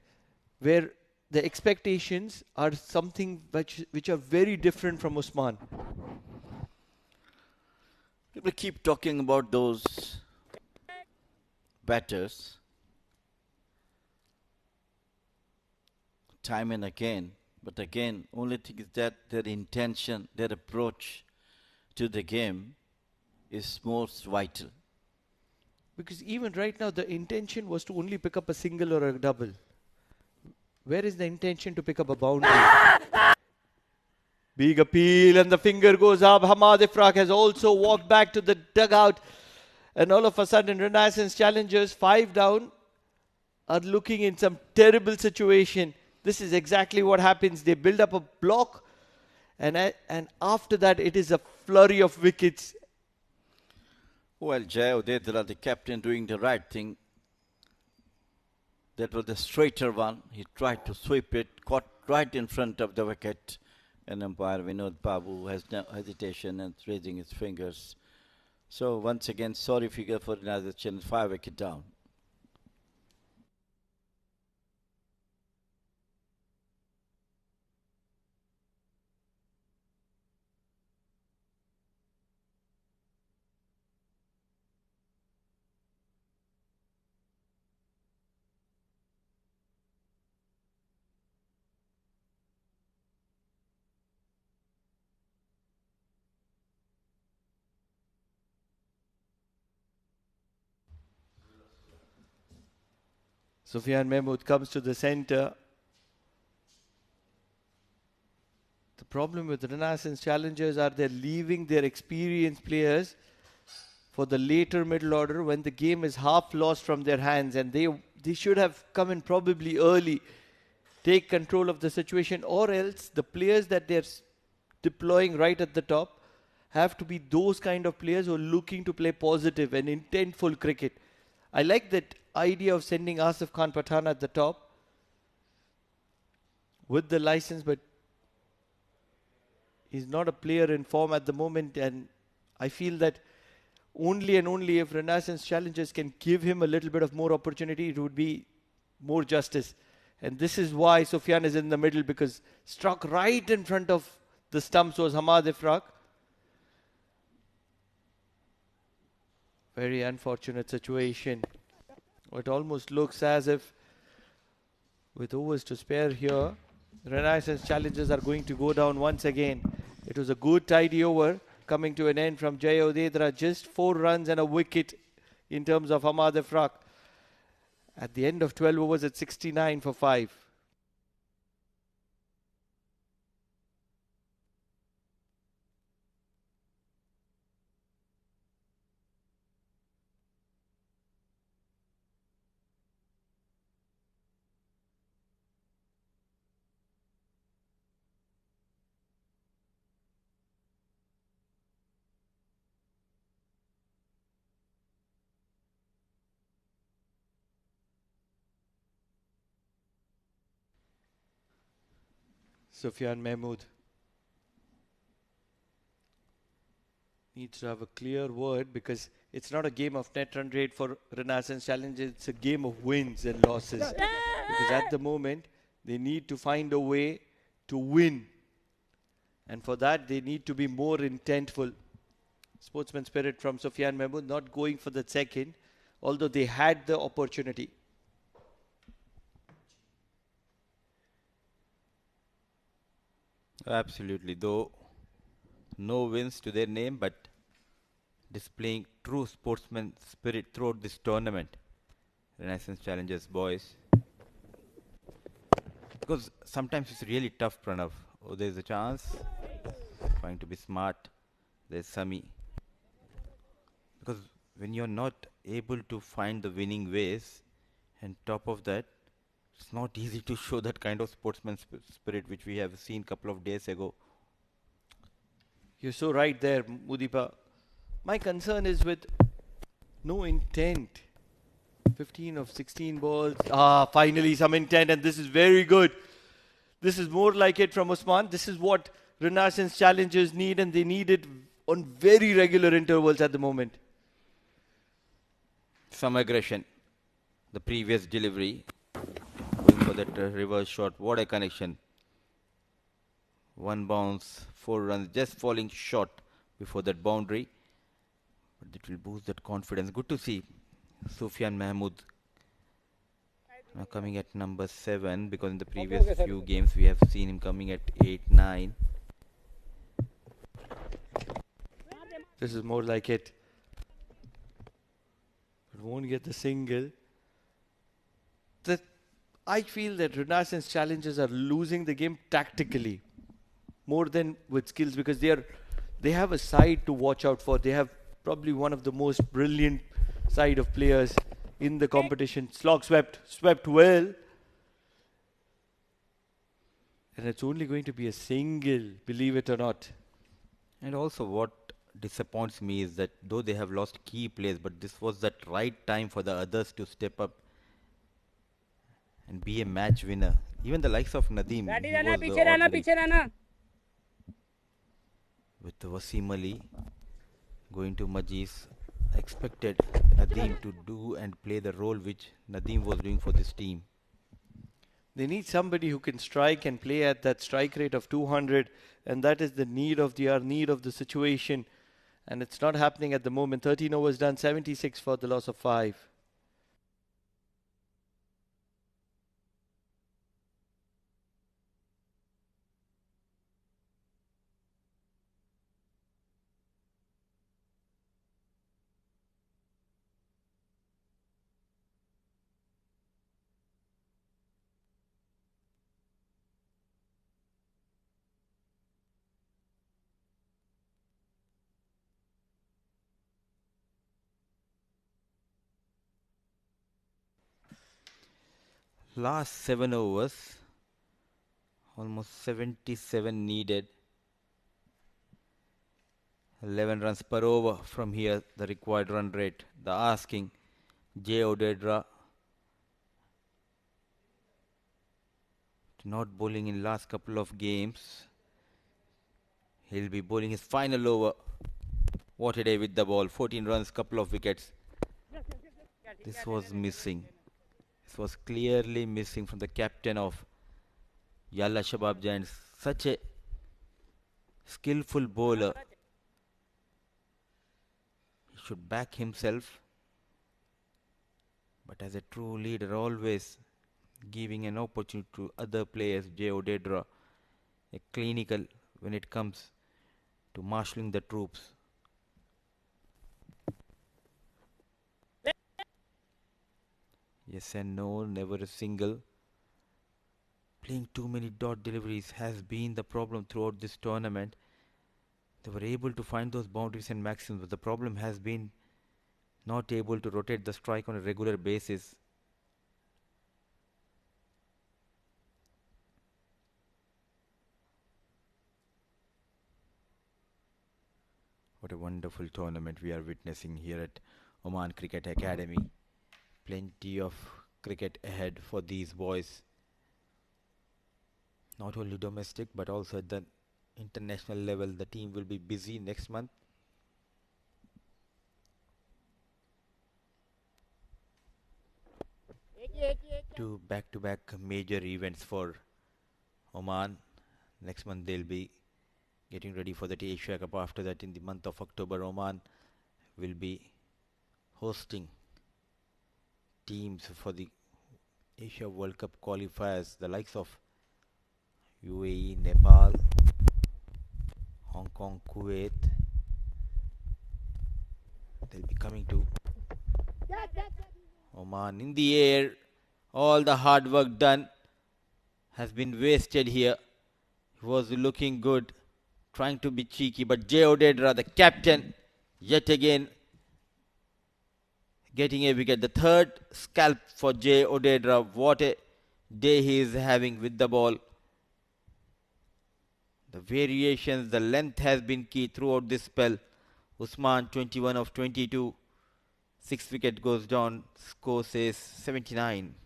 where the expectations are something which are very different from Usman. People keep talking about those batters time and again, but again, only thing is that their intention, their approach to the game is most vital. Because even right now, the intention was to only pick up a single or a double. Where is the intention to pick up a boundary? Big appeal, and the finger goes up. Hamad Ifraq has also walked back to the dugout. And all of a sudden, Renaissance Challengers, 5 down, are looking in some terrible situation. This is exactly what happens. They build up a block, and after that, it is a flurry of wickets. Well, Jai Udedra, the captain, doing the right thing. That was the straighter one. He tried to sweep it, caught right in front of the wicket. And umpire Vinod Babu has no hesitation and raising his fingers. So once again, sorry figure for another challenge, 5 wicket down. Sufyan Mahmood comes to the center. The problem with Renaissance Challengers are they're leaving their experienced players for the later middle order when the game is half lost from their hands, and they should have come in probably early, take control of the situation, or else the players that they're deploying right at the top have to be those kind of players who are looking to play positive and intentful cricket. I like that idea of sending Asif Khan Pathan at the top with the license, but he's not a player in form at the moment, and I feel that only and only if Renaissance Challengers can give him a little bit of more opportunity, it would be more justice. And this is why Sufyan is in the middle, because struck right in front of the stumps was Hamad Ifraq. Very unfortunate situation. It almost looks as if, with overs to spare here, Renaissance Challengers are going to go down once again. It was a good tidy over coming to an end from Jai Udedra. Just 4 runs and a wicket in terms of Hamad Ifraq. At the end of 12 overs, it's 69 for 5. Sufyan Mahmood needs to have a clear word, because it's not a game of net run rate for Renaissance Challenge. It's a game of wins and losses. Because at the moment, they need to find a way to win. And for that, they need to be more intentful. Sportsman spirit from Sufyan Mahmood, not going for the second, although they had the opportunity. Absolutely, though no wins to their name, but displaying true sportsman spirit throughout this tournament. Renaissance Challengers boys. Because sometimes it's really tough, Pranav. Oh, there's a chance. Trying to be smart. There's Sami. Because when you're not able to find the winning ways, and top of that, it's not easy to show that kind of sportsman spirit which we have seen a couple of days ago. You're so right there, Mudipa. My concern is with no intent. 15 of 16 balls. Finally some intent, and this is very good. This is more like it from Usman. This is what Renaissance Challengers need, and they need it on very regular intervals at the moment. Some aggression. The previous delivery. Going for that reverse shot. What a connection. One bounce, 4 runs, just falling short before that boundary. But it will boost that confidence. Good to see Sufyan Mahmood now coming at number 7, because in the previous few games we have seen him coming at 8, 9. This is more like it. But won't get the single. I feel that Renaissance Challengers are losing the game tactically more than with skills, because they have a side to watch out for. They have probably one of the most brilliant side of players in the competition. Slog swept well. And it's only going to be a single, believe it or not. And also what disappoints me is that though they have lost key players, but this was that right time for the others to step up and be a match winner. Even the likes of Nadeem, he was the odd man. With Wasim Ali going to Majis, I expected Nadeem to do and play the role which Nadeem was doing for this team. They need somebody who can strike and play at that strike rate of 200, and that is the need of the hour, need of the situation. And it's not happening at the moment. 13 overs done, 76 for the loss of 5. Last 7 overs, almost 77 needed. 11 runs per over from here, the required run rate. The asking, Jay Odedra not bowling in last couple of games. He'll be bowling his final over. What a day with the ball. 14 runs, couple of wickets. This was missing. This was clearly missing from the captain of Yalla Shabab Giants. Such a skillful bowler. He should back himself. But as a true leader, always giving an opportunity to other players. Jay Odedra, a clinical when it comes to marshalling the troops. Yes and no, never a single. Playing too many dot deliveries has been the problem throughout this tournament. They were able to find those boundaries and maxims, but the problem has been not able to rotate the strike on a regular basis. What a wonderful tournament we are witnessing here at Oman Cricket Academy. Plenty of cricket ahead for these boys. Not only domestic but also at the international level. The team will be busy next month. Two back-to-back major events for Oman. Next month they'll be getting ready for the Asia Cup. After that, in the month of October, Oman will be hosting teams for the Asia World Cup qualifiers, the likes of UAE, Nepal, Hong Kong, Kuwait. They'll be coming to Oman. In the air, all the hard work done has been wasted here. He was looking good, trying to be cheeky, but Jay Odedra, the captain, yet again getting a wicket. The third scalp for Jay Odedra. What a day he is having with the ball. The variations, the length has been key throughout this spell. Usman 21 of 22. 6 wicket goes down. Score says 79.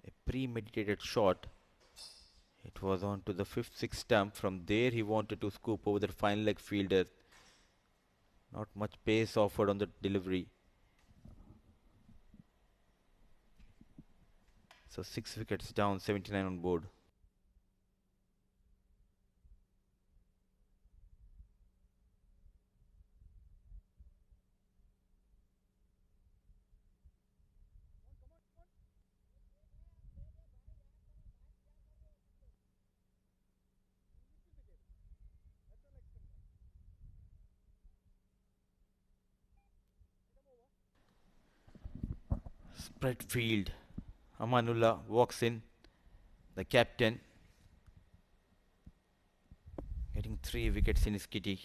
A premeditated shot. It was on to the 5th-6th stump. From there he wanted to scoop over the fine leg fielder. Not much pace offered on the delivery. So 6 wickets down, 79 on board. Spread field. Amanullah walks in. The captain getting 3 wickets in his kitty.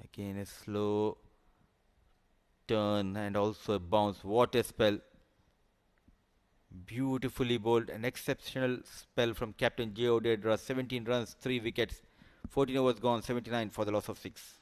Again a slow turn and also a bounce. What a spell. Beautifully bowled. An exceptional spell from captain Jay Odedra. 17 runs, 3 wickets. 14 overs gone, 79 for the loss of 6.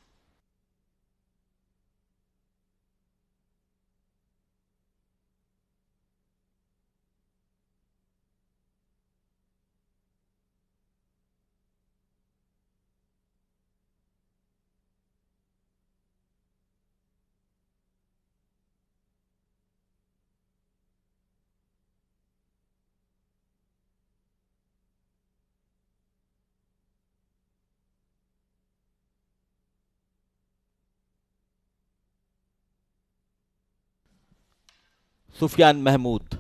Sufyan Mahmood,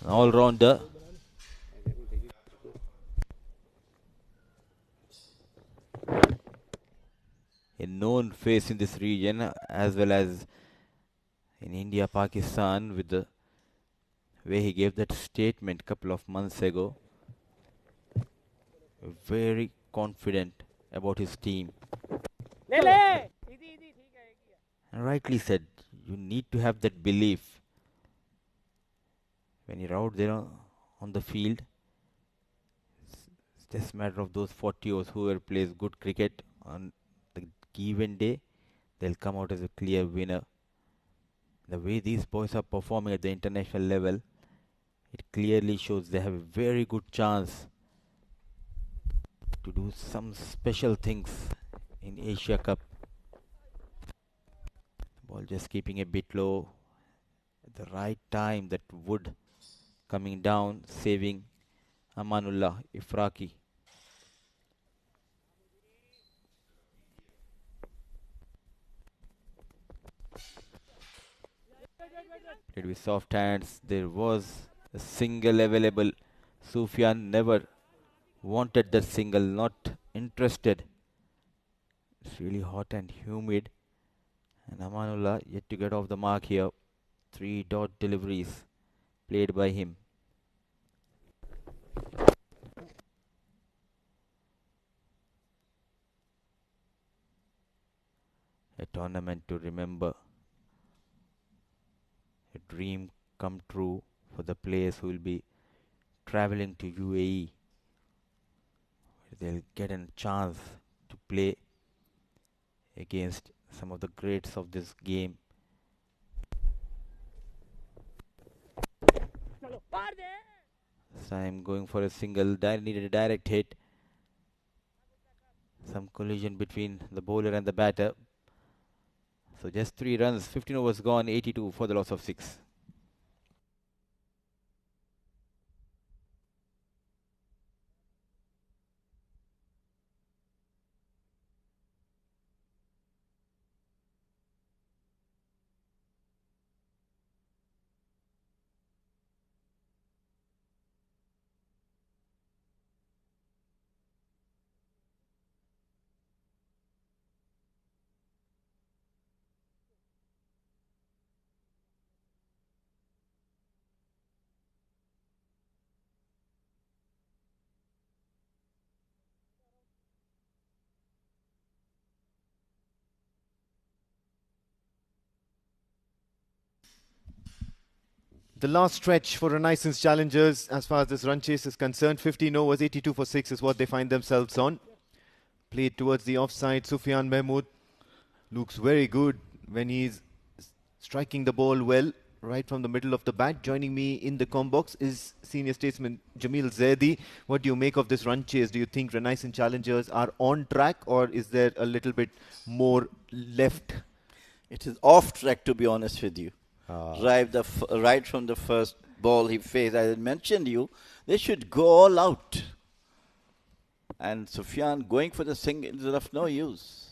all-rounder. A known face in this region as well as in India, Pakistan, with the way he gave that statement couple of months ago. Very confident about his team. And rightly said, you need to have that belief when you're out there on the field. It's just a matter of those 40 overs. Whoever plays good cricket on the given day, they'll come out as a clear winner. The way these boys are performing at the international level, it clearly shows they have a very good chance to do some special things in Asia Cup. Ball just keeping a bit low at the right time. That wood coming down, saving Amanullah Ifraki. Played with soft hands. There was a single available. Sufyan never wanted that single, not interested. It's really hot and humid. And Amanullah yet to get off the mark here. 3 dot deliveries played by him. A tournament to remember. A dream come true for the players who will be traveling to UAE. They'll get a chance to play against some of the greats of this game. This time going for a single, needed a direct hit. Some collision between the bowler and the batter. So just 3 runs, 15 overs gone, 82 for the loss of 6. The last stretch for Renaissance challengers as far as this run chase is concerned. 15 overs, 82 for 6 is what they find themselves on. Played towards the offside. Sufyan Mahmood looks very good when he's striking the ball well right from the middle of the bat. Joining me in the comm box is senior statesman Jamil Zaidi. What do you make of this run chase? Do you think Renaissance challengers are on track, or is there a little bit more left? It is off track, to be honest with you. Right from the first ball he faced, as I mentioned you, they should go all out. And Sufyan going for the single is of no use.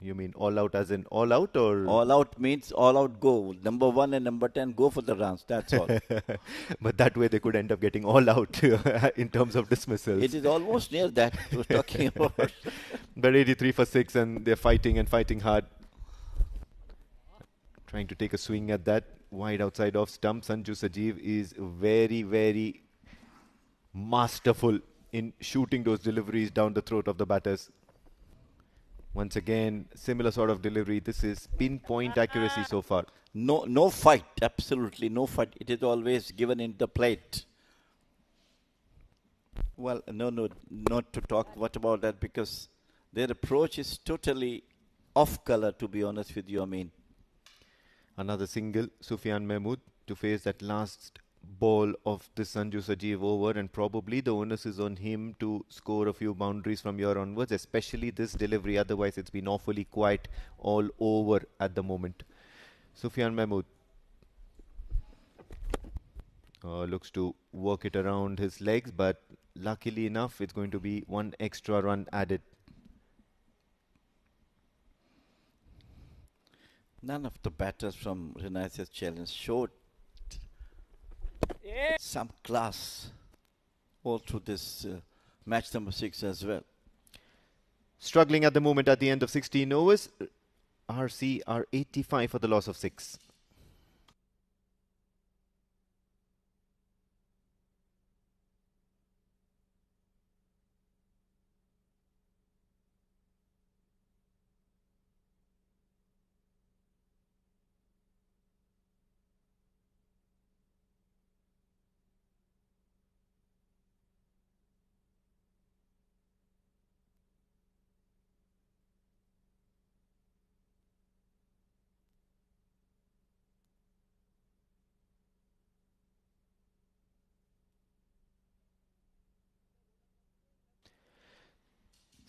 You mean all out as in all out, or? All out means all out go. Number 1 and number 10 go for the runs. That's all. But that way they could end up getting all out in terms of dismissals. It is almost near that we're talking about. But 83 for 6 and they're fighting and fighting hard. Trying to take a swing at that. Wide outside off stump. Sanju Sajeev is very, very masterful in shooting those deliveries down the throat of the batters. Once again, similar sort of delivery. This is pinpoint accuracy so far. No fight. Absolutely no fight. It is always given in the plate. Well, no, not to talk what about that, because their approach is totally off color, to be honest with you. I mean, another single, Sufyan Mahmood to face that last ball of the Sanju Sajeev over, and probably the onus is on him to score a few boundaries from here onwards, especially this delivery. Otherwise, it's been awfully quiet all over at the moment. Sufyan Mahmood looks to work it around his legs, but luckily enough, it's going to be one extra run added. None of the batters from Renaissance Challenge showed some class all through this match number 6 as well. Struggling at the moment at the end of 16 overs. RC are 85 for the loss of 6.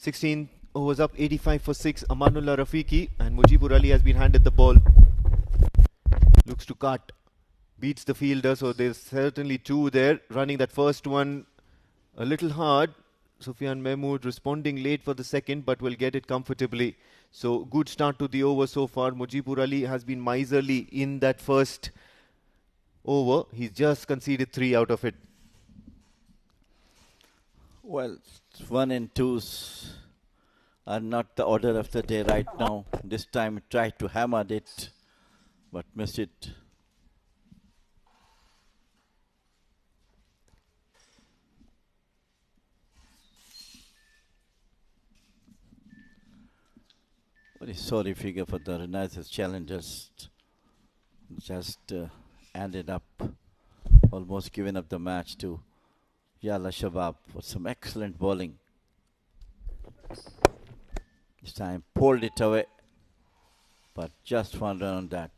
(16 overs up, 85 for 6. Amanullah Rafiqi and Mujibur Ali has been handed the ball. Looks to cut. Beats the fielder, so there's certainly 2 there. Running that first one a little hard. Sufyan Mahmood responding late for the second, but will get it comfortably. So good start to the over so far. Mujibur Ali has been miserly in that first over. He's just conceded 3 out of it. Well, 1 and 2s are not the order of the day right now. This time tried to hammer it, but missed it. Very sorry figure for the Renaissance challengers. Just ended up almost giving up the match to Yalla Shabab for some excellent bowling. This time pulled it away, but just 1 run on that.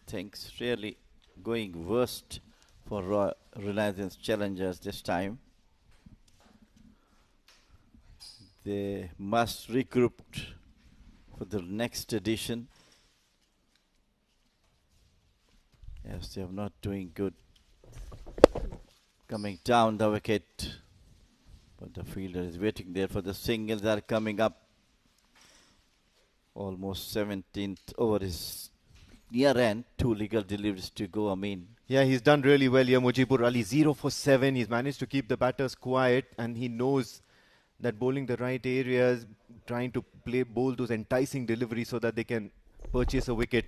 Things really going worst for Renaissance Challengers this time. They must regroup for the next edition. Yes, they are not doing good. Coming down the wicket. But the fielder is waiting there for the singles are coming up. Almost 17th over his near end. 2 legal deliveries to go, Amin. Yeah, he's done really well here, Mujibur Ali. 0 for 7. He's managed to keep the batters quiet, and he knows that bowling the right areas, trying to bowl those enticing deliveries so that they can purchase a wicket.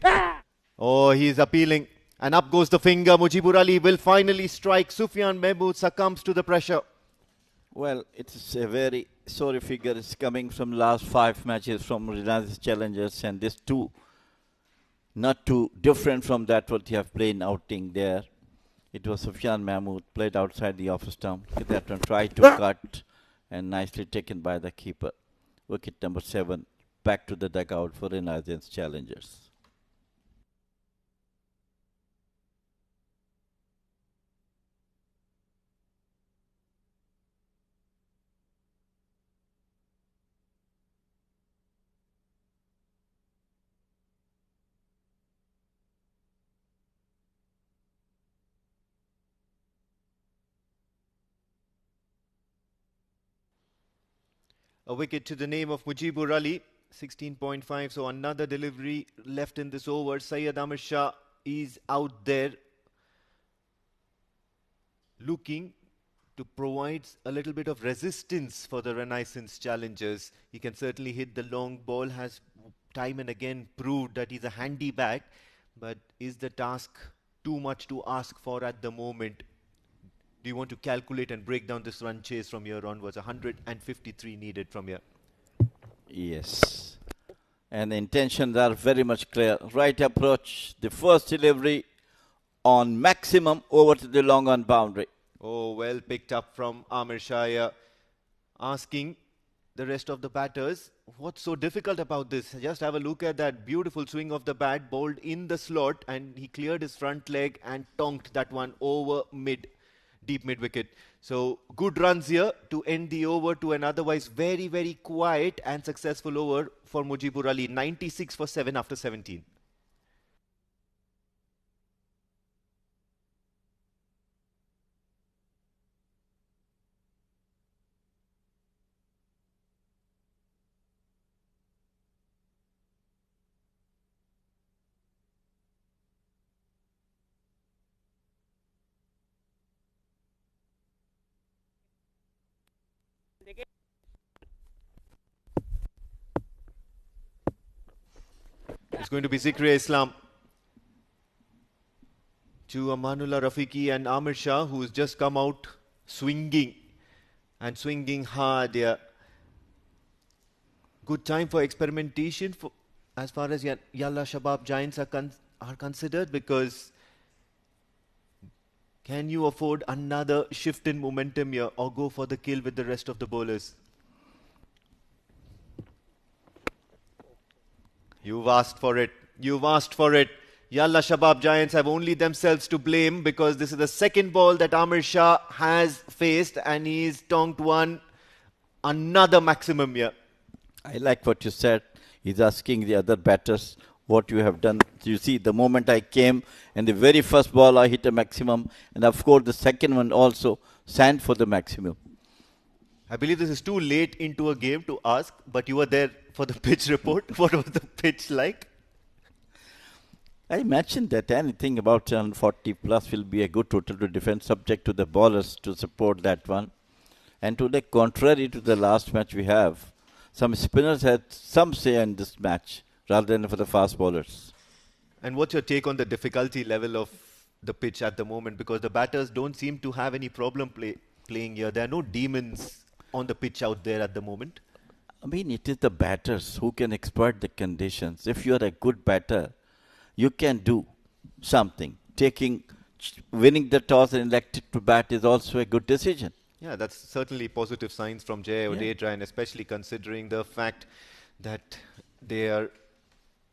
Oh, he's appealing. And up goes the finger. Mujibur Ali will finally strike. Sufyan Mahmood succumbs to the pressure. Well, it's a very sorry figure. It's coming from last 5 matches from Renaissance Challengers, and this 2 not too different from that what you have played outing there. It was Sufyan Mahmood played outside the off stump. That one tried to cut and nicely taken by the keeper. Wicket number 7 back to the dugout for Renaissance Challengers. A wicket to the name of Mujibur Ali, 16.5. So another delivery left in this over. Syed Amir Shah is out there looking to provide a little bit of resistance for the Renaissance Challengers. He can certainly hit the long ball, has time and again proved that he's a handy bat. But is the task too much to ask for at the moment? Do you want to calculate and break down this run chase from here onwards? 153 needed from here. Yes. And the intentions are very much clear. Right approach, the first delivery on maximum over to the long on boundary. Oh, well picked up from Amir Shah. Asking the rest of the batters, what's so difficult about this? Just have a look at that beautiful swing of the bat, bowled in the slot, and he cleared his front leg and tonked that one over deep mid wicket. So good runs here to end the over to an otherwise very, very quiet and successful over for Mujibur Ali. 96 for 7 after 17. It's going to be Zikri Islam to Amanullah Rafiqi and Amir Shah, who's just come out swinging and swinging hard here. Good time for experimentation as far as Yalla Shabab Giants are considered, because can you afford another shift in momentum here or go for the kill with the rest of the bowlers? You've asked for it. You've asked for it. Yalla Shabab Giants have only themselves to blame, because this is the second ball that Amir Shah has faced and he's tonked one. Another maximum here. I like what you said. He's asking the other batters what you have done. You see, the moment I came and the very first ball I hit a maximum, and of course the second one also sent for the maximum. I believe this is too late into a game to ask, but you were there for the pitch report. What was the pitch like? I mentioned that anything about 140 plus will be a good total to defend, subject to the bowlers to support that one. And to the contrary to the last match we have, some spinners had some say in this match rather than for the fast bowlers. And what's your take on the difficulty level of the pitch at the moment? Because the batters don't seem to have any problem playing here. There are no demons on the pitch out there at the moment. I mean, it is the batters who can exploit the conditions. If you are a good batter, you can do something. Winning the toss and elected to bat is also a good decision. Yeah, that's certainly positive signs from Jay Odedra, and especially considering the fact that they are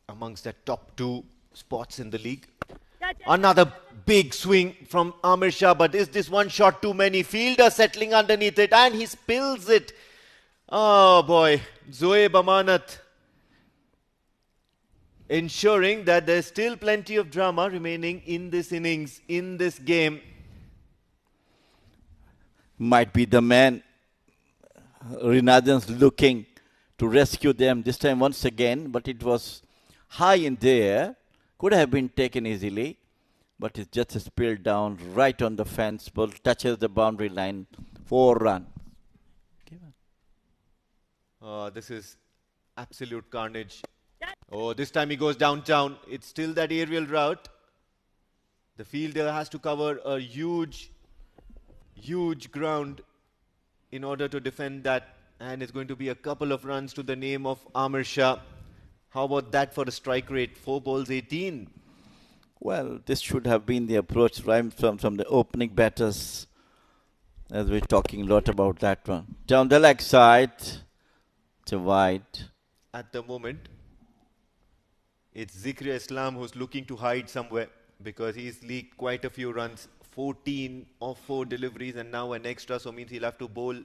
amongst the top 2 spots in the league. Another big swing from Amir Shah, but is this one shot too many? Fielder settling underneath it and he spills it. Oh boy, Zoe Bamanat ensuring that there's still plenty of drama remaining in this innings, in this game. Might be the man Rinadhan's looking to rescue them this time once again, but it was high in the air. Could have been taken easily, but it's just spilled down right on the fence. Ball touches the boundary line. 4 runs. This is absolute carnage. Oh, this time he goes downtown. It's still that aerial route. The fielder has to cover a huge ground in order to defend that. And it's going to be a couple of runs to the name of Amir Shah. How about that for a strike rate? 4 balls, 18. Well, this should have been the approach right from the opening batters, as we're talking a lot about that one. Down the leg side, to wide. At the moment, it's Zikri Islam who's looking to hide somewhere because he's leaked quite a few runs. 14 of 4 deliveries and now an extra, so means he'll have to bowl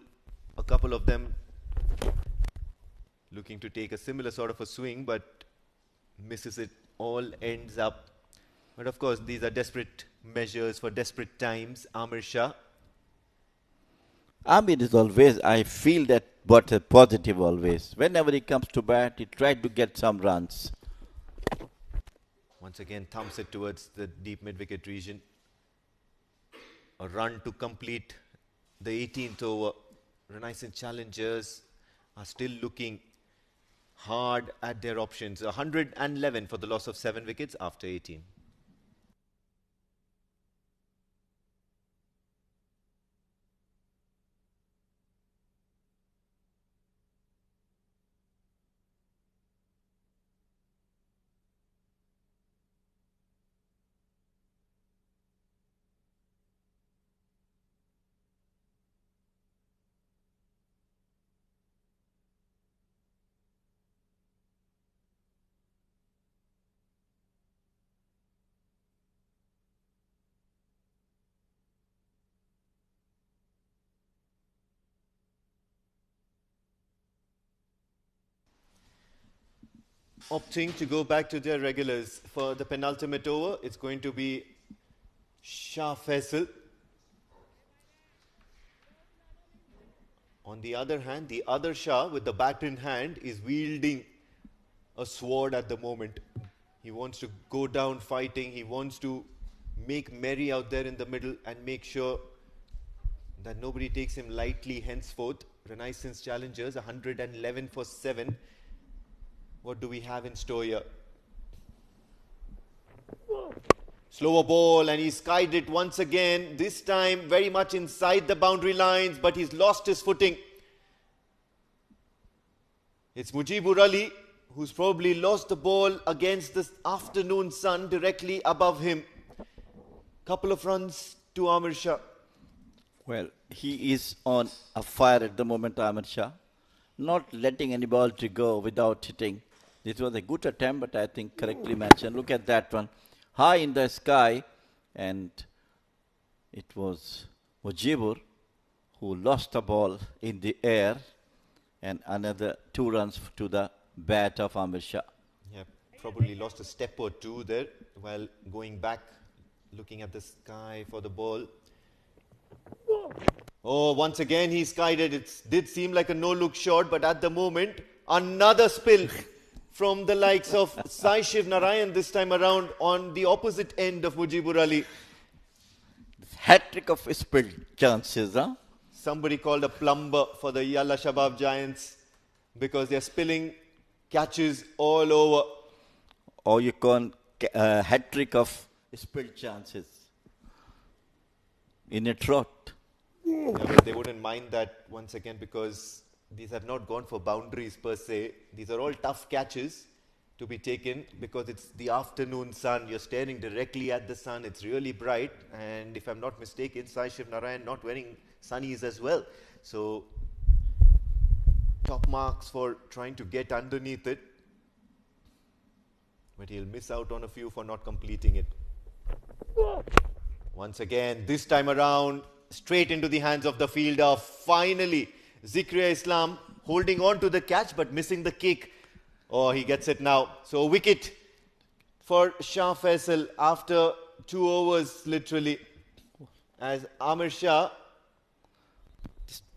a couple of them. Looking to take a similar sort of a swing, but misses it. All ends up. But of course, these are desperate measures for desperate times. Amir Shah. Amir is always, I feel that, but a positive always. Whenever he comes to bat, he tries to get some runs. Once again, thumps it towards the deep mid-wicket region. A run to complete the 18th over. Renaissance challengers are still looking hard at their options. 111 for the loss of 7 wickets after 18. Opting to go back to their regulars for the penultimate over. It's going to be Shah Faisal. On the other hand, the other Shah with the bat in hand is wielding a sword at the moment. He wants to go down fighting. He wants to make merry out there in the middle and make sure that nobody takes him lightly henceforth. Renaissance challengers, 111 for 7. What do we have in store here? Slower ball and he skied it once again. This time very much inside the boundary lines, but he's lost his footing. It's Mujibur Ali who's probably lost the ball against the afternoon sun directly above him. Couple of runs to Amir Shah. Well, he is on a fire at the moment, Amir Shah. Not letting any ball to go without hitting. This was a good attempt, but I think correctly mentioned. Look at that one. High in the sky. And it was Mujibur who lost the ball in the air. And another 2 runs to the bat of Amir Shah. Yeah, probably lost a step or two there while going back, looking at the sky for the ball. Oh, once again he skied it. It did seem like a no-look shot, but at the moment, another spill from the likes of Sai Shiv Narayan this time around on the opposite end of Mujibur Ali. Hat-trick of spilled chances, huh? Somebody called a plumber for the Yalla Shabab Giants because they're spilling catches all over. Or you can hat-trick of spilled chances in a trot. Yeah, but they wouldn't mind that once again because these have not gone for boundaries per se. These are all tough catches to be taken because it's the afternoon sun. You're staring directly at the sun. It's really bright. And if I'm not mistaken, Sai Shiv Narayan not wearing sunnies as well. So top marks for trying to get underneath it. But he'll miss out on a few for not completing it. Once again, this time around, straight into the hands of the fielder. Finally, Zikriya Islam holding on to the catch but missing the kick. Oh, he gets it now. So wicket for Shah Faisal after 2 overs literally. As Amir Shah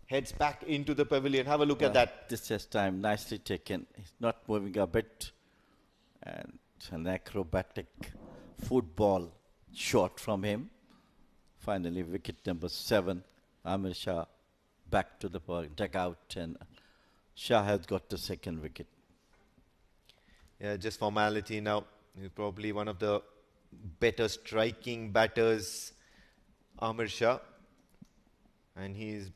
heads back into the pavilion. Have a look at that. This is time nicely taken. He's not moving a bit. And an acrobatic football shot from him. Finally, wicket number 7. Amir Shah back to the dugout, and Shah has got the second wicket. Yeah, just formality now. He's probably one of the better striking batters, Amir Shah. And he's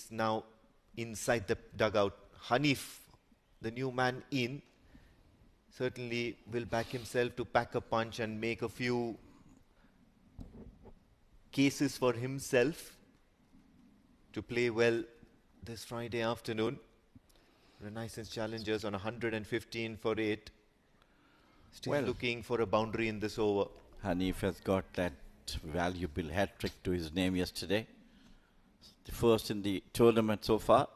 now inside the dugout. Hanif, the new man in, certainly will back himself to pack a punch and make a few cases for himself to play well this Friday afternoon. Renaissance challengers on 115 for 8. Still looking for a boundary in this over. Hanif has got that valuable hat-trick to his name yesterday. The first in the tournament so far.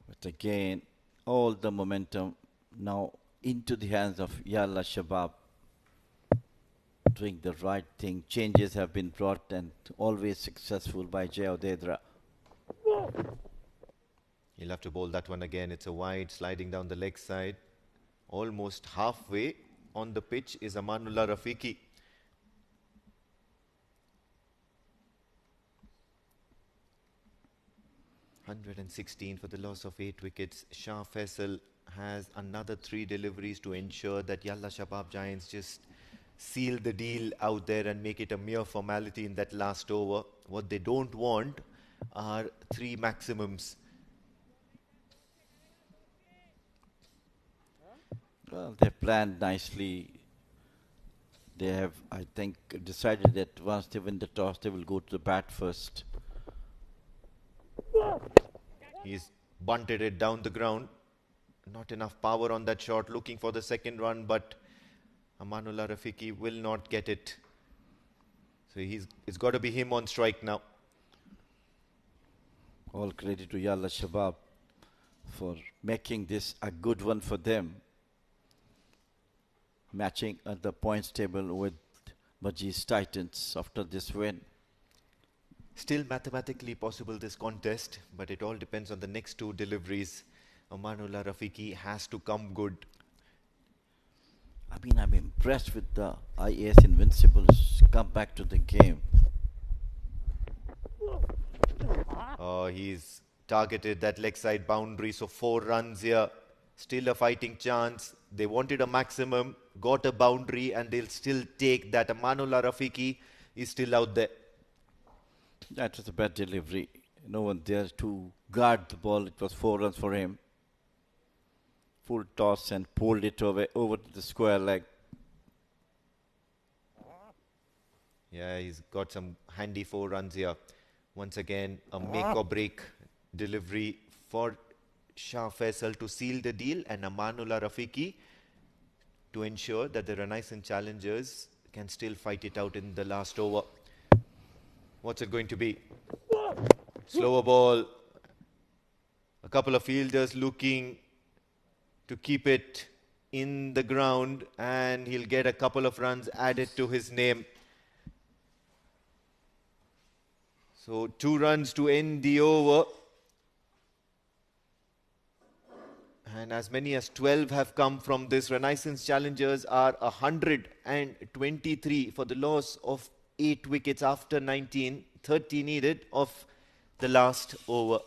But again, all the momentum now into the hands of Yalla Shabab. Doing the right thing. Changes have been brought and always successful by Jay Odedra. He'll have to bowl that one again. It's a wide sliding down the leg side. Almost halfway on the pitch is Amanullah Rafiqi. (116) for the loss of 8 wickets. Shah Faisal has another 3 deliveries to ensure that Yalla Shabab Giants just seal the deal out there and make it a mere formality in that last over. What they don't want are 3 maximums. Well, they planned nicely. They have, I think, decided that once they win the toss, they will go to the bat first. He's bunted it down the ground. Not enough power on that shot. Looking for the second run, but Amanullah Rafiqi will not get it. So it's got to be him on strike now. All credit to Yalla Shabab for making this a good one for them. Matching at the points table with Majid's Titans after this win. Still mathematically possible this contest, but it all depends on the next 2 deliveries. Amanullah Rafiqi has to come good. I mean, I'm impressed with the IAS Invincibles come back to the game. He's targeted that leg side boundary, so 4 runs here. Still a fighting chance. They wanted a maximum, got a boundary, and they'll still take that. Amanullah Rafiqi is still out there. That was a bad delivery. No one there to guard the ball. It was 4 runs for him. Full toss and pulled it over to the square leg. Yeah, he's got some handy 4 runs here. Once again, a make or break delivery for Shah Faisal to seal the deal and Amanullah Rafiqi to ensure that the Renaissance challengers can still fight it out in the last over. What's it going to be? Slower ball. A couple of fielders looking to keep it in the ground, and he'll get a couple of runs added to his name. So 2 runs to end the over. And as many as 12 have come from this. Renaissance challengers are 123 for the loss of 8 wickets after 19. 30 needed of the last over.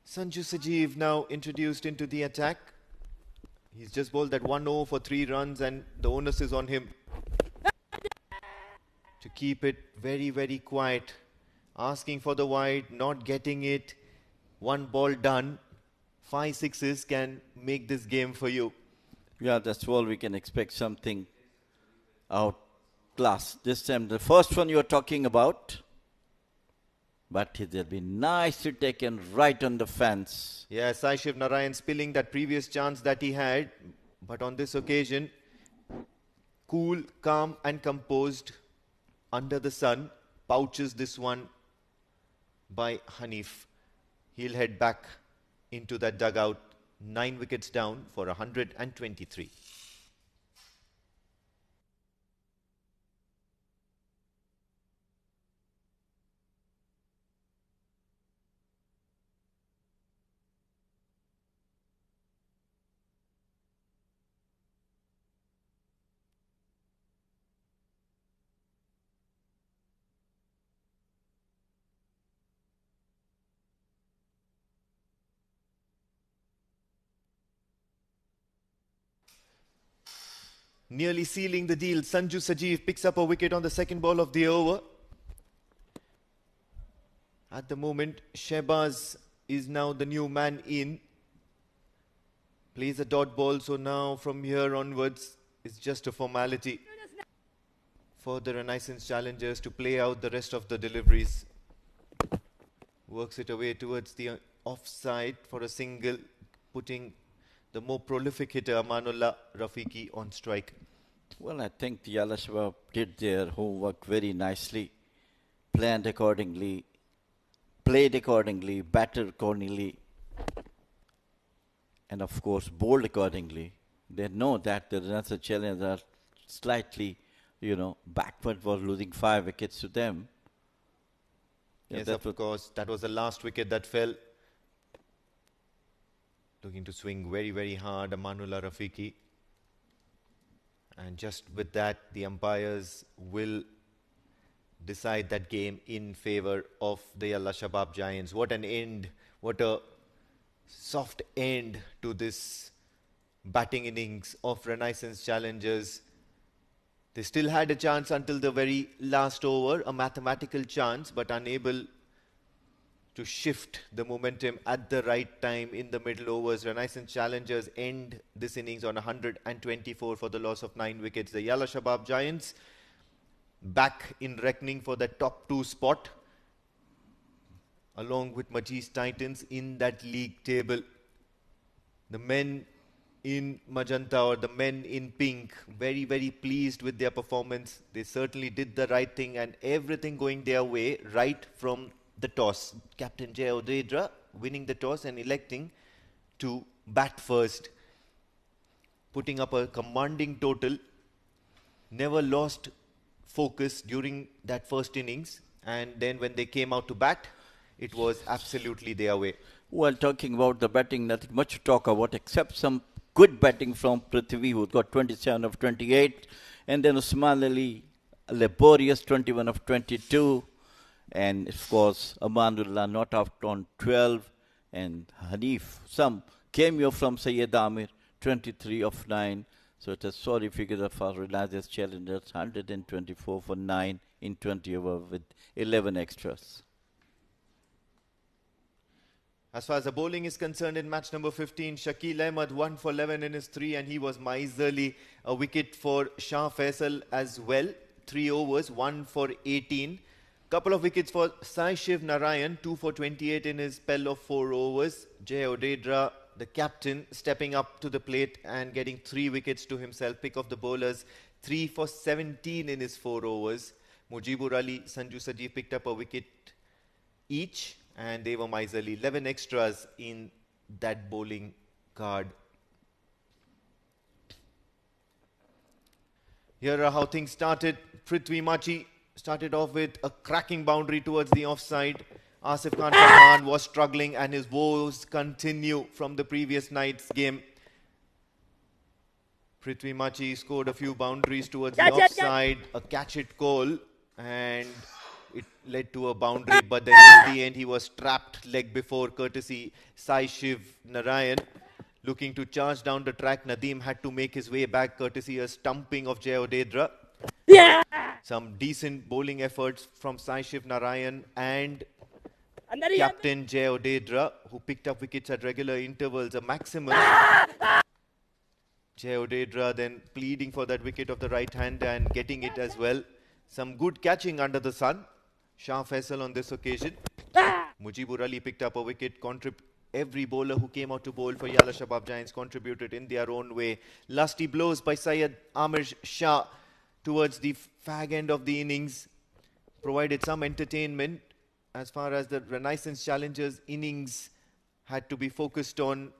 Sanju Sajeev now introduced into the attack. He's just bowled that 1-0 for 3 runs and the onus is on him to keep it very, very quiet. Asking for the wide, not getting it. 1 ball done. 5 sixes can make this game for you. Yeah, that's all we can expect, something outclass. This time, the first one you're talking about, but it'll be nicely taken right on the fence. Yeah, Sai Shiv Narayan spilling that previous chance that he had, but on this occasion, cool, calm and composed under the sun, pouches this one by Hanif. He'll head back into that dugout, 9 wickets down for 123. Nearly sealing the deal, Sanju Sajeev picks up a wicket on the second ball of the over. At the moment, Shehbaz is now the new man in. Plays a dot ball, so now from here onwards, it's just a formality for the Renaissance challengers to play out the rest of the deliveries. Works it away towards the offside for a single, putting the more prolific hitter Amanullah Rafiqi on strike. Well, I think the Yalla Shabab did their homework very nicely, planned accordingly, played accordingly, batted accordingly, and of course bowled accordingly. They know that the Renaissance challengers are slightly, backward, was losing 5 wickets to them. Yes, of course, that was the last wicket that fell. Looking to swing very, very hard, Amanullah Rafiqi. And just with that, the umpires will decide that game in favour of the Yalla Shabab Giants. What an end, what a soft end to this batting innings of Renaissance challengers. They still had a chance until the very last over, a mathematical chance, but unable to shift the momentum at the right time in the middle overs. Renaissance challengers end this innings on 124 for the loss of 9 wickets. The Yalla Shabab Giants back in reckoning for the top 2 spot, along with Majis Titans in that league table. The men in magenta, or the men in pink, very, very pleased with their performance. They certainly did the right thing and everything going their way right from the toss. Captain Jay Odedra winning the toss and electing to bat first, putting up a commanding total. Never lost focus during that first innings, and then when they came out to bat, it was absolutely their way. Well, talking about the batting, nothing much to talk about except some good batting from Prithvi, who got 27 of 28, and then Usman Ali, laborious 21 of 22. And of course, Amanullah not out on 12, and Hanif, some cameo from Sayyid Amir, 23 of 9. So it's a sorry figure for Renaissance challengers, 124 for 9 in 20 over with 11 extras. As far as the bowling is concerned, in match number 15, Shakil Ahmed 1 for 11 in his 3, and he was miserly. A wicket for Shah Faisal as well. 3 overs, 1 for 18. Couple of wickets for Sai Shiv Narayan, 2 for 28 in his spell of 4 overs. Jay Odedra, the captain, stepping up to the plate and getting 3 wickets to himself. Pick of the bowlers, 3 for 17 in his 4 overs. Mujibur Ali, Sanju Sajeev picked up a wicket each, and they were miserly. 11 extras in that bowling card. Here are how things started. Prithvi Machi started off with a cracking boundary towards the offside. Asif Khan Pathan was struggling, and his woes continue from the previous night's game. Prithvi Machi scored a few boundaries towards the offside, a catch-it call, and it led to a boundary. But then in the end, he was trapped leg before, courtesy Sai Shiv Narayan. Looking to charge down the track, Nadeem had to make his way back courtesy a stumping of Jay Odedra. Some decent bowling efforts from Sai Shiv Narayan and captain Jay Odedra, who picked up wickets at regular intervals, a maximum. Jay Odedra then pleading for that wicket of the right hand and getting it as well. Some good catching under the sun. Shah Faisal on this occasion. Mujibur Ali picked up a wicket. Every bowler who came out to bowl for Yalla Shabab Giants contributed in their own way. Lusty blows by Syed Amir Shah towards the fag end of the innings provided some entertainment. As far as the Renaissance Challengers innings had to be focused on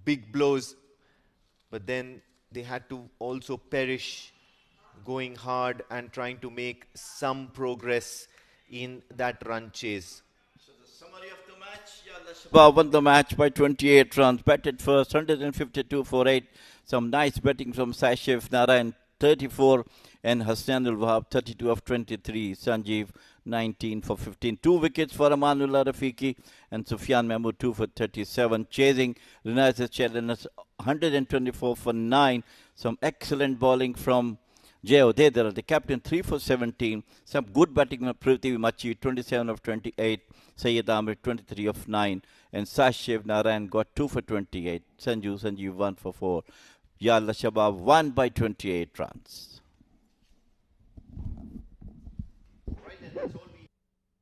big blows, but then they had to also perish going hard and trying to make some progress in that run chase. Summary of the match, Yalla Shabab won the match by 28 runs. Batted first, 152 for 8. Some nice batting from Sashif Narayan, 34, and Hassanul Wahab, 32 of 23. Sanjeev, 19 for 15. 2 wickets for Amanullah Rafiqi and Sufyan Mahmood, 2 for 37. Chasing Renaissance Challengers, 124 for 9. Some excellent bowling from Jay Odedra, the captain, 3 for 17. Some good batting from Prithvi Machi, 27 of 28. Syed Amir, 23 of 9. And Sashiv Narayan got 2 for 28. Sanjeev 1 for 4. Yalla Shabab won by 28 runs.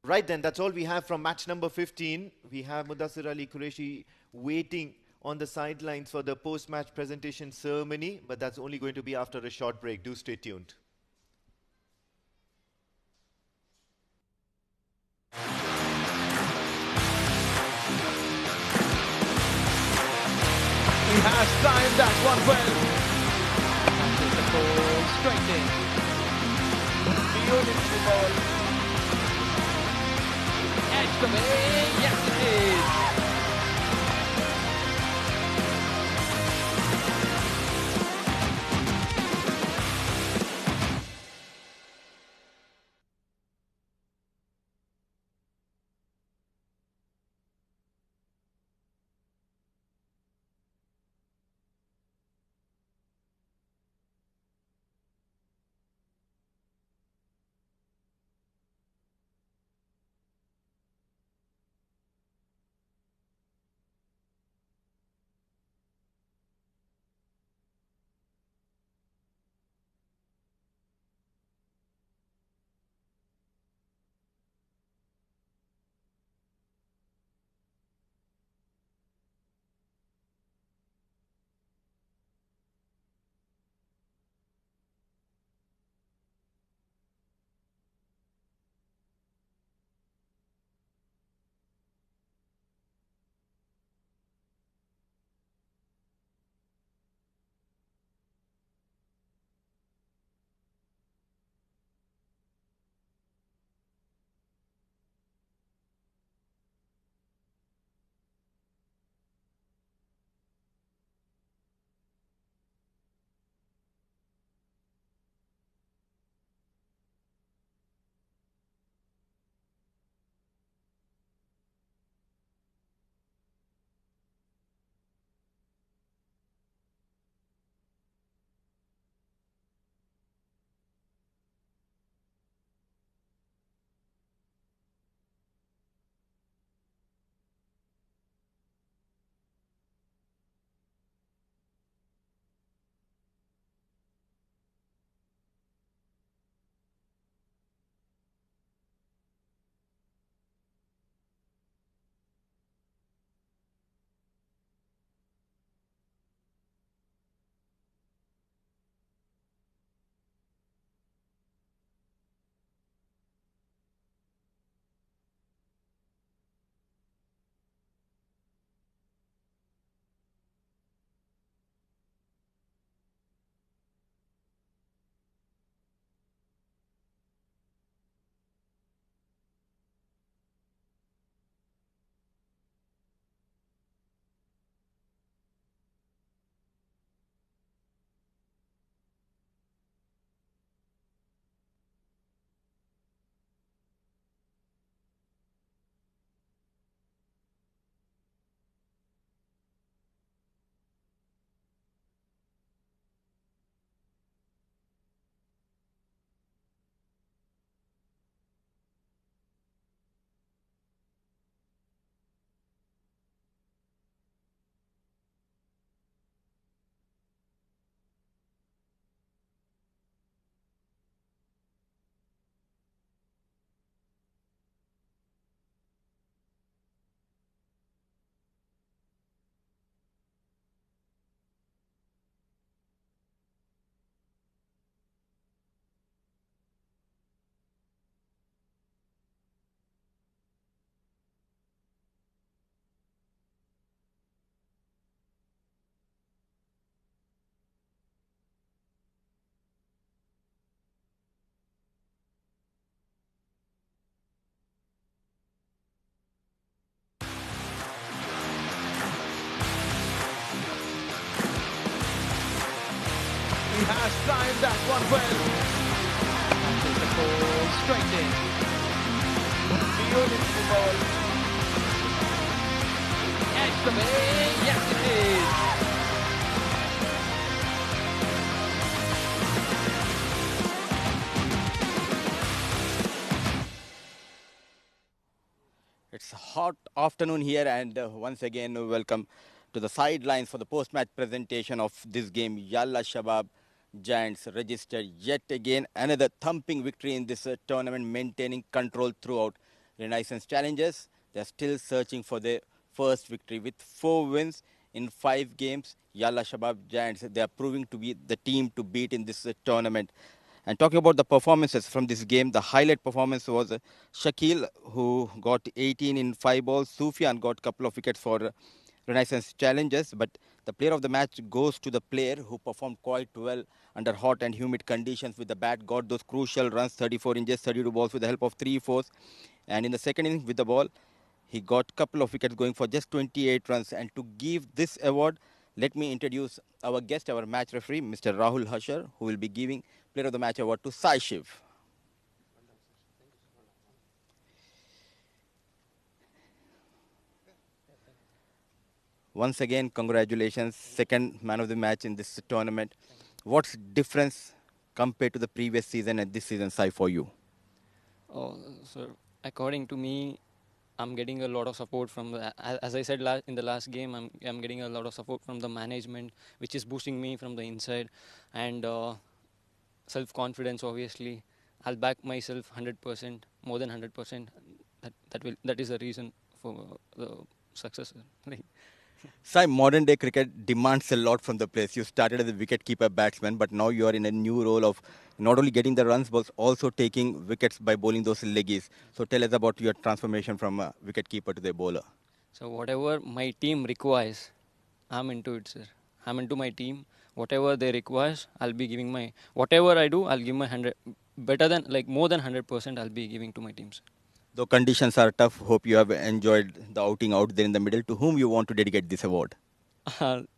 Right then, that's all we have from match number 15. We have Mudassir Ali Qureshi waiting on the sidelines for the post-match presentation ceremony, but that's only going to be after a short break. Do stay tuned. He has timed that one well. That is the ball straight in. Beautiful ball. Edge the way. Yes, it is. that one well. Catches the ball straight in. Beautiful ball. Edge the way. Yes, it is. It's a hot afternoon here, and once again, welcome to the sidelines for the post-match presentation of this game. Yalla Shabab Giants registered yet again another thumping victory in this tournament, maintaining control throughout. Renaissance Challengers, they're still searching for their first victory with 4 wins in 5 games. Yalla Shabab Giants, they are proving to be the team to beat in this tournament. And talking about the performances from this game, the highlight performance was Shakil, who got 18 in 5 balls. Sufyan got a couple of wickets for Renaissance Challengers. But the player of the match goes to the player who performed quite well under hot and humid conditions with the bat, got those crucial runs, 34 in just 32 balls with the help of 3-4s. And in the second inning with the ball, he got a couple of wickets going for just 28 runs. And to give this award, let me introduce our guest, our match referee, Mr. Rahul Hashar, who will be giving Player of the Match award to Sai Shiv. Once again, congratulations, second man of the match in this tournament. What's difference compared to the previous season and this season, Sai, for you? Oh, so according to me, I'm getting a lot of support from the, as I said in the last game, I'm getting a lot of support from the management, which is boosting me from the inside, and self-confidence. Obviously, I'll back myself 100%, more than 100%. That is the reason for the success. Sai, modern day cricket demands a lot from the players. You started as a wicket-keeper batsman, but now you are in a new role of not only getting the runs, but also taking wickets by bowling those leggies. So tell us about your transformation from a wicket-keeper to the bowler. So whatever my team requires, I'm into it, sir. I'm into my team. Whatever they require, I'll be giving my... Whatever I do, I'll give my 100... Better than, like more than 100% I'll be giving to my teams. Though conditions are tough, hope you have enjoyed the outing out there in the middle. To whom you want to dedicate this award?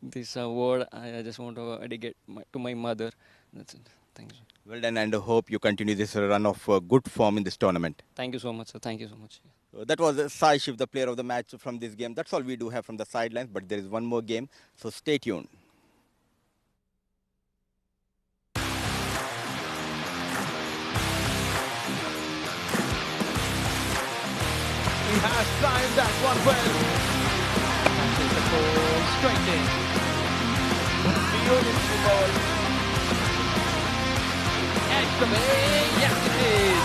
This award, I just want to dedicate to my mother. That's it. Thanks. Well done, and hope you continue this run of good form in this tournament. Thank you so much, sir. Thank you so much. That was Sai Shiv, the player of the match from this game. That's all we do have from the sidelines, but there is one more game, so stay tuned. He has timed that one well. Catches the ball straight in. Beautiful ball. Edge the way. Yes, it is.